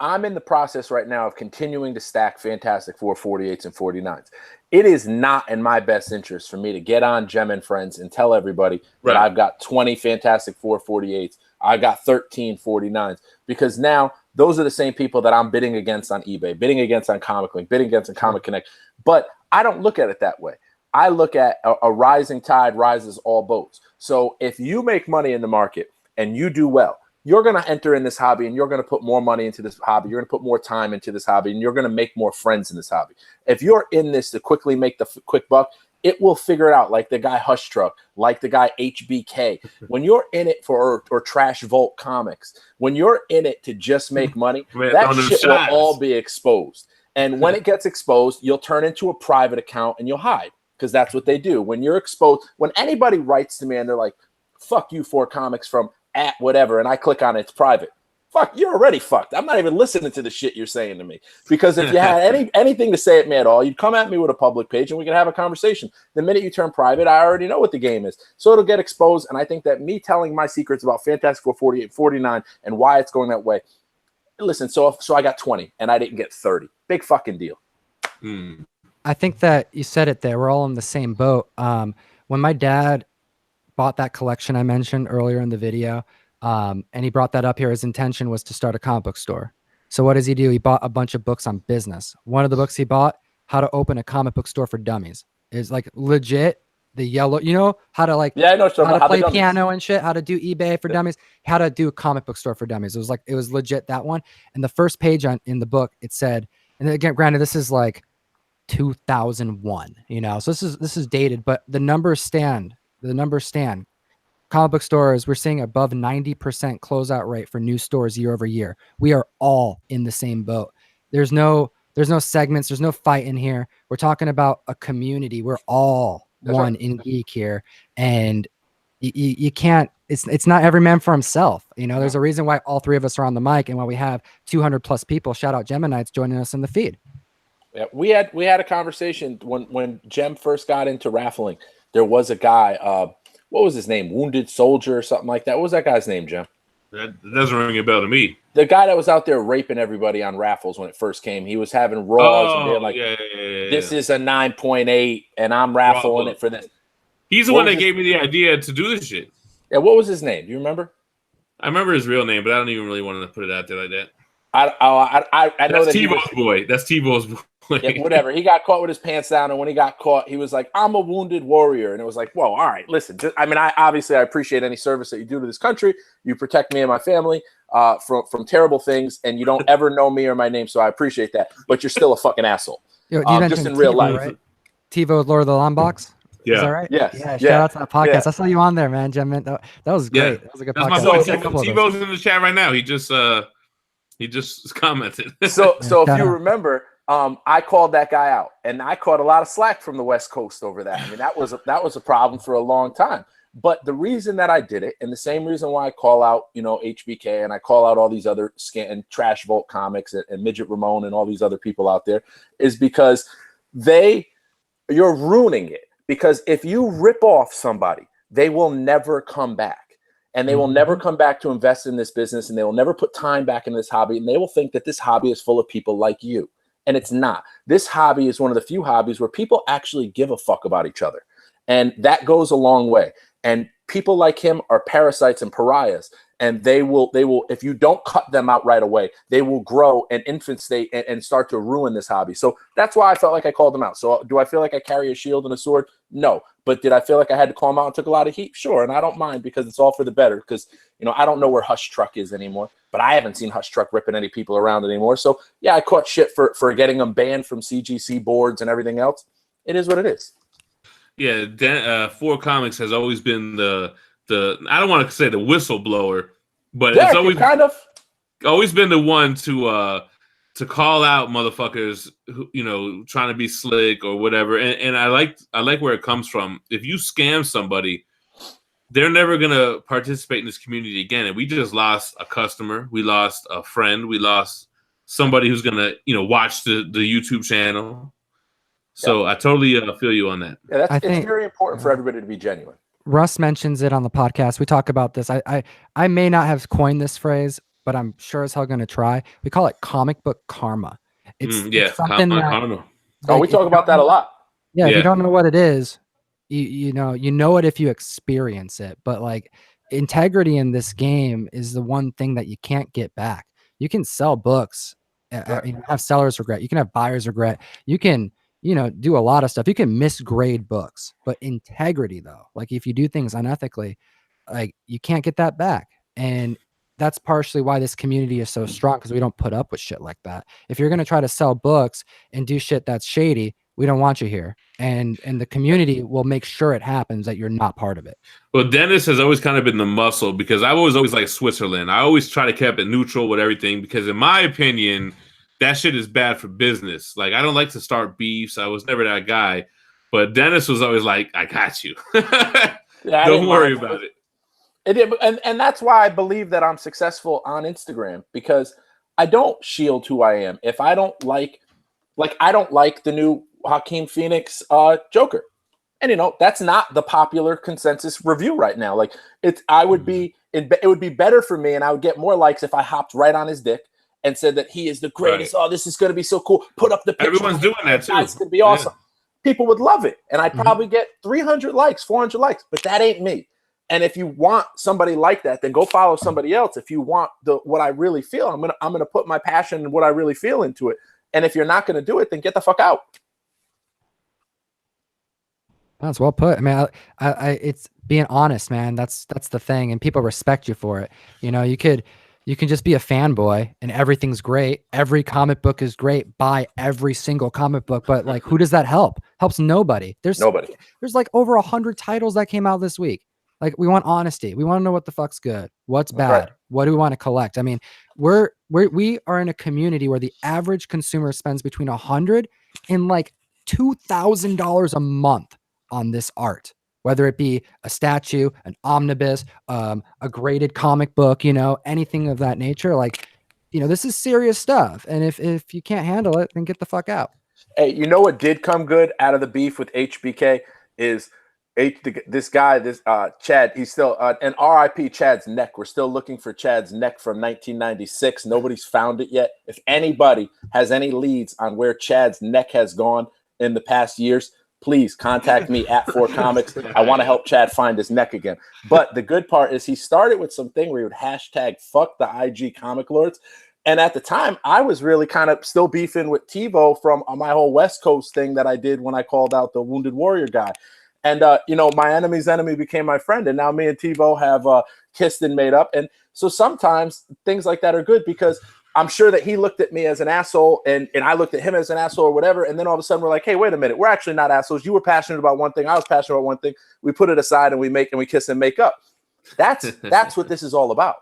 I'm in the process right now of continuing to stack Fantastic Four 48s and 49s. It is not in my best interest for me to get on Gem and Friends and tell everybody that I've got 20 Fantastic Four 48s. I got 13 49s, because now those are the same people that I'm bidding against on eBay, bidding against on Comic Link, bidding against on Comic Connect. But I don't look at it that way. I look at a rising tide rises all boats. So if you make money in the market and you do well, you're going to enter in this hobby and you're going to put more money into this hobby. You're going to put more time into this hobby and you're going to make more friends in this hobby. If you're in this to quickly make the quick buck, it will figure it out, like the guy Hush Truck, like the guy HBK. When you're in it for or Trash Vault Comics, when you're in it to just make money, that shit will all be exposed. And when it gets exposed, you'll turn into a private account and you'll hide, because that's what they do. When you're exposed, when anybody writes to me and they're like, fuck you for comics from at whatever, and I click on it, it's private. Fuck, you're already fucked. I'm not even listening to the shit you're saying to me. Because if you had anything to say at me at all, you'd come at me with a public page and we could have a conversation. The minute you turn private, I already know what the game is. So it'll get exposed. And I think that me telling my secrets about Fantastic Four 48, 49 and why it's going that way. Listen, so I got 20 and I didn't get 30. Big fucking deal. I think that you said it there. We're all in the same boat. When my dad bought that collection I mentioned earlier in the video, and he brought that up here, his intention was to start a comic book store. So what does he do? He bought a bunch of books on business. One of the books he bought, How to Open a Comic Book Store for Dummies, is like legit the yellow, how to like, I know how to play piano and shit, how to do eBay for dummies, how to do a comic book store for dummies. It was legit that one. And the first page in the book, it said, and again, granted, this is like 2001, so this is dated, but the numbers stand. Comic book stores, we're seeing above 90% closeout rate for new stores year over year. We are all in the same boat. There's no There's no segments. There's no fight in here. We're talking about a community. We're all one in geek here, and you can't. It's not every man for himself. You know, there's a reason why all three of us are on the mic, and why we have 200 plus people. Shout out Geminites joining us in the feed. Yeah, we had a conversation when Gem first got into raffling. There was a guy. What was his name? Wounded Soldier or something like that. What was that guy's name, Gem? That doesn't ring a bell to me. The guy that was out there raping everybody on raffles when it first came. He was having raws and being like, "This is a 9.8, and I'm raffling it for this." He's the one that gave me the idea to do this shit. Yeah, what was his name? Do you remember? I remember his real name, but I don't even really want to put it out there like that. I know that T-Bow's boy. That's T-Bow's boy. Yeah, whatever. He got caught with his pants down, and when he got caught, he was like, "I'm a wounded warrior," and it was like, "Whoa, all right, listen." I mean, I appreciate any service that you do to this country. You protect me and my family from terrible things, and you don't ever know me or my name, so I appreciate that. But you're still a fucking asshole, just in real life. Right? TiVo, Lord of the Lawn Box. Yeah. Is that right? Yes. Yeah. Shout out to that podcast. I saw you on there, man. Gem, that was great. Yeah. That was a good That's podcast. my boy. TiVo's in the chat right now. He just commented. So if you remember, I called that guy out, and I caught a lot of slack from the West Coast over that. I mean, that was a problem for a long time. But the reason that I did it, and the same reason why I call out, HBK, and I call out all these other and Trash Vault Comics and Midget Ramon and all these other people out there, is because you're ruining it. Because if you rip off somebody, they will never come back. And they will never come back to invest in this business, and they will never put time back into this hobby. And they will think that this hobby is full of people like you. And it's not. This hobby is one of the few hobbies where people actually give a fuck about each other. And that goes a long way. And people like him are parasites and pariahs. And they will, if you don't cut them out right away, they will grow and infant state and start to ruin this hobby. So that's why I felt like I called them out. So do I feel like I carry a shield and a sword? No. But did I feel like I had to call them out and took a lot of heat? Sure. And I don't mind, because it's all for the better. Because, I don't know where Hush Truck is anymore, but I haven't seen Hush Truck ripping any people around anymore. So yeah, I caught shit for getting them banned from CGC boards and everything else. It is what it is. Yeah. 4 Comics has always been the I don't want to say the whistleblower, but it's always been the one to call out motherfuckers who, trying to be slick or whatever. And I like where it comes from. If you scam somebody, they're never gonna participate in this community again. And we just lost a customer, we lost a friend, we lost somebody who's gonna watch the YouTube channel. So I totally feel you on that. Yeah, it's very important for everybody to be genuine. Russ mentions it on the podcast. We talk about this. I may not have coined this phrase, but I'm sure as hell going to try. We call it comic book karma. It's something karma. Like, we talk about that a lot. Yeah, if you don't know what it is, you know it if you experience it. But like, integrity in this game is the one thing that you can't get back. You can sell books, have sellers regret. You can have buyers regret. You can do a lot of stuff. You can misgrade books, but integrity though, like if you do things unethically, like you can't get that back. And that's partially why this community is so strong, because we don't put up with shit like that. If you're going to try to sell books and do shit that's shady, we don't want you here. And the community will make sure it happens that you're not part of it. Well, Dennis has always kind of been the muscle, because I've always like Switzerland. I always try to keep it neutral with everything, because in my opinion, that shit is bad for business. Like, I don't like to start beefs. I was never that guy. But Dennis was always like, I got you. Don't worry about it. And that's why I believe that I'm successful on Instagram, because I don't shield who I am. If I don't like I don't like the new Joaquin Phoenix Joker. And that's not the popular consensus review right now. Like, it would be better for me, and I would get more likes if I hopped right on his dick and said that he is the greatest. Right. Oh, this is going to be so cool. Put up the picture. Everyone's doing that too. It's going to be awesome. Yeah. People would love it. And I'd probably get 300 likes, 400 likes, but that ain't me. And if you want somebody like that, then go follow somebody else. If you want what I really feel, I'm going to put my passion and what I really feel into it. And if you're not going to do it, then get the fuck out. That's well put. I mean, it's being honest, man. That's the thing. And people respect you for it. You can just be a fanboy and everything's great. Every comic book is great. Buy every single comic book. But like, who does that help? Helps nobody. Nobody. There's like over 100 titles that came out this week. Like, we want honesty. We want to know what the fuck's good, what's bad, What do we want to collect. I mean, we're we are in a community where the average consumer spends between $100 and like $2,000 a month on this art, whether it be a statue, an omnibus, a graded comic book, anything of that nature. Like, this is serious stuff. And if you can't handle it, then get the fuck out. Hey, you know what did come good out of the beef with HBK is this guy, Chad. He's still and RIP Chad's neck. We're still looking for Chad's neck from 1996. Nobody's found it yet. If anybody has any leads on where Chad's neck has gone in the past years, please contact me at 4Comics. I want to help Chad find his neck again. But the good part is he started with something where he would hashtag fuck the IG comic lords. And at the time, I was really kind of still beefing with TiVo from my whole West Coast thing that I did when I called out the Wounded Warrior guy. And, my enemy's enemy became my friend. And now me and TiVo have kissed and made up. And so sometimes things like that are good because I'm sure that he looked at me as an asshole and I looked at him as an asshole or whatever. And then all of a sudden we're like, hey, wait a minute. We're actually not assholes. You were passionate about one thing. I was passionate about one thing. We put it aside and we kiss and make up. That's what this is all about.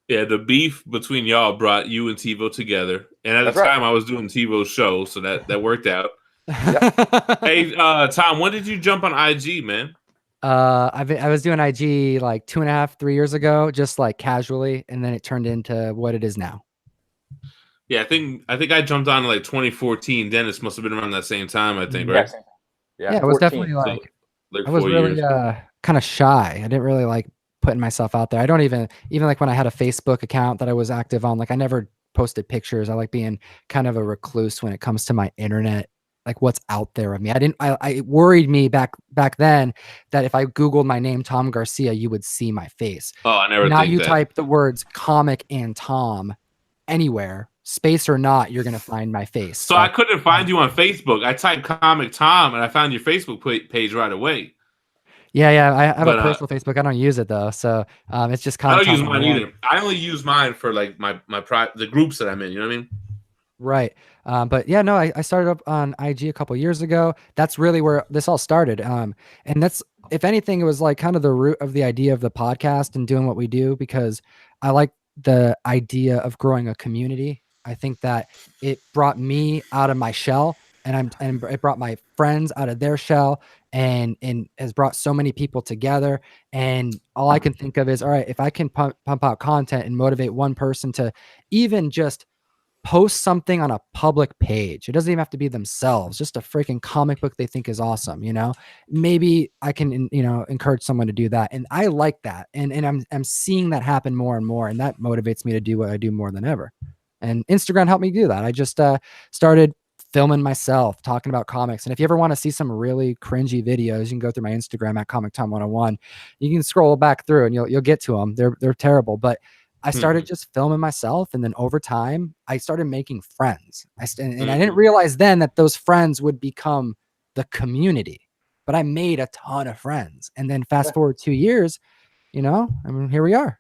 Yeah, the beef between y'all brought you and TiVo together. And at the time I was doing TiVo's show, so that worked out. Yep. Hey, Tom, when did you jump on IG, man? I was doing IG like 2.5, 3 years ago, just like casually, and then it turned into what it is now. Yeah, I think I jumped on like 2014. Dennis must have been around that same time, I think, right? Yeah, it was definitely like I was really kind of shy. I didn't really like putting myself out there. I don't even like when I had a Facebook account that I was active on, like I never posted pictures. I like being kind of a recluse when it comes to my internet, like what's out there of me. I worried me back then that if I Googled my name, Tom Garcia, you would see my face. Oh, I never. Now you type the words comic and Tom anywhere, space or not, you're going to find my face. So I couldn't find you on Facebook. I typed comic Tom and I found your Facebook page right away. Yeah. I have a personal Facebook. I don't use it though. So it's just kind of. I don't use mine either. I only use mine for like the groups that I'm in. You know what I mean? Right. But yeah, no, I started up on IG a couple years ago. That's really where this all started. And that's, if anything, it was like kind of the root of the idea of the podcast and doing what we do, because I like the idea of growing a community. I think that it brought me out of my shell and it brought my friends out of their shell and has brought so many people together. And all I can think of is, all right, if I can pump out content and motivate one person to even just post something on a public page. It doesn't even have to be themselves, just a freaking comic book they think is awesome. Maybe I can, encourage someone to do that. And I like that. And I'm seeing that happen more and more. And that motivates me to do what I do more than ever. And Instagram helped me do that. I just started filming myself talking about comics. And if you ever want to see some really cringy videos, you can go through my Instagram at Comic Tom 101. You can scroll back through and you'll get to them. They're terrible, but I started just filming myself, and then over time, I started making friends. And I didn't realize then that those friends would become the community, but I made a ton of friends. And then fast forward 2 years, here we are.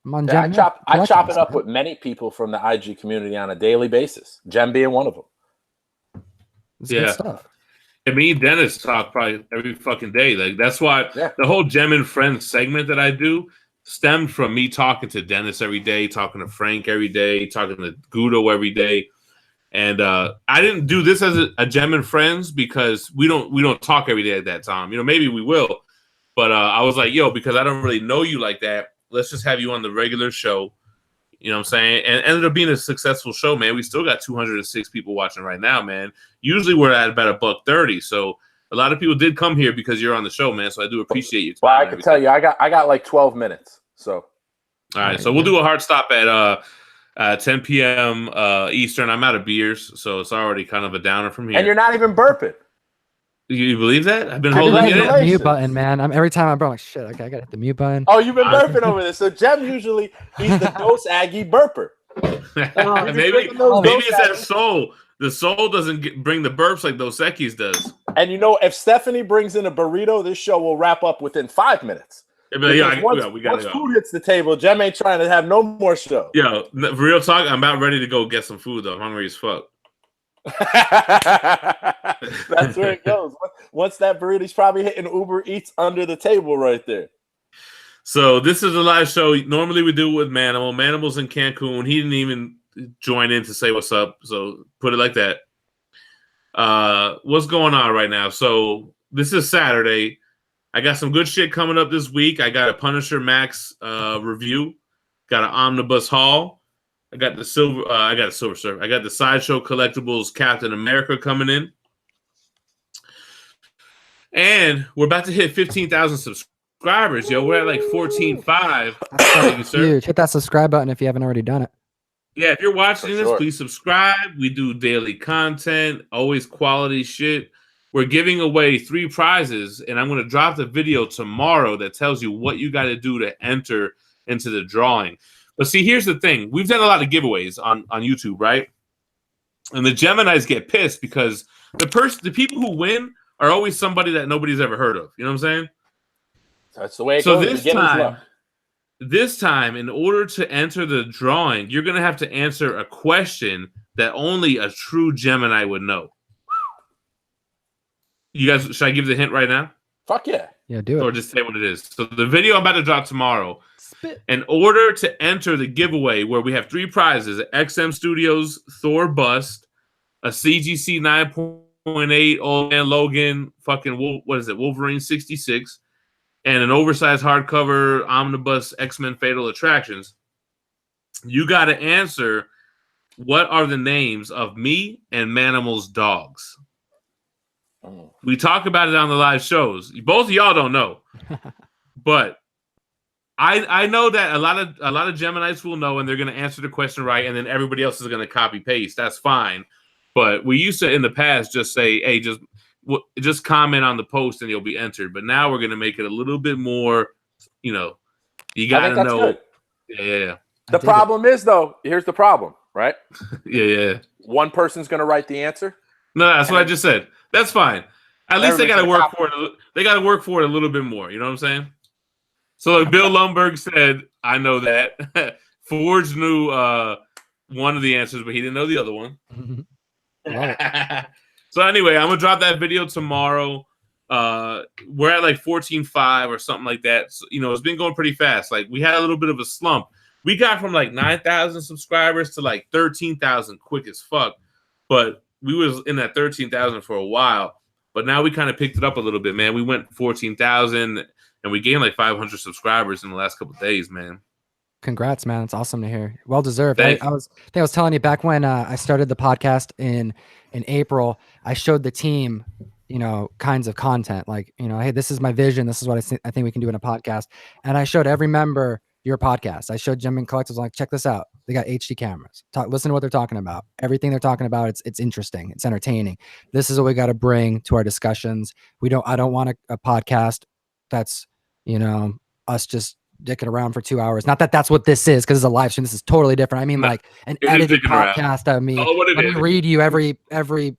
I'm on I chop it up with many people from the IG community on a daily basis. Jem being one of them. It's good stuff. And me and Dennis talk probably every fucking day. Like that's why the whole Jem and Friends segment that I do stemmed from me talking to Dennis every day, talking to Frank every day, talking to Guido every day. And I didn't do this as a Jem and Friends because we don't talk every day at that time. Maybe we will. But I was like, because I don't really know you like that, let's just have you on the regular show. You know what I'm saying? And it ended up being a successful show, man. We still got 206 people watching right now, man. Usually we're at about $130. So a lot of people did come here because you're on the show, man. So I do appreciate you. Well, I can tell you, I got like 12 minutes. So, all right. So we'll do a hard stop at 10 p.m. Eastern. I'm out of beers, so it's already kind of a downer from here. And you're not even burping. You believe that? I've been holding it in. The mute button, man. Every time I'm like, shit. Okay, I gotta hit the mute button. Oh, you've been burping over this. So Jem usually he's the Ghost Aggie burper. Maybe it's that soul. The soul doesn't bring the burps like Dos Equis does. And if Stephanie brings in a burrito, this show will wrap up within 5 minutes. Yeah, once food hits the table, Jem ain't trying to have no more show. Yeah, real talk. I'm about ready to go get some food though. I'm hungry as fuck. That's where it goes. Once that burrito's probably hitting Uber Eats under the table right there. So this is a live show. Normally we do it with Manimal. Manimal's in Cancun. He didn't even join in to say what's up. So put it like that. What's going on right now? So this is Saturday. I got some good shit coming up this week. I got a Punisher Max review. Got an Omnibus haul. I got the Silver. I got a Silver Surfer. I got the Sideshow Collectibles Captain America coming in, and we're about to hit 15,000 subscribers. Yo, we're at like 14.5. Thank you, sir. Huge. Hit that subscribe button if you haven't already done it. Yeah, if you're watching this, please subscribe. We do daily content, always quality shit. We're giving away 3 prizes, and I'm going to drop the video tomorrow that tells you what you got to do to enter into the drawing. But see, here's the thing. We've done a lot of giveaways on YouTube, right? And the Geminis get pissed because the people who win are always somebody that nobody's ever heard of. You know what I'm saying? That's the way it goes. This time, in order to enter the drawing, you're going to have to answer a question that only a true Gemini would know. You guys, should I give the hint right now? Fuck yeah. Yeah, do it. Or just say what it is. So the video I'm about to drop tomorrow, in order to enter the giveaway where we have 3 prizes, XM Studios Thor bust, a CGC 9.8 Old Man Logan fucking, what is it, Wolverine 66, and an oversized hardcover Omnibus X-Men Fatal Attractions, you got to answer what are the names of me and Manimal's dogs. We talk about it on the live shows. Both of y'all don't know, but I know that a lot of Geminis will know, and they're going to answer the question right, and then everybody else is going to copy paste. That's fine, but we used to in the past just say, hey, just comment on the post and you'll be entered. But now we're going to make it a little bit more. You know, you got to know. Good. Yeah. The problem is though. Here's the problem, right? Yeah. One person's going to write the answer. No, that's what I just said. That's fine. At least they got to work for it. They got to work for it a little bit more. You know what I'm saying? So like Bill Lumberg said, I know that. Forge knew one of the answers, but he didn't know the other one. So anyway, I'm going to drop that video tomorrow. We're at like 14.5 or something like that. So, you know, it's been going pretty fast. Like we had a little bit of a slump. We got from like 9,000 subscribers to like 13,000 quick as fuck. But we was in that 13,000 for a while, but now we kind of picked it up a little bit, man. We went 14,000 and we gained like 500 subscribers in the last couple of days, man. Congrats, man. It's awesome to hear. Well deserved. I was telling you back when I started the podcast in April, I showed the team, you know, kinds of content like, you know, hey, this is my vision. This is what I think we can do in a podcast. And I showed every member your podcast. I showed Gem and Collectibles, like, check this out. They got HD cameras. Listen to what they're talking about. Everything they're talking about, it's interesting. It's entertaining. This is what we got to bring to our discussions. I don't want a podcast that's, you know, us just dicking around for 2 hours. Not that that's what this is, because it's a live stream. This is totally different. I mean, like an edited podcast of me. Let me read you every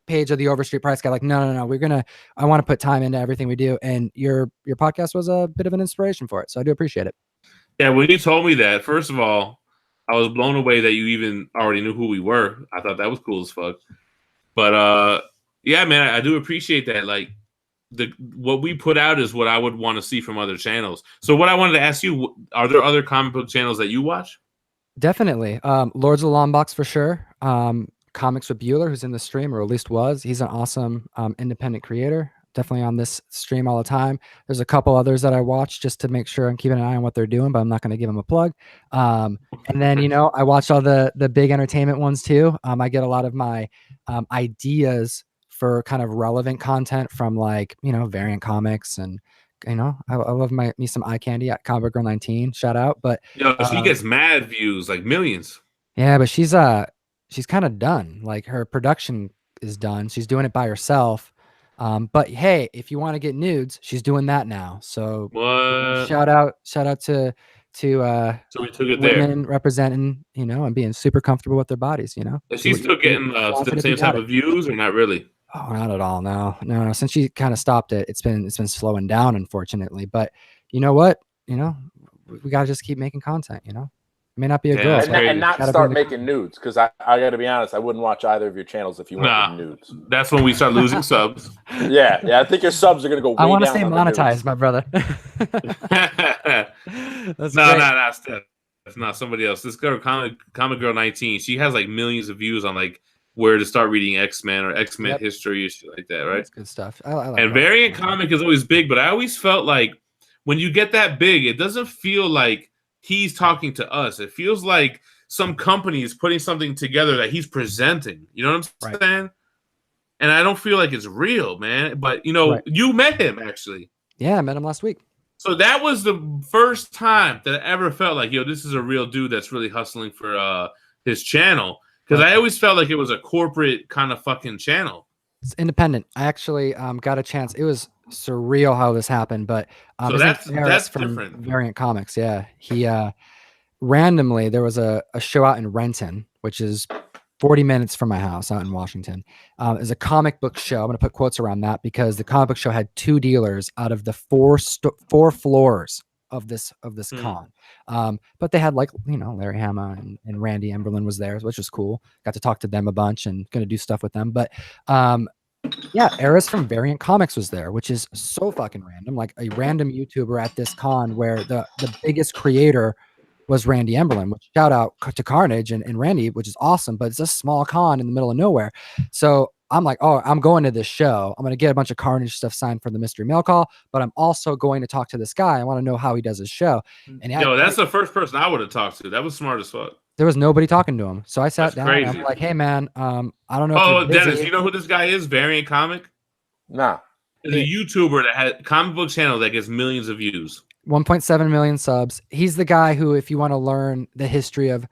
page of the Overstreet Price Guide. Like, no. I want to put time into everything we do. And your podcast was a bit of an inspiration for it. So I do appreciate it. Yeah, when you told me that, first of all, I was blown away that you even already knew who we were. I thought that was cool as fuck. But yeah, man, I do appreciate that. Like what we put out is what I would want to see from other channels. So what I wanted to ask you, are there other comic book channels that you watch? Definitely. Lords of the Long Box for sure. Comics with Bueller, who's in the stream, or at least was. He's an awesome independent creator. Definitely on this stream all the time. There's a couple others that I watch just to make sure I'm keeping an eye on what they're doing, but I'm not going to give them a plug. And then, you know, I watch all the big entertainment ones too. I get a lot of my ideas for kind of relevant content from, like, you know, Variant Comics, and, you know, I love me some eye candy at Comic Girl 19. Shout out. But she gets mad views, like millions. Yeah, but she's kind of done. Like, her production is done. She's doing it by herself. But hey, if you want to get nudes, she's doing that now. So shout out to so we took it women there, representing, you know, and being super comfortable with their bodies, you know. Is she still getting the same type of views, or not really? Oh, not at all. No. Since she kind of stopped it, it's been slowing down, unfortunately. But you know what? You know, we gotta just keep making content, you know. It may not be a girl, and not start making nudes, because I got to be honest, I wouldn't watch either of your channels if you weren't nudes. That's when we start losing subs. Yeah, I think your subs are gonna go. I want to stay monetized, my brother. No, not somebody else. This girl, Comic Girl 19, she has like millions of views on like where to start reading X-Men or X-Men history or shit like that, right? That's good stuff. I like and Variant Comic is always big, but I always felt like when you get that big, it doesn't feel like he's talking to us. It feels like some company is putting something together that he's presenting. You know what I'm saying? And I don't feel like it's real, man. But, you know, you met him, actually. Yeah, I met him last week. So that was the first time that I ever felt like, yo, this is a real dude that's really hustling for his channel. Because I always felt like it was a corporate kind of fucking channel. It's independent. I actually got a chance. It was surreal how this happened, but so that's from different. Variant Comics. Yeah, he randomly there was a show out in Renton, which is 40 minutes from my house out in Washington. It's a comic book show. I'm going to put quotes around that because the comic book show had 2 dealers out of the 4 floors of this con. But they had, like, you know, Larry Hama and Randy Emberlin was there, which was cool. Got to talk to them a bunch and going to do stuff with them. But yeah, Eris from Variant Comics was there, which is so fucking random. Like a random YouTuber at this con where the biggest creator was Randy Emberlin, which shout out to Carnage and Randy, which is awesome, but it's a small con in the middle of nowhere. So I'm like, oh, I'm going to this show. I'm going to get a bunch of Carnage stuff signed for the mystery mail call, but I'm also going to talk to this guy. I want to know how he does his show. And that's the first person I would have talked to. That was smart as fuck. There was nobody talking to him. So I sat down and I'm like, hey man, I don't know. Oh, Dennis, you know who this guy is? Variant Comic? Nah. He's a YouTuber that had a comic book channel that gets millions of views. 1.7 million subs. He's the guy who, if you want to learn the history of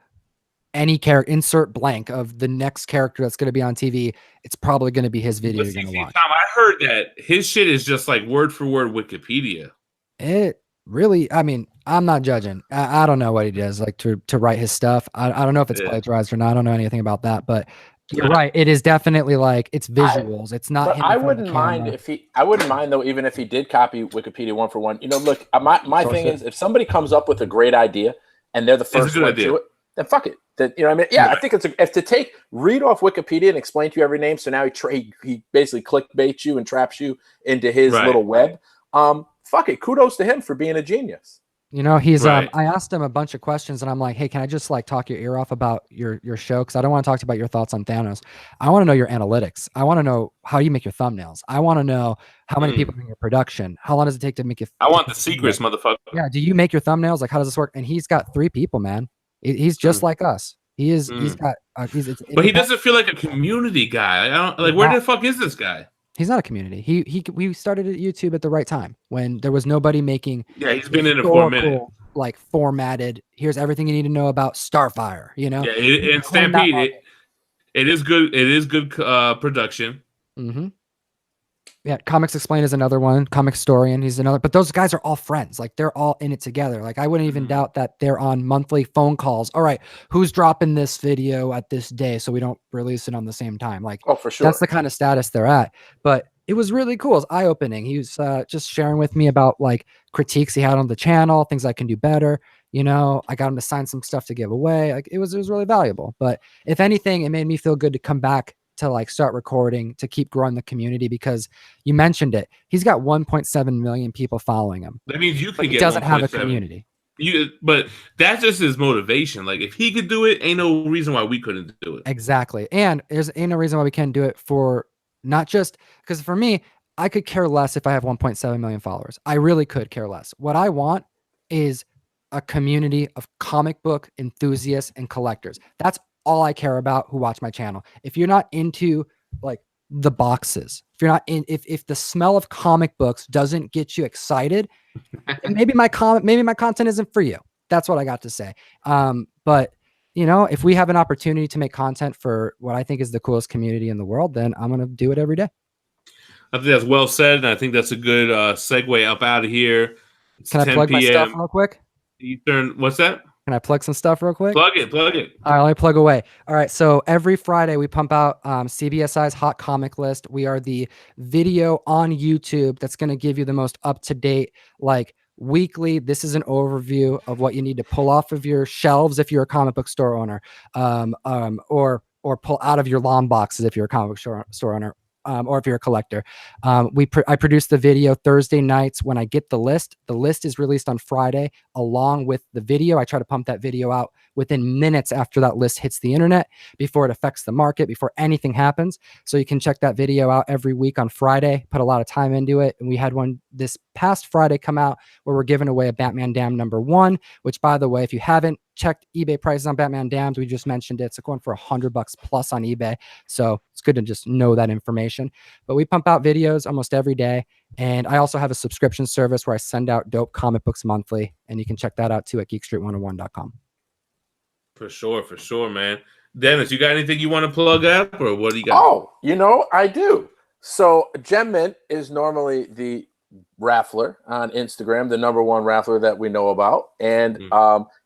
any character, insert blank of the next character that's going to be on TV, it's probably going to be his video you're going to watch. Tom, I heard that his shit is just like word for word Wikipedia. It really, I mean, I'm not judging. I don't know what he does like to write his stuff. I don't know if it's plagiarized or not. I don't know anything about that, but you're right. It is definitely like it's visuals. It's not. But I wouldn't mind if he. I wouldn't mind though, even if he did copy Wikipedia one for one. You know, look, my thing is, if somebody comes up with a great idea and they're the first one to it, then fuck it. Then, you know what I mean? Yeah, I think if to read off Wikipedia and explain to you every name. So now he basically clickbaits you and traps you into his little web. Fuck it. Kudos to him for being a genius. You know, he's I asked him a bunch of questions and I'm like, hey, can I just like talk your ear off about your show? Because I don't want to talk about your thoughts on Thanos. I want to know your analytics. I want to know how you make your thumbnails. I want to know how many people are in your production. How long does it take to make it? I want the secrets, motherfucker. Yeah. Do you make your thumbnails? Like, how does this work? And he's got 3 people, man. He's just like us. He is. He's got. But he doesn't feel like a community guy. I don't like. Where the fuck is this guy? He's not a community. We started at YouTube at the right time when there was nobody making. Yeah, he's been in it for a minute. Like formatted. Here's everything you need to know about Starfire. You know. Yeah, and Stampede. It is good. It is good production. Mm-hmm. Yeah, Comics Explained is another one. Comic Historian, he's another. But those guys are all friends. Like they're all in it together. Like I wouldn't even doubt that they're on monthly phone calls. All right, who's dropping this video at this day so we don't release it on the same time? Like, oh, for sure. That's the kind of status they're at. But it was really cool. It was eye-opening. He was just sharing with me about like critiques he had on the channel, things I can do better. You know, I got him to sign some stuff to give away. Like it was really valuable. But if anything, it made me feel good to come back to like start recording, to keep growing the community, because you mentioned it. He's got 1.7 million people following him. That means you can get. He doesn't have a community. But that's just his motivation. Like if he could do it, ain't no reason why we couldn't do it. Exactly. And ain't no reason why we can't do it for not just because for me, I could care less if I have 1.7 million followers. I really could care less. What I want is a community of comic book enthusiasts and collectors. That's all I care about who watch my channel. If you're not into like the boxes, if you're not in, if the smell of comic books doesn't get you excited, maybe my content isn't for you. That's what I got to say. But you know, if we have an opportunity to make content for what I think is the coolest community in the world, then I'm going to do it every day. I think that's well said. And I think that's a good segue up out of here. It's Can I plug my stuff real quick? What's that? Can I plug some stuff real quick? Plug it. All right, let me plug away. All right, so every Friday we pump out CBSI's Hot Comic List. We are the video on YouTube that's going to give you the most up-to-date, like weekly. This is an overview of what you need to pull off of your shelves if you're a comic book store owner, or pull out of your long boxes if you're a comic book store owner. or if you're a collector. I produce the video Thursday nights when I get the list. The list is released on Friday along with the video. I try to pump that video out within minutes after that list hits the internet, before it affects the market, before anything happens. So you can check that video out every week on Friday, put a lot of time into it. And we had one this past Friday come out where we're giving away a Batman Dam #1, which, by the way, if you haven't checked eBay prices on Batman Dams, we just mentioned it. It's going for $100 plus on eBay. So it's good to just know that information. But we pump out videos almost every day. And I also have a subscription service where I send out dope comic books monthly. And you can check that out too at geekstreet101.com. For sure, man. Dennis, you got anything you want to plug up, or what do you got? Oh, I do. So Gem Mint is normally the raffler on Instagram, the #1 raffler that we know about. And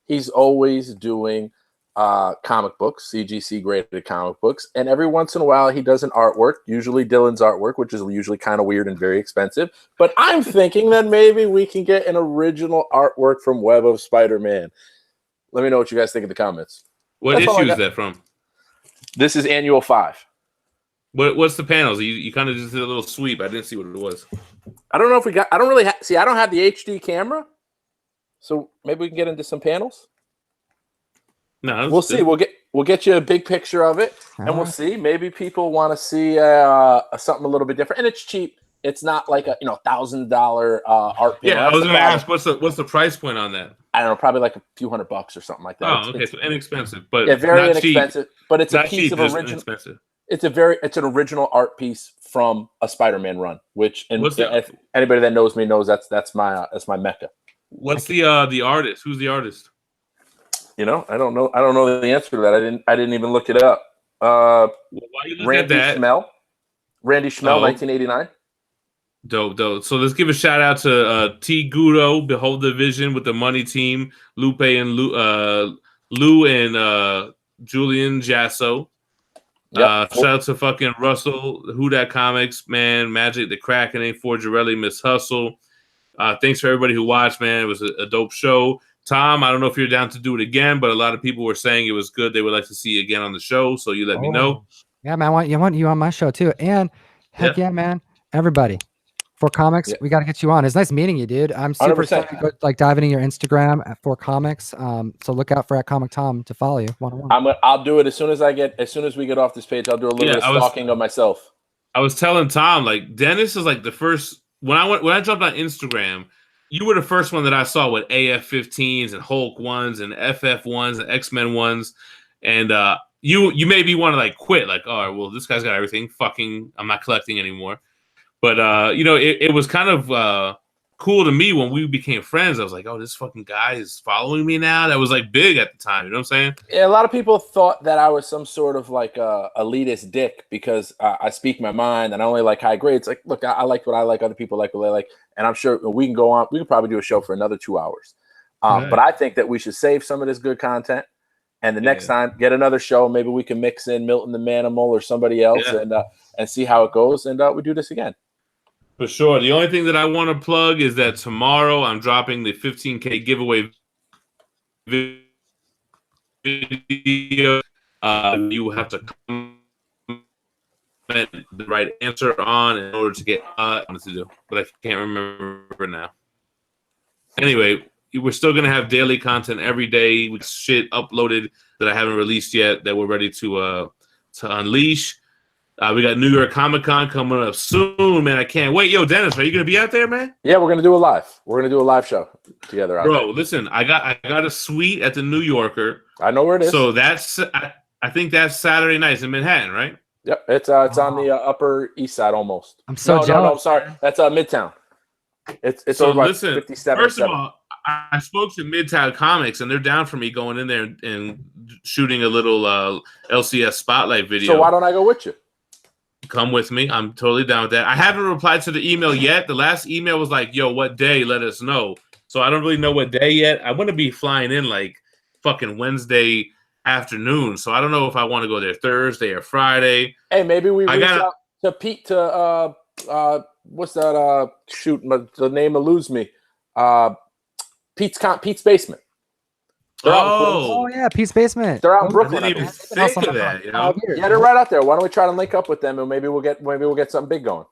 he's always doing comic books, CGC graded comic books. And every once in a while, he does an artwork, usually Dylan's artwork, which is usually kind of weird and very expensive. But I'm thinking that maybe we can get an original artwork from Web of Spider-Man. Let me know what you guys think in the comments. What issue is that from? This is Annual 5. What's the panels? You kind of just did a little sweep. I didn't see what it was. I don't know if we got. I don't really see. I don't have the HD camera, so maybe we can get into some panels. No, we'll see. We'll get you a big picture of it, and we'll see. Maybe people want to see something a little bit different, and it's cheap. It's not like a $1,000 art panel. Yeah, I was going to ask what's the price point on that? I don't know, probably like a few $100 or something like that. Oh, okay, so inexpensive, but very not inexpensive. Cheap. But it's not a piece cheap, of original. Inexpensive. It's an original art piece from a Spider-Man run, which anybody that knows me knows that's my mecca. What's the artist? Who's the artist? I don't know. I don't know the answer to that. I didn't even look it up. Why you look Randy at that? Schmell. Randy Schmell, 1989. Dope. So let's give a shout out to T. Gudo, Behold the Vision with the Money Team, Lupe and Lou and Julian Jasso. Yep. Shout out to fucking Russell, Who Dat Comics, man, Magic the Kraken, Forgerelli, Miss Hustle. Thanks for everybody who watched, man. It was a dope show. Tom, I don't know if you're down to do it again, but a lot of people were saying it was good. They would like to see you again on the show, so you let me know. Yeah, man, I want you on my show too. And heck yeah, man, everybody. For Comics, we got to get you on. It's nice meeting you, dude. I'm super 100%. excited to diving into your Instagram at For Comics. So look out for @Comic Tom to follow you one-on-one. I'll do it as soon as we get off this page. I'll do a little bit of stalking of myself. I was telling Tom, like, Dennis is like the first when I jumped on Instagram, you were the first one that I saw with AF-15s and Hulk ones and FF ones and X-Men ones, and you made me want to like quit. Like, all right, well, this guy's got everything. Fucking, I'm not collecting anymore. But, it was kind of cool to me when we became friends. I was like, oh, this fucking guy is following me now. That was like big at the time. You know what I'm saying? Yeah, a lot of people thought that I was some sort of like elitist dick because I speak my mind and I only like high grades. Like, look, I like what I like. Other people like what they like. And I'm sure we can go on. We could probably do a show for another 2 hours. But I think that we should save some of this good content. And the next time, get another show. Maybe we can mix in Milton the Manimal or somebody else and see how it goes. And we do this again. For sure. The only thing that I want to plug is that tomorrow I'm dropping the 15K giveaway video. You have to comment the right answer on in order to get to do, but I can't remember now. Anyway, we're still gonna have daily content every day with shit uploaded that I haven't released yet that we're ready to unleash. We got New York Comic Con coming up soon, man. I can't wait. Yo, Dennis, are you gonna be out there, man? Yeah, we're gonna do a live. We're gonna do a live show together. Bro, listen, I got a suite at the New Yorker. I know where it is. So I think that's Saturday nights in Manhattan, right? Yep, it's on the Upper East Side almost. I'm so jealous. No, I'm sorry. That's Midtown. It's so over listen, 57. First of all, I spoke to Midtown Comics, and they're down for me going in there and shooting a little LCS spotlight video. So why don't I go with you? Come with me. I'm totally down with that. I haven't replied to the email yet. The last email was like, yo, what day? Let us know. So I don't really know what day yet. I want to be flying in like fucking Wednesday afternoon. So I don't know if I want to go there Thursday or Friday. Hey, maybe we reach out to Pete to what's that shoot, the name eludes me. Pete's Basement. They're out in Oh Queens. yeah, Pete's Basement. They're out in Oh, Brooklyn. I didn't even I think. think of that. You know? 5 years. Yeah, they're right out there. Why don't we try to link up with them and maybe we'll get something big going.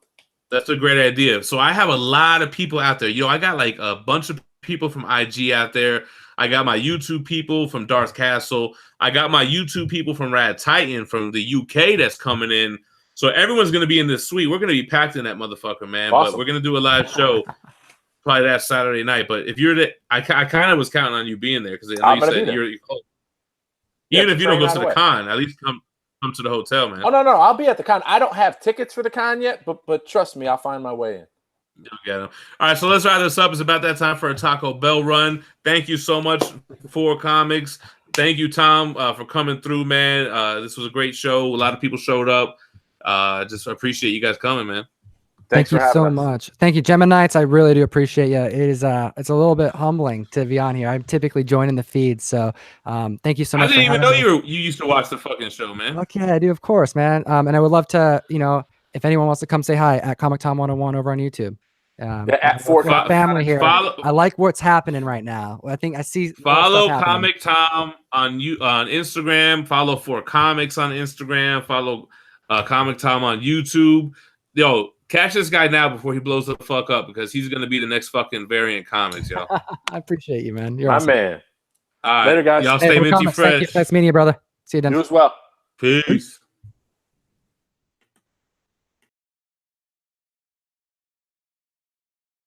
That's a great idea. So I have a lot of people out there. Yo, I got like a bunch of people from IG out there. I got my YouTube people from Darth Castle. I got my YouTube people from Rad Titan from the UK that's coming in. So everyone's going to be in this suite. We're going to be packed in that motherfucker, man. Awesome. But we're going to do a live show probably that Saturday night. But if you're the, I kind of was counting on you being there because I know you said you're close. Even if you don't go to the con, at least come to the hotel, man. Oh no, I'll be at the con. I don't have tickets for the con yet, but trust me, I'll find my way in. You'll get them. All right, so let's wrap this up. It's about that time for a Taco Bell run. Thank you so much for comics. Thank you, Tom, for coming through, man. This was a great show. A lot of people showed up. Just appreciate you guys coming, man. Thank you so much. Thank you, Geminites. I really do appreciate you. It is it's a little bit humbling to be on here. I'm typically joining the feed, so thank you so much. I didn't even know you used to watch the fucking show, man. Okay, I do, of course, man. And I would love to, if anyone wants to come say hi at Comic Tom 101 over on YouTube. At 4 family here. I like what's happening right now. I think I see. Follow Comic Tom on Instagram. Follow 4 Comics on Instagram. Follow Comic Tom on YouTube. Yo, catch this guy now before he blows the fuck up because he's gonna be the next fucking Variant Comics, yo. I appreciate you, man. You're my awesome. Man. All right, later, guys. Y'all stay minty fresh. Nice meeting you, brother. See you then. You as well. Peace.